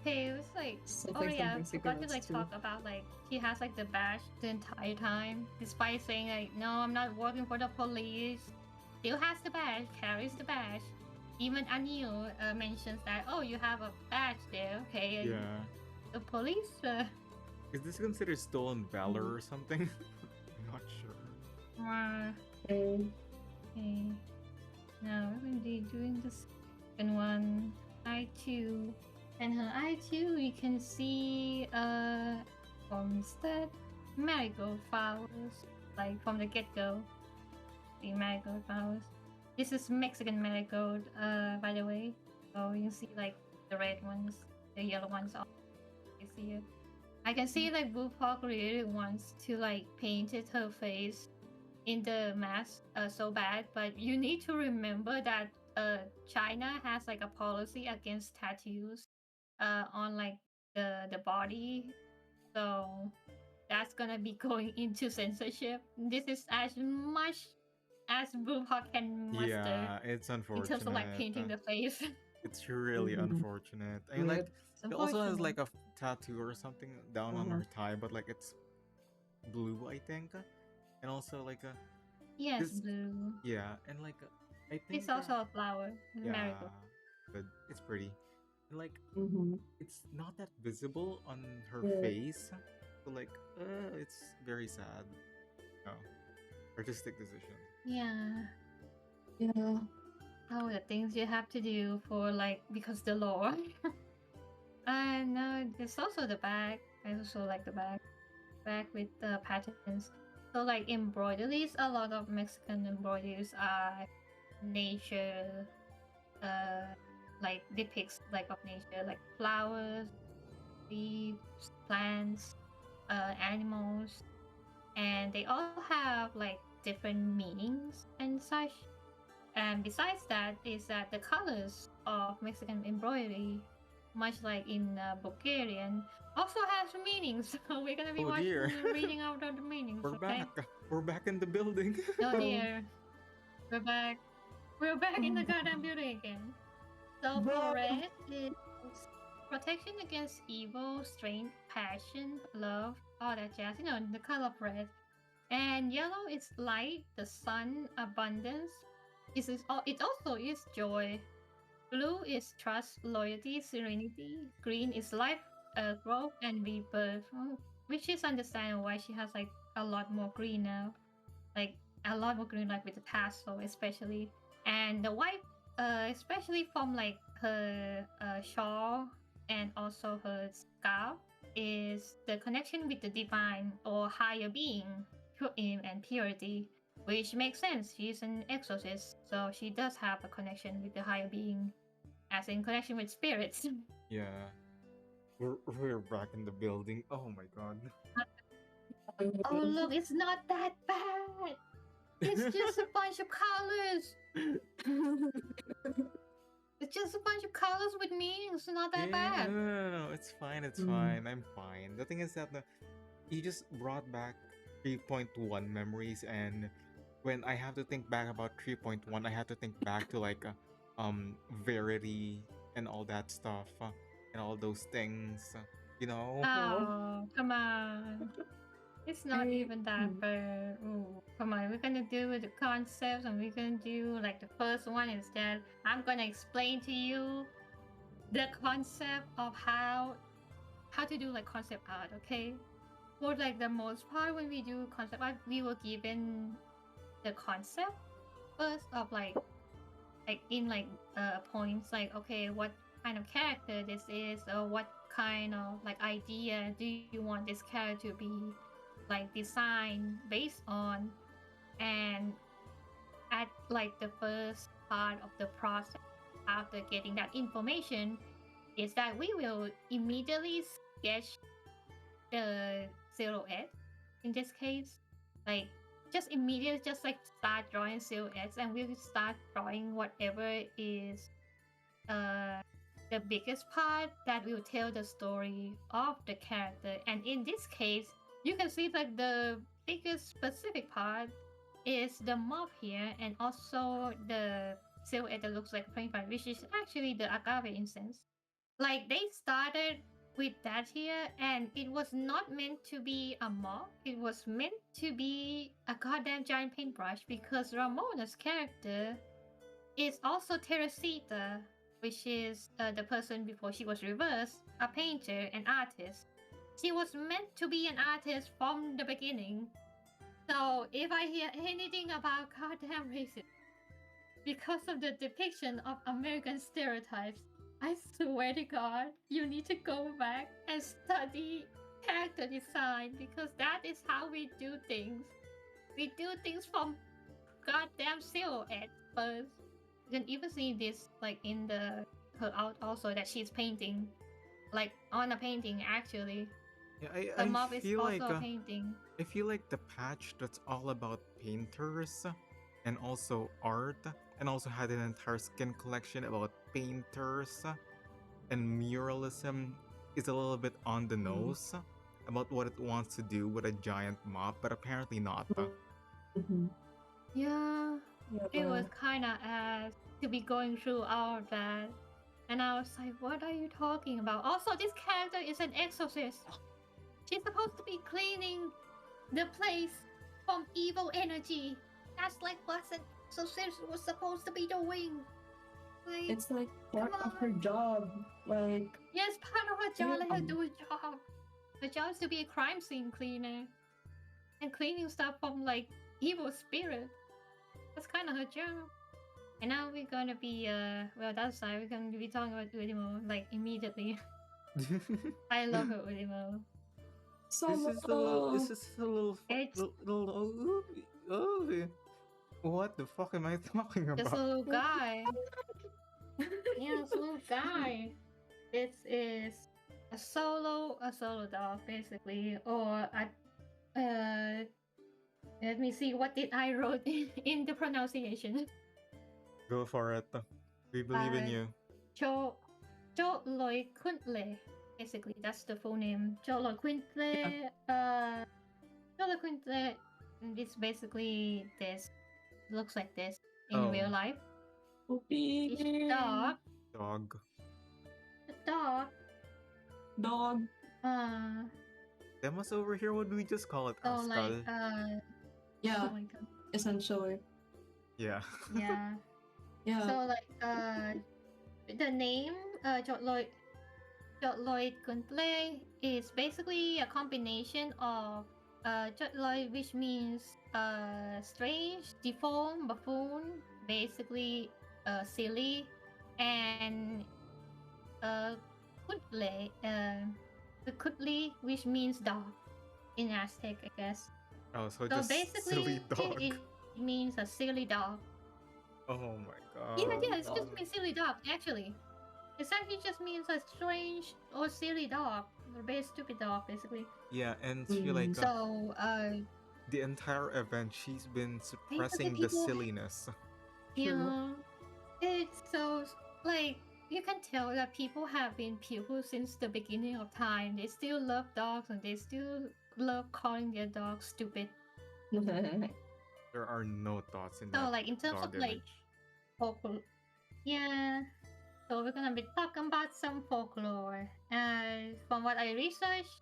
Hey, it was like, Same oh thing yeah, I from forgot to cigarettes, like too. talk about like he has like the badge the entire time, despite saying like, no, I'm not working for the police. Still has the badge, carries the badge. Even Anil mentions that, oh, you have a badge there, okay? Yeah. The police. Is this considered stolen valor or something? I'm not sure. Okay. Okay. Now we're going to be doing the second one. I2. And her I2, you can see homestead marigold flowers. Like from the get-go. The marigold flowers. This is Mexican marigold, by the way. So you see like the red ones, the yellow ones. You see it. I can see like Blue Park really wants to like painted her face in the mask so bad, but you need to remember that China has like a policy against tattoos on like the body, so that's gonna be going into censorship. This is as much as Boomhawk can muster Yeah, it's in unfortunate. terms of like painting the face. It's really Mhm. unfortunate. I mean, like, It's it also has unfortunate. like a tattoo or something down on Uh-huh. her thigh, but like it's blue, I think, and also like a Yes, this, blue. yeah, and like I think It's also a flower, yeah, marigold. but it's pretty, and like Mm-hmm. it's not that visible on her Yeah. face, so like it's very sad. No, artistic decision. Yeah. Yeah. Oh, the things you have to do for like because the law. And there's also the bag. I also like the bag with the patterns. So like embroideries, a lot of Mexican embroideries are nature, like depicts like of nature, like flowers, leaves, plants, animals, and they all have like different meanings and such. And besides that, is that the colors of Mexican embroidery, much like in Bulgarian, also has meanings. So we're gonna be Oh dear. reading out of the meanings. We're Okay? back. We're back in the building. Oh dear, we're back. We're back in the goddamn building again. So for red is protection against evil, strength, passion, love, all that jazz. You know, the color of red. And yellow is light, the sun, abundance. It also is joy. Blue is trust, loyalty, serenity. Green is life, growth, and rebirth. Oh, which is understandable why she has like a lot more green now. Like a lot more green, like with the tassel, especially. And the white, especially from like her shawl and also her scarf, is the connection with the divine or higher being, and purity, which makes sense. She's an exorcist, so she does have a connection with the higher being, as in connection with spirits. Yeah. We're back in the building. Oh my god. Oh look, it's not that bad. that. It's just a bunch of colors. It's just a bunch of colors with meanings. It's not that bad. No, it's fine. It's fine. I'm fine. The thing is that you just brought back 3.1 memories, and when I have to think back about 3.1, I have to think back to like Verity and all that stuff and all those things. You know. Oh, come on. It's not even that bad. Ooh, come on, we're gonna do the concepts and we're gonna do like the first one instead. I'm gonna explain to you the concept of how to do like concept art, okay? For like the most part when we do concept art, we were given the concept first of like in like points like okay, what kind of character this is or what kind of like idea do you want this character to be like design based on, and at like the first part of the process after getting that information is that we will immediately sketch the silhouette in this case, like just immediately just like start drawing silhouettes, and we'll start drawing whatever is the biggest part that will tell the story of the character. And in this case you can see like the biggest specific part is the moth here, and also the silhouette that looks like a praying fire, which is actually the agave incense. Like they started with that here, and it was not meant to be a moth. It was meant to be a goddamn giant paintbrush, because Ramona's character is also Teresita, which is the person before she was reversed, a painter, an artist. She was meant to be an artist from the beginning. So if I hear anything about goddamn racism because of the depiction of American stereotypes, I swear to God, you need to go back and study character design, because that is how we do things. We do things from goddamn silhouette first. You can even see this like in her out also that she's painting, like on a painting actually. Yeah, The mob I is feel also like a painting. I feel like the patch that's all about painters and also art, and also had an entire skin collection about painters and muralism is a little bit on the nose about what it wants to do with a giant mop, but apparently not. Yeah, it was kind of ass to be going through all of that. And I was like, what are you talking about? Also, this character is an exorcist. She's supposed to be cleaning the place from evil energy. That's like what an exorcist was supposed to be doing. Like, It's like part of her job. Like, yes, part of her job. Let her do a job. Her job is to be a crime scene cleaner and cleaning stuff from like evil spirits. That's kind of her job. And now we're gonna be well, that side we're gonna be talking about Udimo like immediately. I love her Udimo. This is a little what the fuck am I talking about? Just a little guy. Yeah, it's a little guy. This is a solo dog basically, or let me see, what did I wrote in the pronunciation? Go for it. We believe in you. Cho Loi Kuntle. Basically, that's the full name. Cho Loi Kuntle. Cho Loi Kuntle. It's basically this. Looks like this in real life. It's a dog. Dog. A dog. Dog. Deimos over here, what do we just call it? So Ascal? like Yeah, oh my god. essentially. Yeah. Yeah. Yeah. So like the name Jotloid Kuntle is basically a combination of Jotloid, which means strange, deformed, buffoon, basically silly, and Kuntle, the Kutli, which means dog in Aztec, I guess. Oh, so So just basically silly dog. it means a silly dog. Oh my god. Yeah, it's just means silly dog, actually. It actually just means a strange or silly dog. Or very stupid dog, basically. Yeah, and she like So, the entire event she's been Basically, suppressing the people, silliness. True. yeah, it's so like you can tell that people have been people since the beginning of time. They still love dogs and they still love calling their dogs stupid. There are no thoughts in So that like in terms of dog like image. folklore, yeah. So we're gonna be talking about some folklore. From what I researched,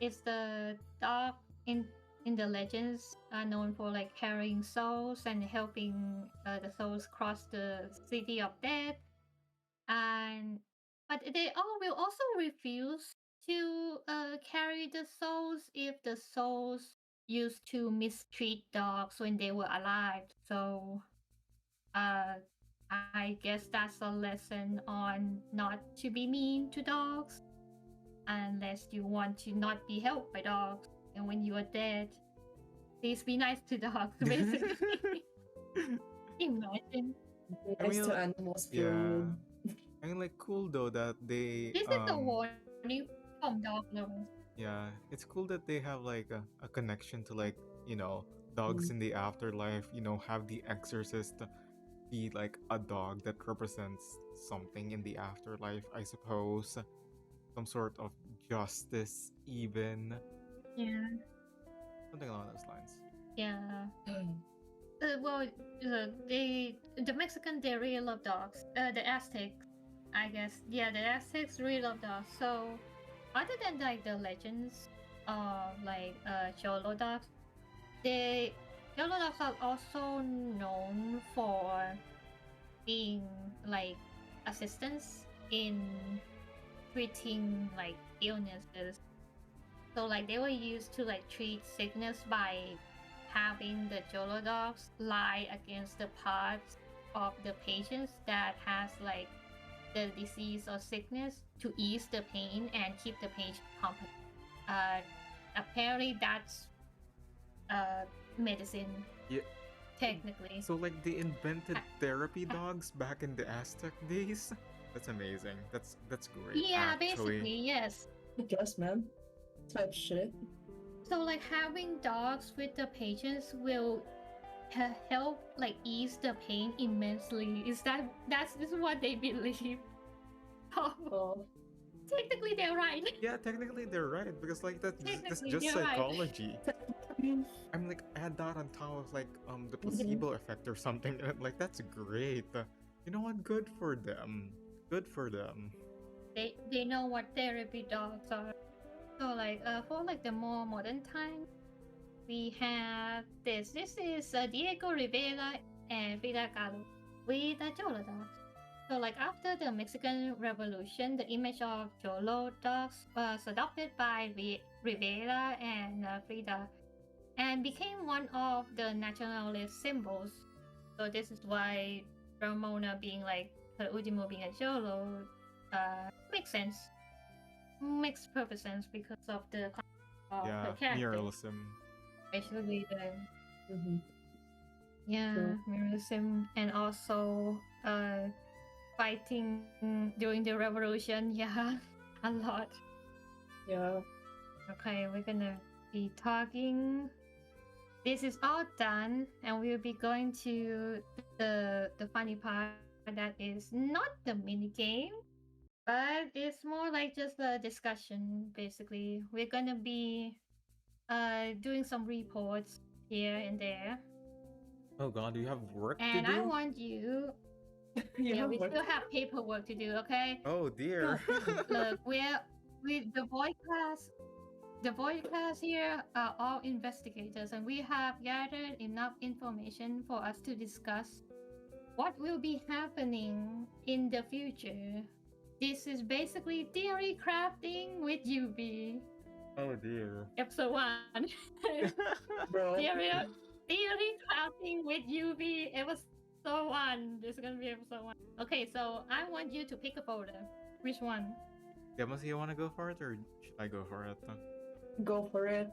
it's the dog in the legends are known for like carrying souls and helping the souls cross the city of death. And but they all will also refuse to carry the souls if the souls used to mistreat dogs when they were alive. So uh, I guess that's a lesson on not to be mean to dogs unless you want to not be helped by dogs. And when you are dead, please be nice to dogs, basically. Imagine. I Nice mean, to animals yeah. food. I mean, like, cool though that they This is a warning from dog lovers. yeah, it's cool that they have like a connection to like, you know, dogs Mm. in the afterlife, you know, have the exorcist be like a dog that represents something in the afterlife, I suppose. Some sort of justice, even. Yeah. Something along those lines. Yeah. Well, the Mexican they really love dogs. The Aztecs, I guess. Yeah, the Aztecs really love dogs. So, other than like the legends of like Cholo dogs, the Cholo dogs are also known for being like assistants in treating like illnesses. So like they were used to like treat sickness by having the Jolo dogs lie against the parts of the patients that has like the disease or sickness to ease the pain and keep the patient competent. Uh, Apparently that's medicine Yeah. technically. So like they invented Ha- therapy ha- dogs back in the Aztec days. That's amazing. That's great Yeah, actually. basically yes. I guess, man. Type shit. So like having dogs with the patients will help like ease the pain immensely. This is what they believe? Oh, Oh. technically they're right. Yeah, technically they're right because like that's Technically just they're right. psychology. I'm like add that on top of like the placebo effect or something and like that's great. You know what? Good for them. Good for them. They know what therapy dogs are. So like for like the more modern time, we have this. This is Diego Rivera and Frida Kahlo with the Cholo dogs. So like after the Mexican Revolution, the image of Cholo dogs was adopted by Rivera and Frida and became one of the nationalist symbols. So this is why Ramona being like her último being a Cholo makes sense. Makes perfect sense because of the of Yeah, her character. muralism. Especially the Mhm. yeah, True. Muralism and also fighting during the revolution. Yeah, a lot. Yeah. Okay, we're gonna be talking. This is all done, and we'll be going to the funny part that is not the mini game, but it's more like just a discussion. Basically, we're gonna be doing some reports here and there, Oh god, do you have work to and I do? want you. You Yeah, have we work. still have paperwork to do. Okay. Oh dear. Look, we're with the Voidcast. The Voidcast here are all investigators, and we have gathered enough information for us to discuss what will be happening in the future. This is basically theory crafting with UB. Oh dear. Episode 1. Bro. theory crafting with UB. Episode 1. This is gonna be episode 1. Okay, so I want you to pick a folder. Which one? Deimos, you wanna go for it or should I go for it? Go for it.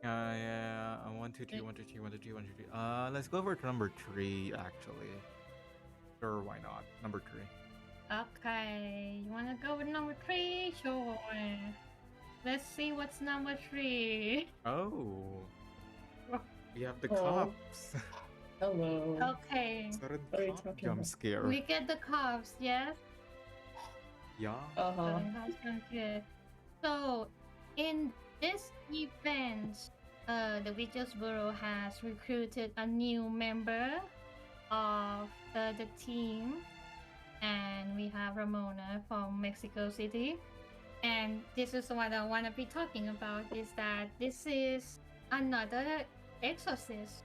Yeah. 1, 2, 3, 1, 2, 3, 1, 2, 3, 1, 2, 3. Let's go for number 3 actually. Sure, why not? Number 3. Okay, you wanna go with number 3? Sure. Let's see what's number 3. Oh. We have the Oh. cops. Hello. Okay. Sudden What are you cop talking jump about? scare. We get the cops, yes? Yeah. Uh-huh. Sounds good. So, in this event, the Witches Bureau has recruited a new member of the team, and we have Ramona from Mexico City. And this is what I want to be talking about, is that this is another exorcist.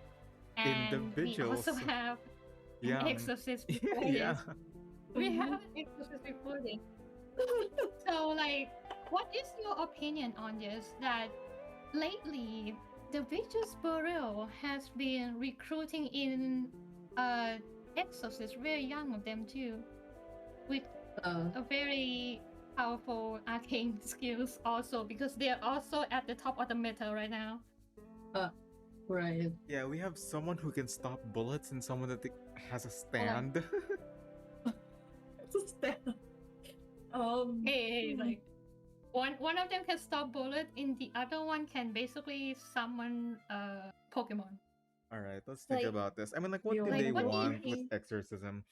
And we Individuals. also have an Yeah. exorcist before Yeah. this. We have Mhm. an exorcist before this. So, like, what is your opinion on this? That lately, the Witches Bureau has been recruiting in exorcists, very young of them too, with Uh, a very powerful arcane skills also, because they're also at the top of the meta right now. right. Yeah, we have someone who can stop bullets and someone that has a stand. It's a stand. Hey, like one of them can stop bullet, and the other one can basically summon Pokemon. Alright, let's think Like, about this. I mean, like, what You do like they what do you want with think? exorcism?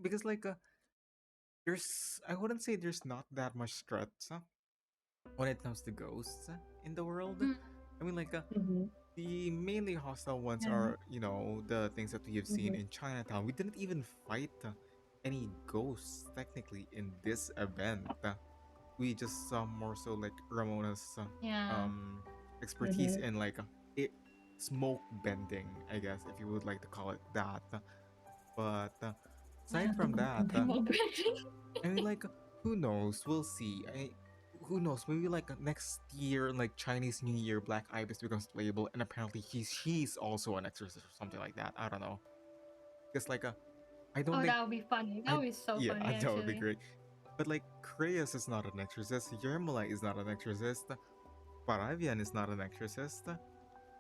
Because, like, I wouldn't say there's not that much threats when it comes to ghosts in the world. Mm, I mean, like, Mhm. the mainly hostile ones yeah. are, you know, the things that we have seen Mhm. in Chinatown. We didn't even fight any ghosts technically in this event. We just saw more so like Ramona's Yeah. expertise Mhm. in like smoke bending, I guess, if you would like to call it that. But aside from that, I mean, like, who knows? We'll see. Who knows? Maybe like next year, like Chinese New Year, Black Ibis becomes playable, and apparently she's also an exorcist or something like that. I don't know. Because like I don't Oh, think that would be funny. That I would be so yeah funny, that would be actually. great. But like Creus is not an exorcist. Yermolite is not an exorcist. Paravian is not an exorcist.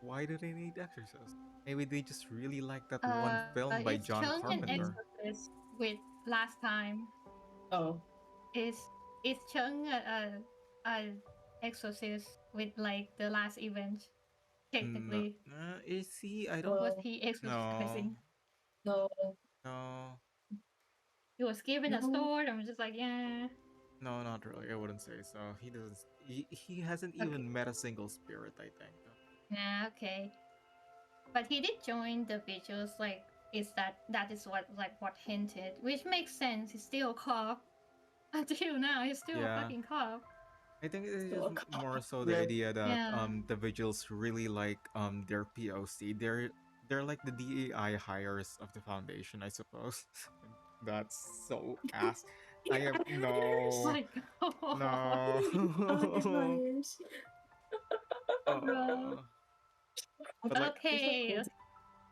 Why do they need exorcists? Maybe they just really like that one film by Is John Chung an Mhm. Carpenter. exorcist with last time? Oh. Is Chung a exorcist with like the last event? No, Technically, is he? I don't. was Well, he No, exorcising? no. no, He was given a No. sword and was just like, yeah, no, not really. I wouldn't say so. He doesn't. He hasn't okay, even met a single spirit. I think. yeah, okay. But he did join the vigils. Like, that is what hinted, which makes sense. He's still a cop. Until now, he's still a Yeah, fucking cop. I think it's Still just a cop. more so the Rip. idea that Yeah. the vigils really like their POC. They're like the DEI hires of the foundation, I suppose. That's so ass. I am no, My God. no. Hires. Bro. But like You're so Okay. cool.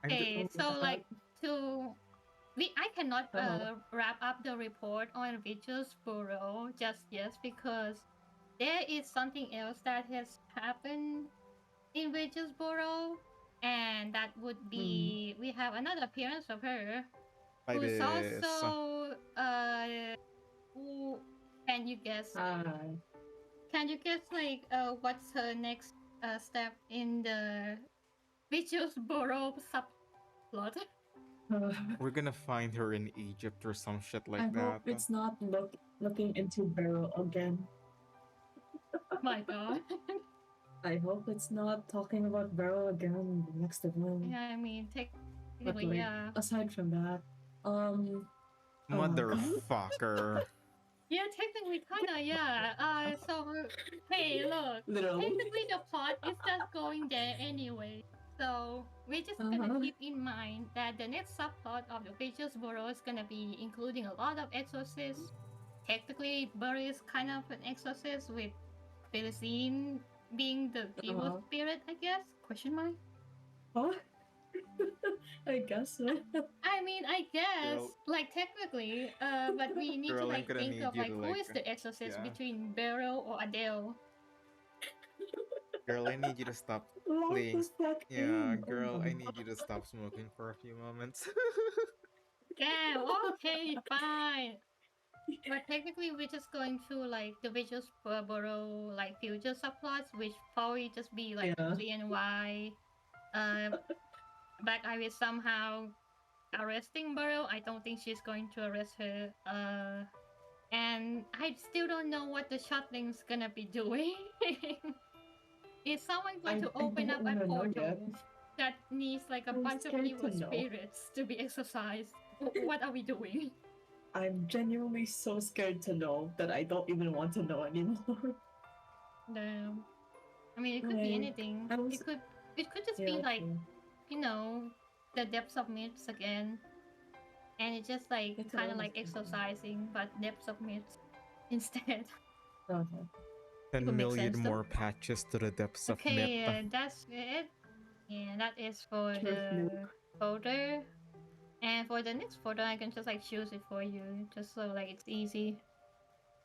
I'm just Okay. Oh So my like to I cannot god. wrap up the report on Vigil's Bureau just yet, because there is something else that has happened in Vigil's Bureau, and that would Hmm. be, we have another appearance of her, by who is this. also who, can you guess? Hi. Can you guess like what's her next step in the Vigil's Bureau subplot? We're gonna find her in Egypt or some shit like I hope that. it's not looking into Beryl again. My God. I hope it's not talking about Beryl again in the next event. Yeah, I mean, But technically, like, yeah. aside from that, oh my god. Motherfucker. Yeah, technically, kinda, yeah. So, hey, look, Literally. technically the plot is just going there anyway. So, we're just gonna Uh-huh. keep in mind that the next subplot of the Witches Burrow is gonna be including a lot of exorcists. Technically, Burry is kind of an exorcist, with Felicine being the evil Uh-huh. spirit, I guess? Question mark? What? I guess so. I mean, I guess, Girl. like, technically, but we need to Girl, I'm like gonna think need of you like to who like is the exorcist yeah. between Beryl or Adele. Girl, I need you to stop Life playing. is back Yeah, in. Oh girl, my I need you to stop smoking for a few moments. Damn. Okay, fine. But technically, we're just going through like the Witches Burrow like future subplots, which probably just be like Yeah. CNY, uh, Black Ivy somehow arresting Burrow. I don't think she's going to arrest her. And I still don't know what the Shotling's gonna be doing. Is someone going to I open up don't a wanna know yet. portal that needs like a I'm bunch of scared evil to know. spirits to be exorcised? What are we doing? I'm genuinely so scared to know that I don't even want to know anymore. No. I mean, it could be Like, anything. I was- It could just yeah, be like, true. you know, the depths of myths again. And it's just like It's kind of almost like exercising, but depths of myths instead. Okay. 10 It makes million sense, though. more patches to the depths of myth. Okay, that's it. And that is for Sure, the Luke. folder. And for the next folder, I can just like choose it for you, just so like it's easy.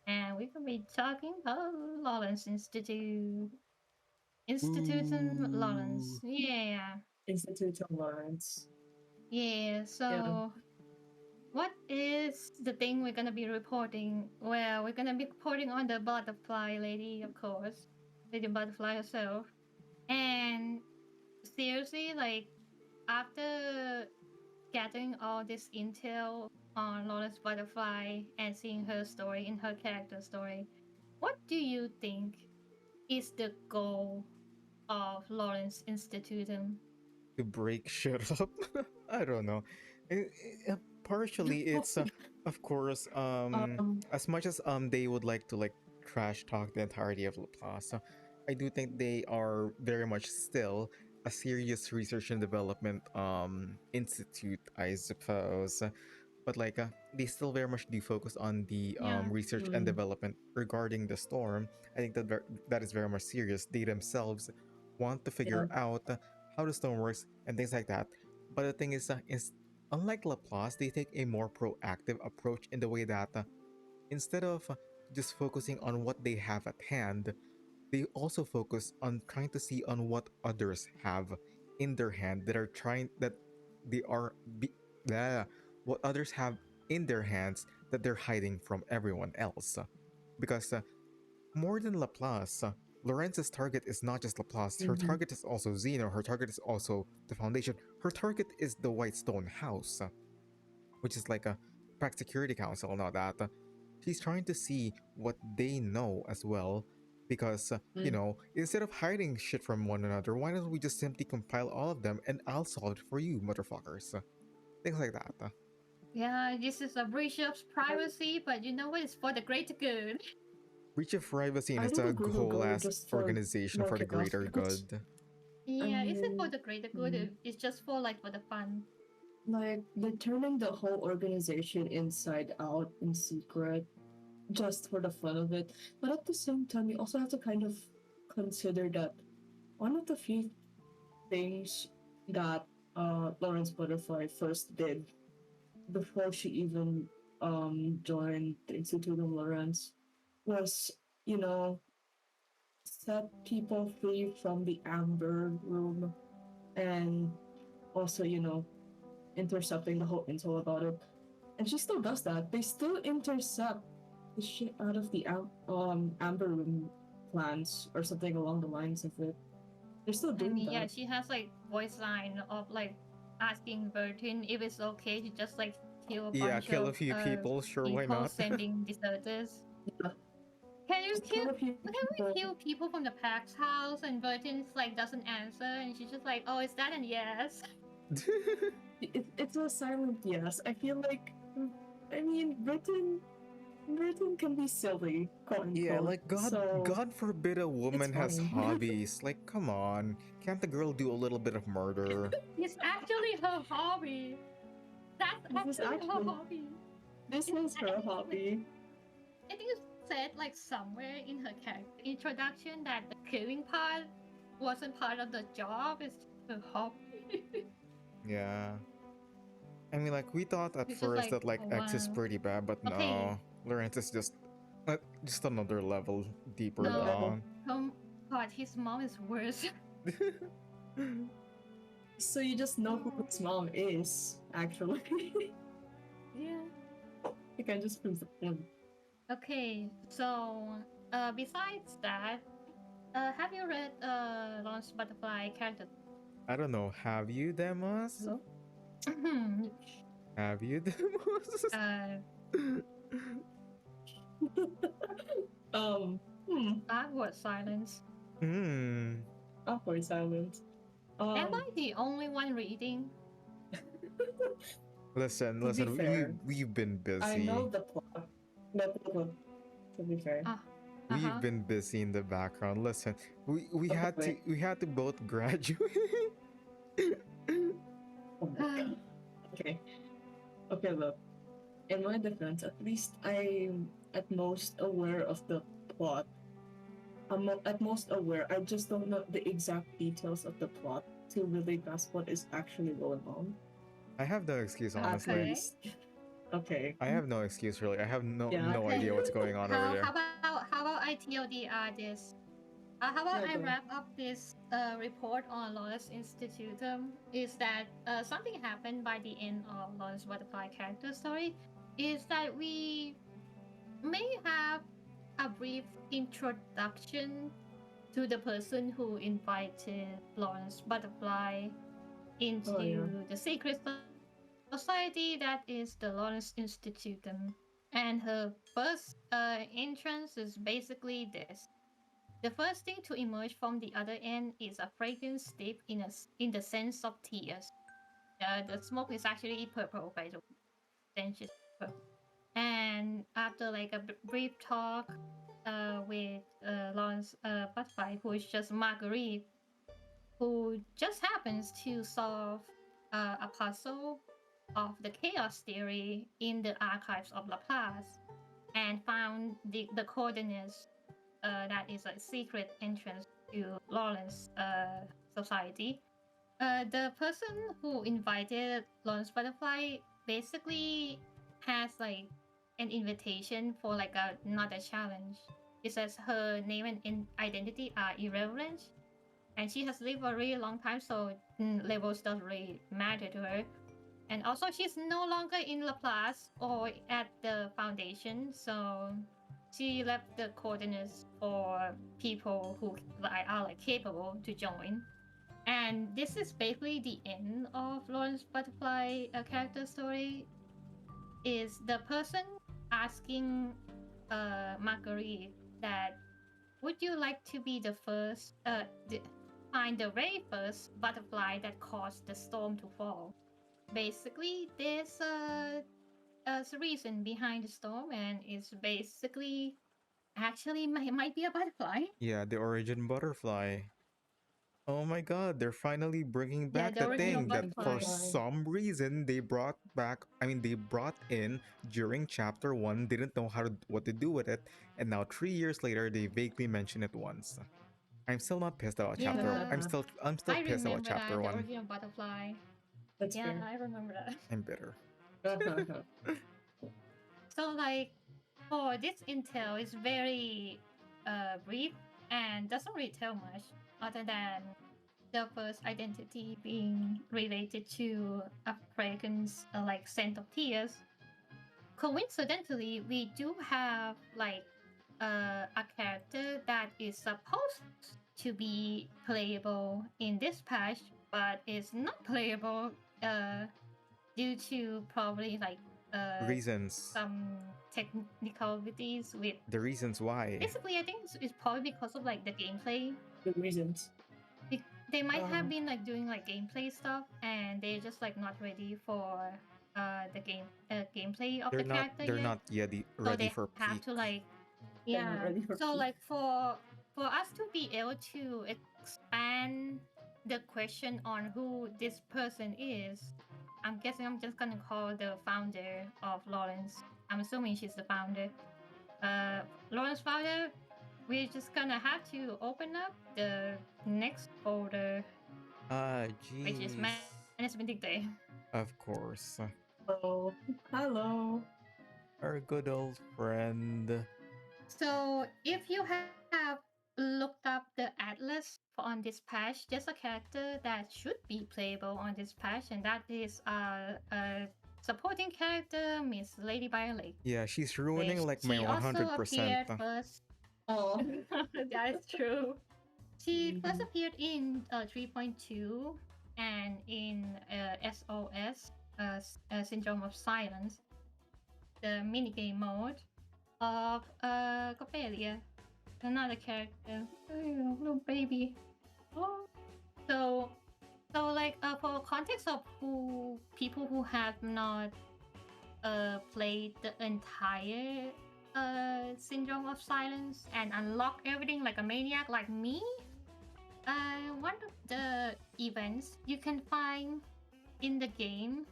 And we can be talking about Lawrence Institute. Institution Lawrence. Ooh. Yeah. Institute of Lawrence. Yeah, so what is the thing we're gonna be reporting? Well, we're gonna be reporting on the butterfly lady, of course. Lady Butterfly herself. And seriously, like after gathering all this intel on Lawrence Butterfly and seeing her story in her character story, what do you think is the goal of Lawrence Institutum? To break shit up. I don't know. Partially, it's of course as much as they would like to like trash talk the entirety of Laplace. I do think they are very much still a serious research and development institute, I suppose. But like they still very much do focus on the Yeah. research and development regarding the storm. I think that that is very much serious. They themselves want to figure out how the storm works and things like that. But the thing is unlike Laplace, they take a more proactive approach in the way that instead of just focusing on what they have at hand, they also focus on trying to see on what others have in their hand that are trying that they are what others have in their hands that they're hiding from everyone else. Because more than Laplace, Lorenz's target is not just Laplace. Her target is also Zeno. Her target is also the Foundation. Her target is the White Stone House, which is like a Prac Security Council and all that. She's trying to see what they know as well. Because, you know, instead of hiding shit from one another, why don't we just simply compile all of them and I'll solve it for you, motherfuckers? Things like that. Yeah, this is a breach of privacy, but you know what? It's for the greater good. Breach of privacy and I it's don't a agree with whole going ass just for organization for the market off greater because, good. Yeah, is it for mean, the greater good? It's just for like for the fun. like they're turning the whole organization inside out in secret just for the fun of it. But at the same time, you also have to kind of consider that one of the few things that Lawrence Butterfly first did before she even joined the Institute of Lawrence was, you know, set people free from the Amber Room and also, you know, intercepting the whole intel about it. And she still does that. They still intercept the shit out of the Amber Room plans or something along the lines of it. They're still I doing mean, yeah, that. she has like voice line of like asking Bertin if it's okay to just like kill a Yeah, bunch kill a of few people, sure, why people not? sending deserters. Yeah. Can you Just kill? kill a few Can we people. kill people from the Pax house? And Bertin's like doesn't answer, and she's just like, "Oh, is that a yes?" It's a silent yes. I feel like, I mean, Britain can be silly, quote unquote. Yeah, like So God forbid a woman has fine. hobbies. Like, come on, can't the girl do a little bit of murder? It's actually her hobby. That's This is actually her actually- hobby. this is her hobby. I think it's said like somewhere in her character introduction that the killing part wasn't part of the job. It's just her hobby. Yeah. I mean, like, we thought at It's just first like, that, like, oh, X is wow. pretty bad, but Okay. no. Lawrence is just another level deeper No. down. Oh God, his mom is worse. So you just know who his mom is, actually. Yeah. You can just prove the point. Okay, so besides that, have you read Lawrence Butterfly character? I don't know. Have you, Deimos? Hello? Have you, Deimos? um, hmm, Awkward silence. Hmm. awkward silence. Am I the only one reading? Listen, To be listen. fair, We've been I busy. know the plot, but to be fair. We've Uh-huh. been busy in the background. Listen, we had to Wait. both graduate. Oh my god. Okay. Okay, look. In my defense, at least I'm at most aware of the plot. I'm at most aware. I just don't know the exact details of the plot to really grasp what is actually going on. I have no excuse, At honestly. Okay. least. Okay. I have no excuse, really. I have no Yeah. no Okay. idea what's going on over there. How about I TLDR this? How about Yeah, I go. wrap up this report on Lawrence Institutum? Is that something happened by the end of Lawrence Butterfly character story? Is that we may have a brief introduction to the person who invited Lawrence Butterfly into Oh, yeah. the secret society that is the Lawrence Institutum. And her first entrance is basically this. The first thing to emerge from the other end is a fragrance deep in the sense of tears. The smoke is actually purple, by the way. Stench is purple. And after like a brief talk with Lawrence Butterfly, who is just Marguerite, who just happens to solve a puzzle of the chaos theory in the archives of Laplace and found the coordinates that is a secret entrance to Lawrence society. The person who invited Lawrence Butterfly basically has like an invitation for like a not a challenge. It says her name and identity are irrelevant, and she has lived a really long time, so labels don't really matter to her. And also, she's no longer in Laplace or at the foundation, so she left the coordinates for people who are like capable to join. And this is basically the end of Lawrence Butterfly character story. Is the person asking Marguerite that would you like to be the first find the very first butterfly that caused the storm to fall? Basically, there's a reason behind the storm, and it's basically actually might be a butterfly. Yeah, the origin butterfly. Oh my god, they're finally bringing Yeah, back the the original thing that for butterfly. Butterfly. some reason they brought back. I mean, they brought in during chapter 1, didn't know what to do with it, and now 3 years later they vaguely mention it once. I'm still not pissed about chapter. Yeah, I'm still I pissed about remember that chapter the 1. original butterfly. That's Yeah, fair. I remember that. I'm bitter. So like for this intel is very brief and doesn't really tell much other than the first identity being related to a fragrance like scent of tears. Coincidentally, we do have like a character that is supposed to be playable in this patch, but is not playable due to probably like Reasons. some technicalities with. The reasons why. Basically, I think it's probably because of like the gameplay. Good reasons. They might have been like doing like gameplay stuff, and they're just like not ready for the gameplay of the character They're yet. not yet So ready they for have peak. to like They're not ready for so peak. like for us to be able to expand the question on who this person is, I'm guessing I'm just gonna call the founder of Lawrence. I'm assuming she's the founder. Lawrence founder. We're just gonna have to open up the next folder, Jeez. which is Management Day. Of course. Oh, hello. Our good old friend. So if you have looked up the atlas on this patch, there's a character that should be playable on this patch, and that is a supporting character, Miss Lady by a Lake. Yeah, she's ruining like my She also 100%. appeared first. Oh. That is true. She Mhm. first appeared in 3.2 and in SOS, Syndrome of Silence, the minigame mode of Coppelia, another character, little baby. Oh. So like for context of who people who have not played the entire Syndrome of Silence and unlock everything like a maniac like me, one of the events you can find in the game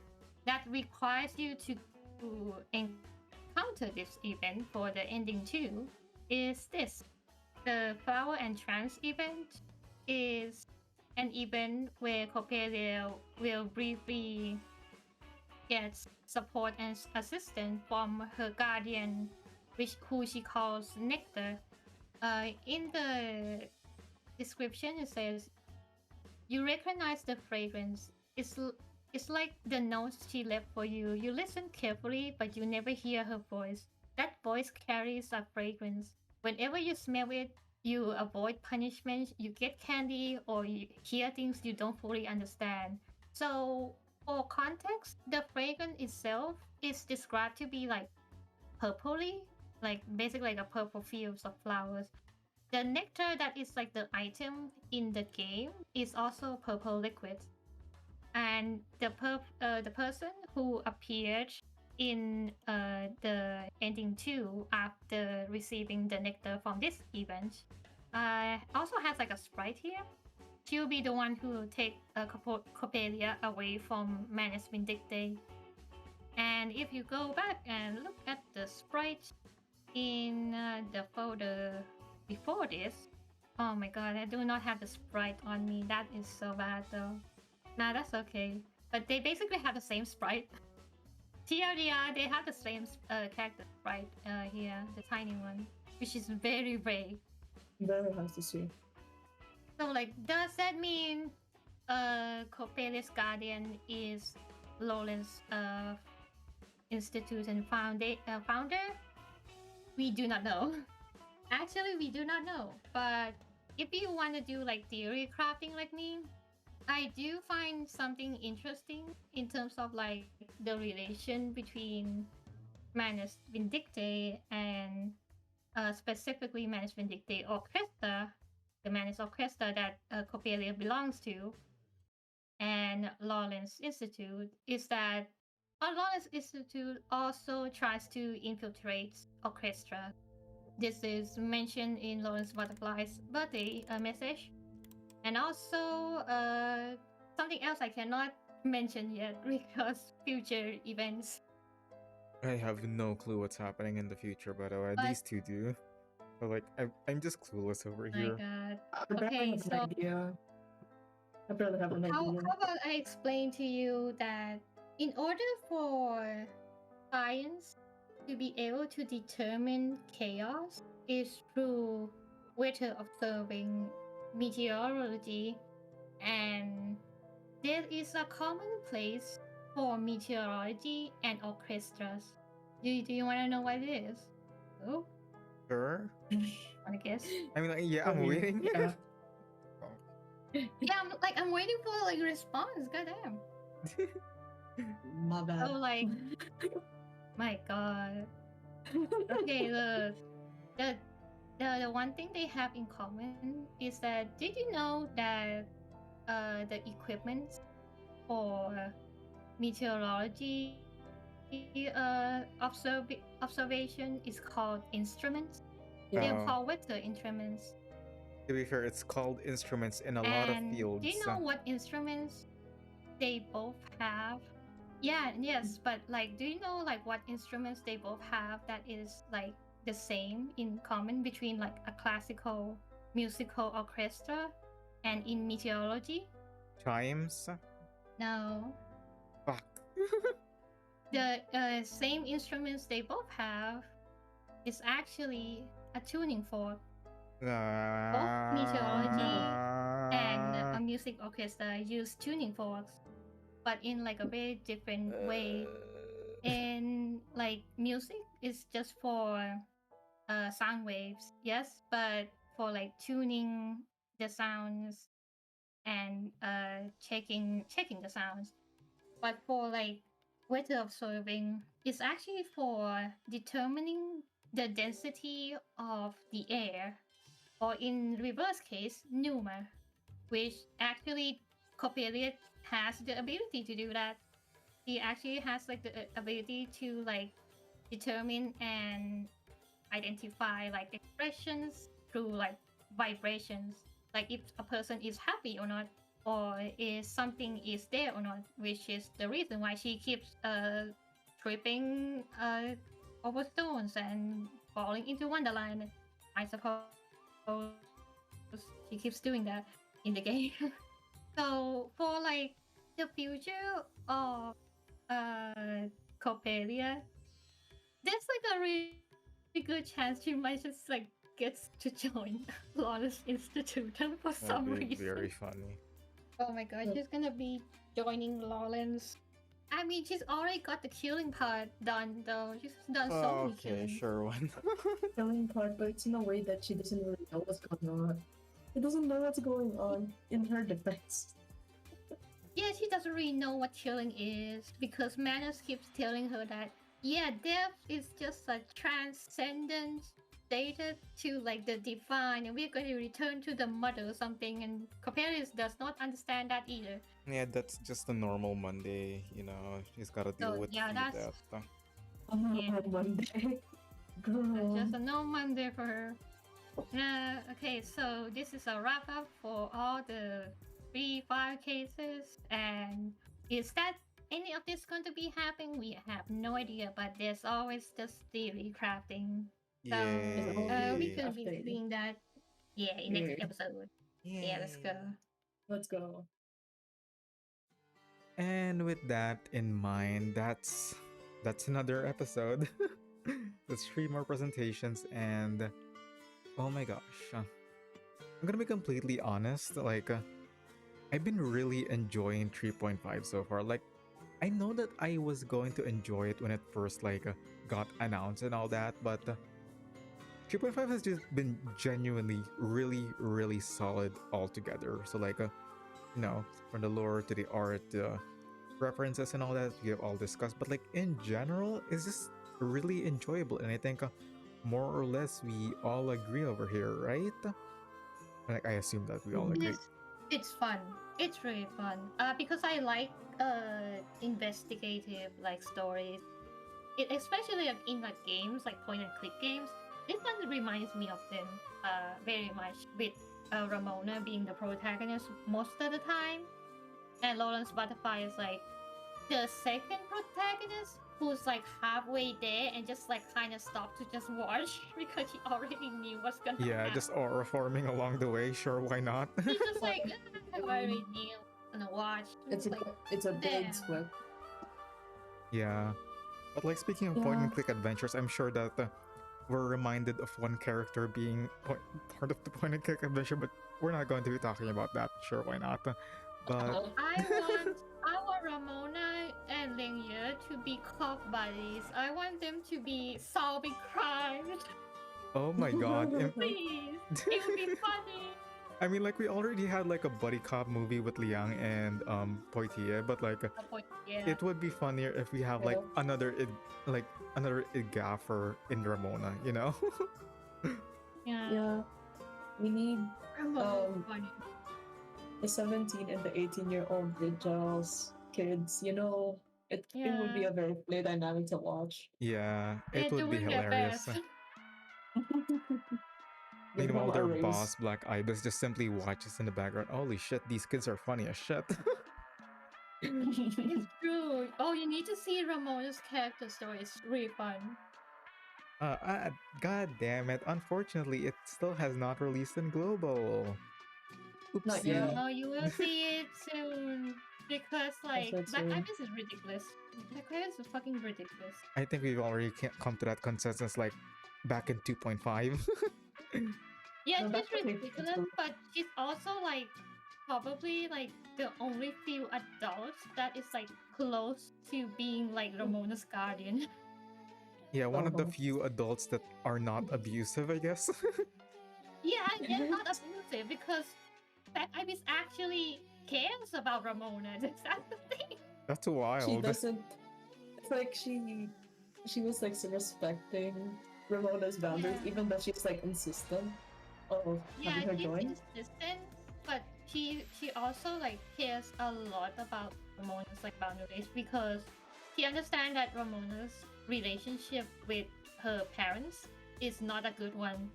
that requires you to encounter this event for the ending 2 is this. The Flower and Trance event is an event where Coppelia will briefly get support and assistance from her guardian, who she calls Nectar. In the description, it says, "You recognize the fragrance. It's like the notes she left for you. You listen carefully, but you never hear her voice. That voice carries a fragrance. Whenever you smell it, you avoid punishment, you get candy, or you hear things you don't fully understand." So, for context, the fragrance itself is described to be like purpley, like basically like a purple fields of flowers. The nectar that is like the item in the game is also purple liquid. And the person who appeared in the ending 2 after receiving the nectar from this event also has like a sprite here. She'll be the one who take Coppelia away from Manus Vindicte. And if you go back and look at the sprite in the folder before this, oh my god, I do not have the sprite on me. That is so bad though. Nah, that's okay. But they basically have the same sprite. TLDR, they have the same character sprite here, the tiny one, which is very vague. Very nice to see. So, like, does that mean Coppelia's guardian is Lowland's institute and founder? We do not know. Actually, we do not know. But if you want to do like theory crafting like me, I do find something interesting in terms of like the relation between Manus Vindicte and specifically Manus Vindicte Orchestra, the Manus Orchestra that Coppelia belongs to, and Lawrence Institute, is that Lawrence Institute also tries to infiltrate Orchestra. This is mentioned in Lawrence Butterfly's birthday message. And also, something else I cannot mention yet because future events. I have no clue what's happening in the future, by the way. But- These two do. But like, I'm just clueless over My here. god. I barely Okay, have so- an idea. I barely have an How idea. about I explain to you that in order for science to be able to determine chaos is through weather observing meteorology, and there is a common place for meteorology and orchestras. Do you want to know what it is? Oh, Sure. want to guess? I mean, like, yeah, I'm Okay, waiting. yeah. Yeah, I'm waiting for like response. Goddamn. My bad. Oh, like, my god. Okay, look. The one thing they have in common is that, did you know that the equipment for meteorology observation is called instruments? They're Oh. called weather instruments. To be fair, it's called instruments in a lot of And fields. do you know what instruments they both have? Yeah, yes, but like, do you know like what instruments they both have that is like the same in common between like a classical musical orchestra and in meteorology? Chimes? No. Fuck. The same instruments they both have is actually a tuning fork. Both meteorology and a music orchestra use tuning forks, but in like a very different way. And like music is just for sound waves, yes, but for like tuning the sounds and checking the sounds. But for like weather observing, it's actually for determining the density of the air, or in reverse case, pneuma, which actually Coppelius has the ability to do that. He actually has like the ability to like determine and identify like expressions through like vibrations, like if a person is happy or not, or is something is there or not, which is the reason why she keeps tripping over stones and falling into wonderland. I suppose she keeps doing that in the game. So for like the future of Coppelia, there's like a really good chance she might just like gets to join Lawless Institute for some That'd be reason. very funny. Oh my god, she's gonna be joining Lawless. I mean, she's already got the killing part done though. She's done so many Okay, killings. sure one. Killing part, but it's in a way that she doesn't really know what's going on. She doesn't know what's going on in her defense. Yeah, she doesn't really know what killing is because Manus keeps telling her that yeah, death is just a transcendent stated to like the divine, and we're going to return to the mother or something. And Coppelius does not understand that either. Yeah, that's just a normal Monday, you know. She's gotta deal So with yeah, that's that. Yeah. One day. Girl. just a no Monday for her. Okay, so this is a wrap up for all the 3-5 cases, and is that any of this going to be happening? We have no idea, but there's always just theory crafting. So we Yay. could be Updating. doing that, yeah, in next Yay. episode. Yeah, let's go. Let's go. And with that in mind, that's another episode. That's 3 more presentations, and oh my gosh, I'm gonna be completely honest. Like, I've been really enjoying 3.5 so far. Like, I know that I was going to enjoy it when it first like got announced and all that, but 3.5 has just been genuinely really solid altogether. So like, you know, from the lore to the art, references and all that we have all discussed, but like in general, it's just really enjoyable, and I think more or less we all agree over here, right? Like, I assume that we all agree. It's fun. It's really fun. Because I like investigative like stories. Especially like in like games, like point and click games. This one reminds me of them very much, with Ramona being the protagonist most of the time, and Lawrence Butterfly is like the second protagonist who's like halfway there and just like kind of stopped to just watch because he already knew what's gonna happen. Yeah, just aura forming along the way. Sure, why not? He's just like, I already knew I'm gonna watch. It's like, a damn. big split. Yeah, but like speaking of point and click adventures, I'm sure that we're reminded of one character being part of the point and click adventure, but we're not going to be talking about that. Sure, why not? But I want Ramona and Lingye to be cop buddies. I want them to be solving crimes. oh my god, Please, it would be funny. I mean, like, we already had like a buddy cop movie with Liang and Poitier, but like Yeah. it would be funnier if we have like another gaffer in Ramona, you know? Yeah. Yeah. We need Ramona's funny. the 17 and the 18-year-old Vigils kids, you know, it would be a very play dynamic to watch. Yeah, They're it would be doing their hilarious. best. Meanwhile, their boss, Black Ibis, just simply watches in the background. Holy shit, these kids are funny as shit. It's true. Oh, you need to see Ramona's character story. It's really fun. God damn it. Unfortunately, it still has not released in global. Not Oopsie. yet. No, you will see it soon. Because, like, That's Black soon. Ibis is ridiculous. Black Ibis is fucking ridiculous. I think we've already come to that consensus like back in 2.5. Yeah, No, she's that's okay. ridiculous, but she's also, like, probably, like, the only few adults that is, like, close to being, like, Ramona's guardian. Yeah, one of the few adults that are not abusive, I guess. Yeah, not abusive, because Black Ibis actually cares about Ramona. That's the thing. That's She wild. doesn't. It's like she was like respecting Ramona's boundaries, Yeah. even though she's like insistent of Yeah, having her she's join. insistent, but she also like cares a lot about Ramona's like boundaries because she understands that Ramona's relationship with her parents is not a good one.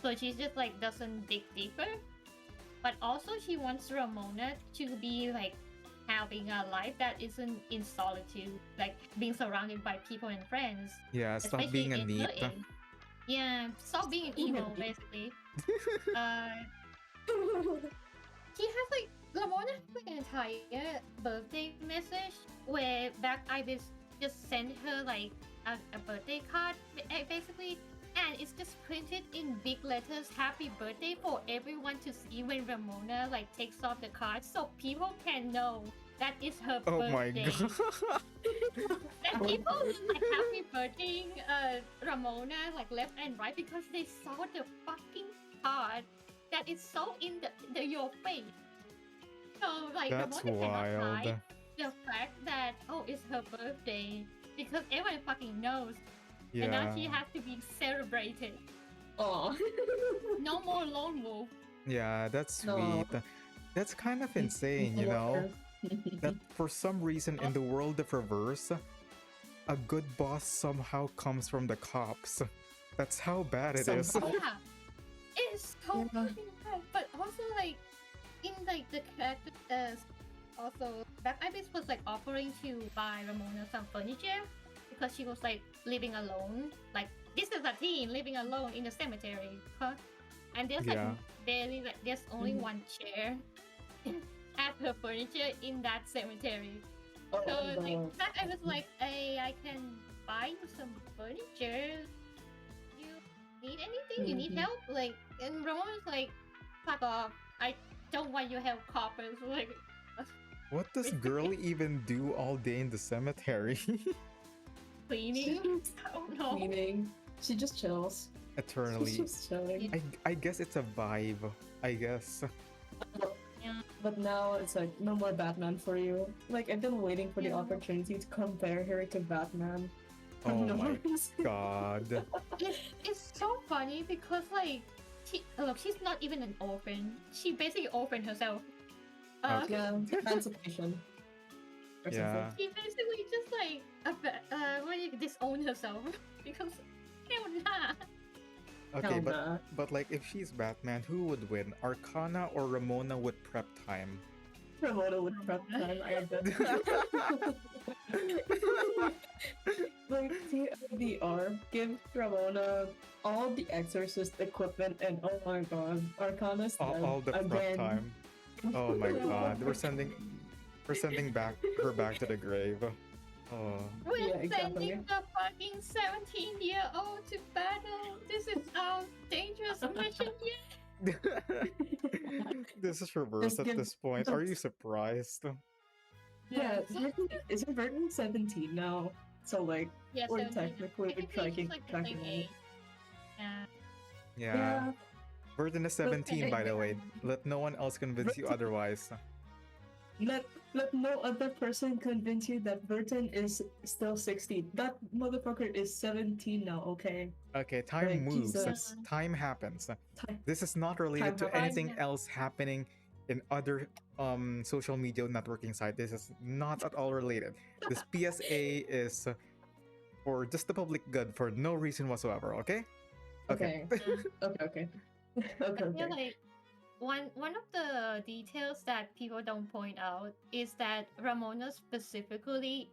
So she just like doesn't dig deeper. But also she wants Ramona to be like having a life that isn't in solitude, like being surrounded by people and friends, Yeah, stop especially being a in her neat. age. Yeah, stop being emo basically. Uh, she has like Ramona has like an entire birthday message where Black Ibis just sent her like a birthday card basically, and it's just printed in big letters "Happy Birthday" for everyone to see when Ramona like takes off the card, so people can know that it's her Oh my birthday. god. And people like happy birthday Ramona like left and right because they saw the fucking card that is so in the your face. So like That's Ramona cannot wild. hide the fact that it's her birthday because everyone fucking knows. And now she Yeah. has to be celebrated. Aw. No more lone wolf. Yeah, that's No. sweet. That's kind of insane, you know? That for some reason in the world of reverse, a good boss somehow comes from the cops. That's how bad it is. Somehow. Yeah. It's so Yeah. fucking bad. But also like in like the character also Black Ibis was like offering to buy Ramona some furniture because she was like living alone. Like this is a teen living alone in the cemetery. Huh? And there's like Yeah. barely like there's only Mhm. one chair at her furniture in that cemetery. Oh, So like no. Black Ibis was like, hey, I can buy you some furniture. You need anything? You need Mhm. help? Like, and Ramon's like, fuck off. I don't want your help, coppers. Like, What does girl even do all day in the cemetery? cleaning? I don't know. Cleaning. She just chills. She's Eternally. just chilling. I guess it's a vibe. I guess. Yeah. But now it's like no more Batman for you. Like I've been waiting for the Yeah. opportunity to compare her to Batman. for Oh no my reason. god. It's so funny because like she's not even an orphan. She basically orphaned herself. Yeah, emancipation. Or Yeah. She basically just like disowned herself because hell nah. Okay, Hell nah. but like if she's Batman, who would win? Arcana or Ramona with prep time? Ramona would prep time, I bet. Like TLDR, give Ramona all the exorcist equipment and oh my god, Arcana's dead all the prep again. time. Oh my god. We're sending her back to the grave. Oh. We're Yeah, exactly. sending the fucking 17-year-old to battle. This is our dangerous mission yet. This is reverse Just at give- this point. Are you surprised? Yeah, isn't Burton 17 now? So like, Yeah, we're 17. technically Technically, tracking she's like the tracking same it. age. Yeah. Yeah. Burden is 17, by the way. Let no one else convince you Burton- otherwise. Let no other person convince you that Burton is still 16. That motherfucker is 17 now, okay? Okay, time Like, moves. Jesus. Time happens. Time- This is not related to Time anything happens. else happening in other social media networking site. This is not at all related. This PSA is for just the public good for no reason whatsoever, okay? Okay. Okay. I feel like one of the details that people don't point out is that Ramona specifically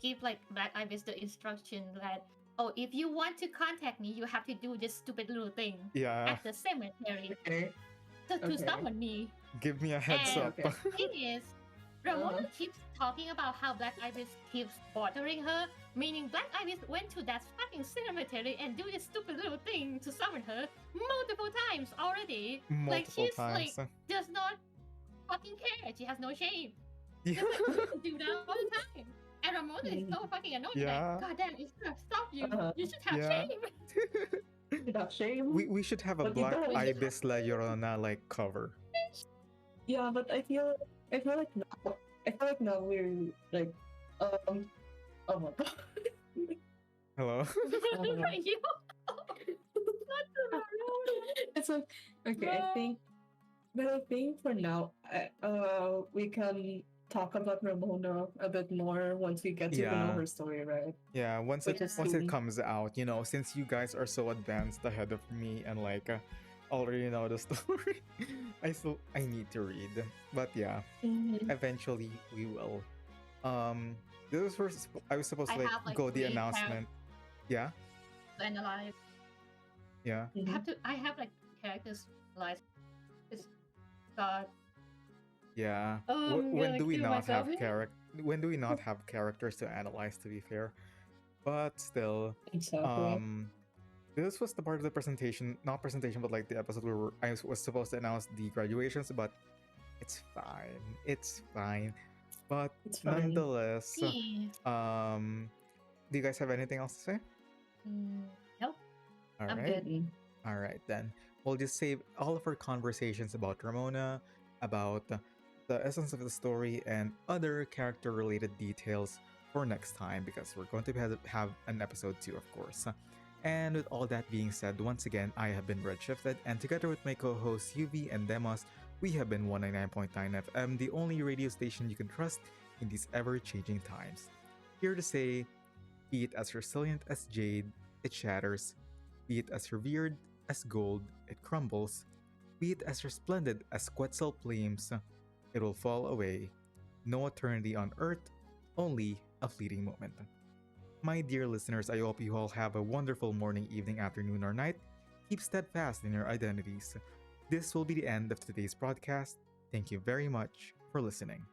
give like Black Ibis the instruction that if you want to contact me, you have to do this stupid little thing Yeah, at the cemetery Okay. to Okay. summon me. give me a heads And up. Okay. Thing is, Ramona keeps talking about how Black Ibis keeps bothering her, meaning Black Ibis went to that fucking cemetery and do this stupid little thing to summon her multiple times already. Like Multiple she's times. like does not fucking care. She has no shame. Yeah. Do that all the time. And Ramona is so fucking annoyed. Yeah. Like, God damn, it should have stopped you. Uh-huh. You should have Yeah. shame. without shame. We should have a But you Black don't. Ibis La Llorona like cover. Yeah, but I feel like now we're like um oh my god. Hello. You. It's like okay, I think for now we can talk about Ramona a bit more once we get to know Yeah. her story, right? Yeah, once Which it is once it soon. comes out, since you guys are so advanced ahead of me and like already know the story, I need to read. But yeah, Mhm. eventually we will. Um, this was I was supposed I to like have like go the 3 announcement. Yeah, to analyze. yeah. Mhm. I have like characters analyze. It's God. Yeah. When Gonna do we kill not myself have here. When do we not have characters to analyze? To be fair, but still, Exactly. um, this was the part of the presentation, not presentation, but like the episode where I was supposed to announce the graduations. But it's fine. It's fine. But It's fine. nonetheless, Yeah. do you guys have anything else to say? Nope. All I'm right. good. All right, then. We'll just save all of our conversations about Ramona, about the essence of the story, and other character related details for next time because we're going to have an episode 2, of course. And with all that being said, once again, I have been ReddShifted, and together with my co hosts UV and Deimos, we have been 199.9 FM, the only radio station you can trust in these ever changing times. Here to say, be it as resilient as jade, it shatters, be it as revered as gold, it crumbles, be it as resplendent as Quetzal flames, it will fall away. No eternity on earth, only a fleeting moment. My dear listeners, I hope you all have a wonderful morning, evening, afternoon, or night. Keep steadfast in your identities. This will be the end of today's broadcast. Thank you very much for listening.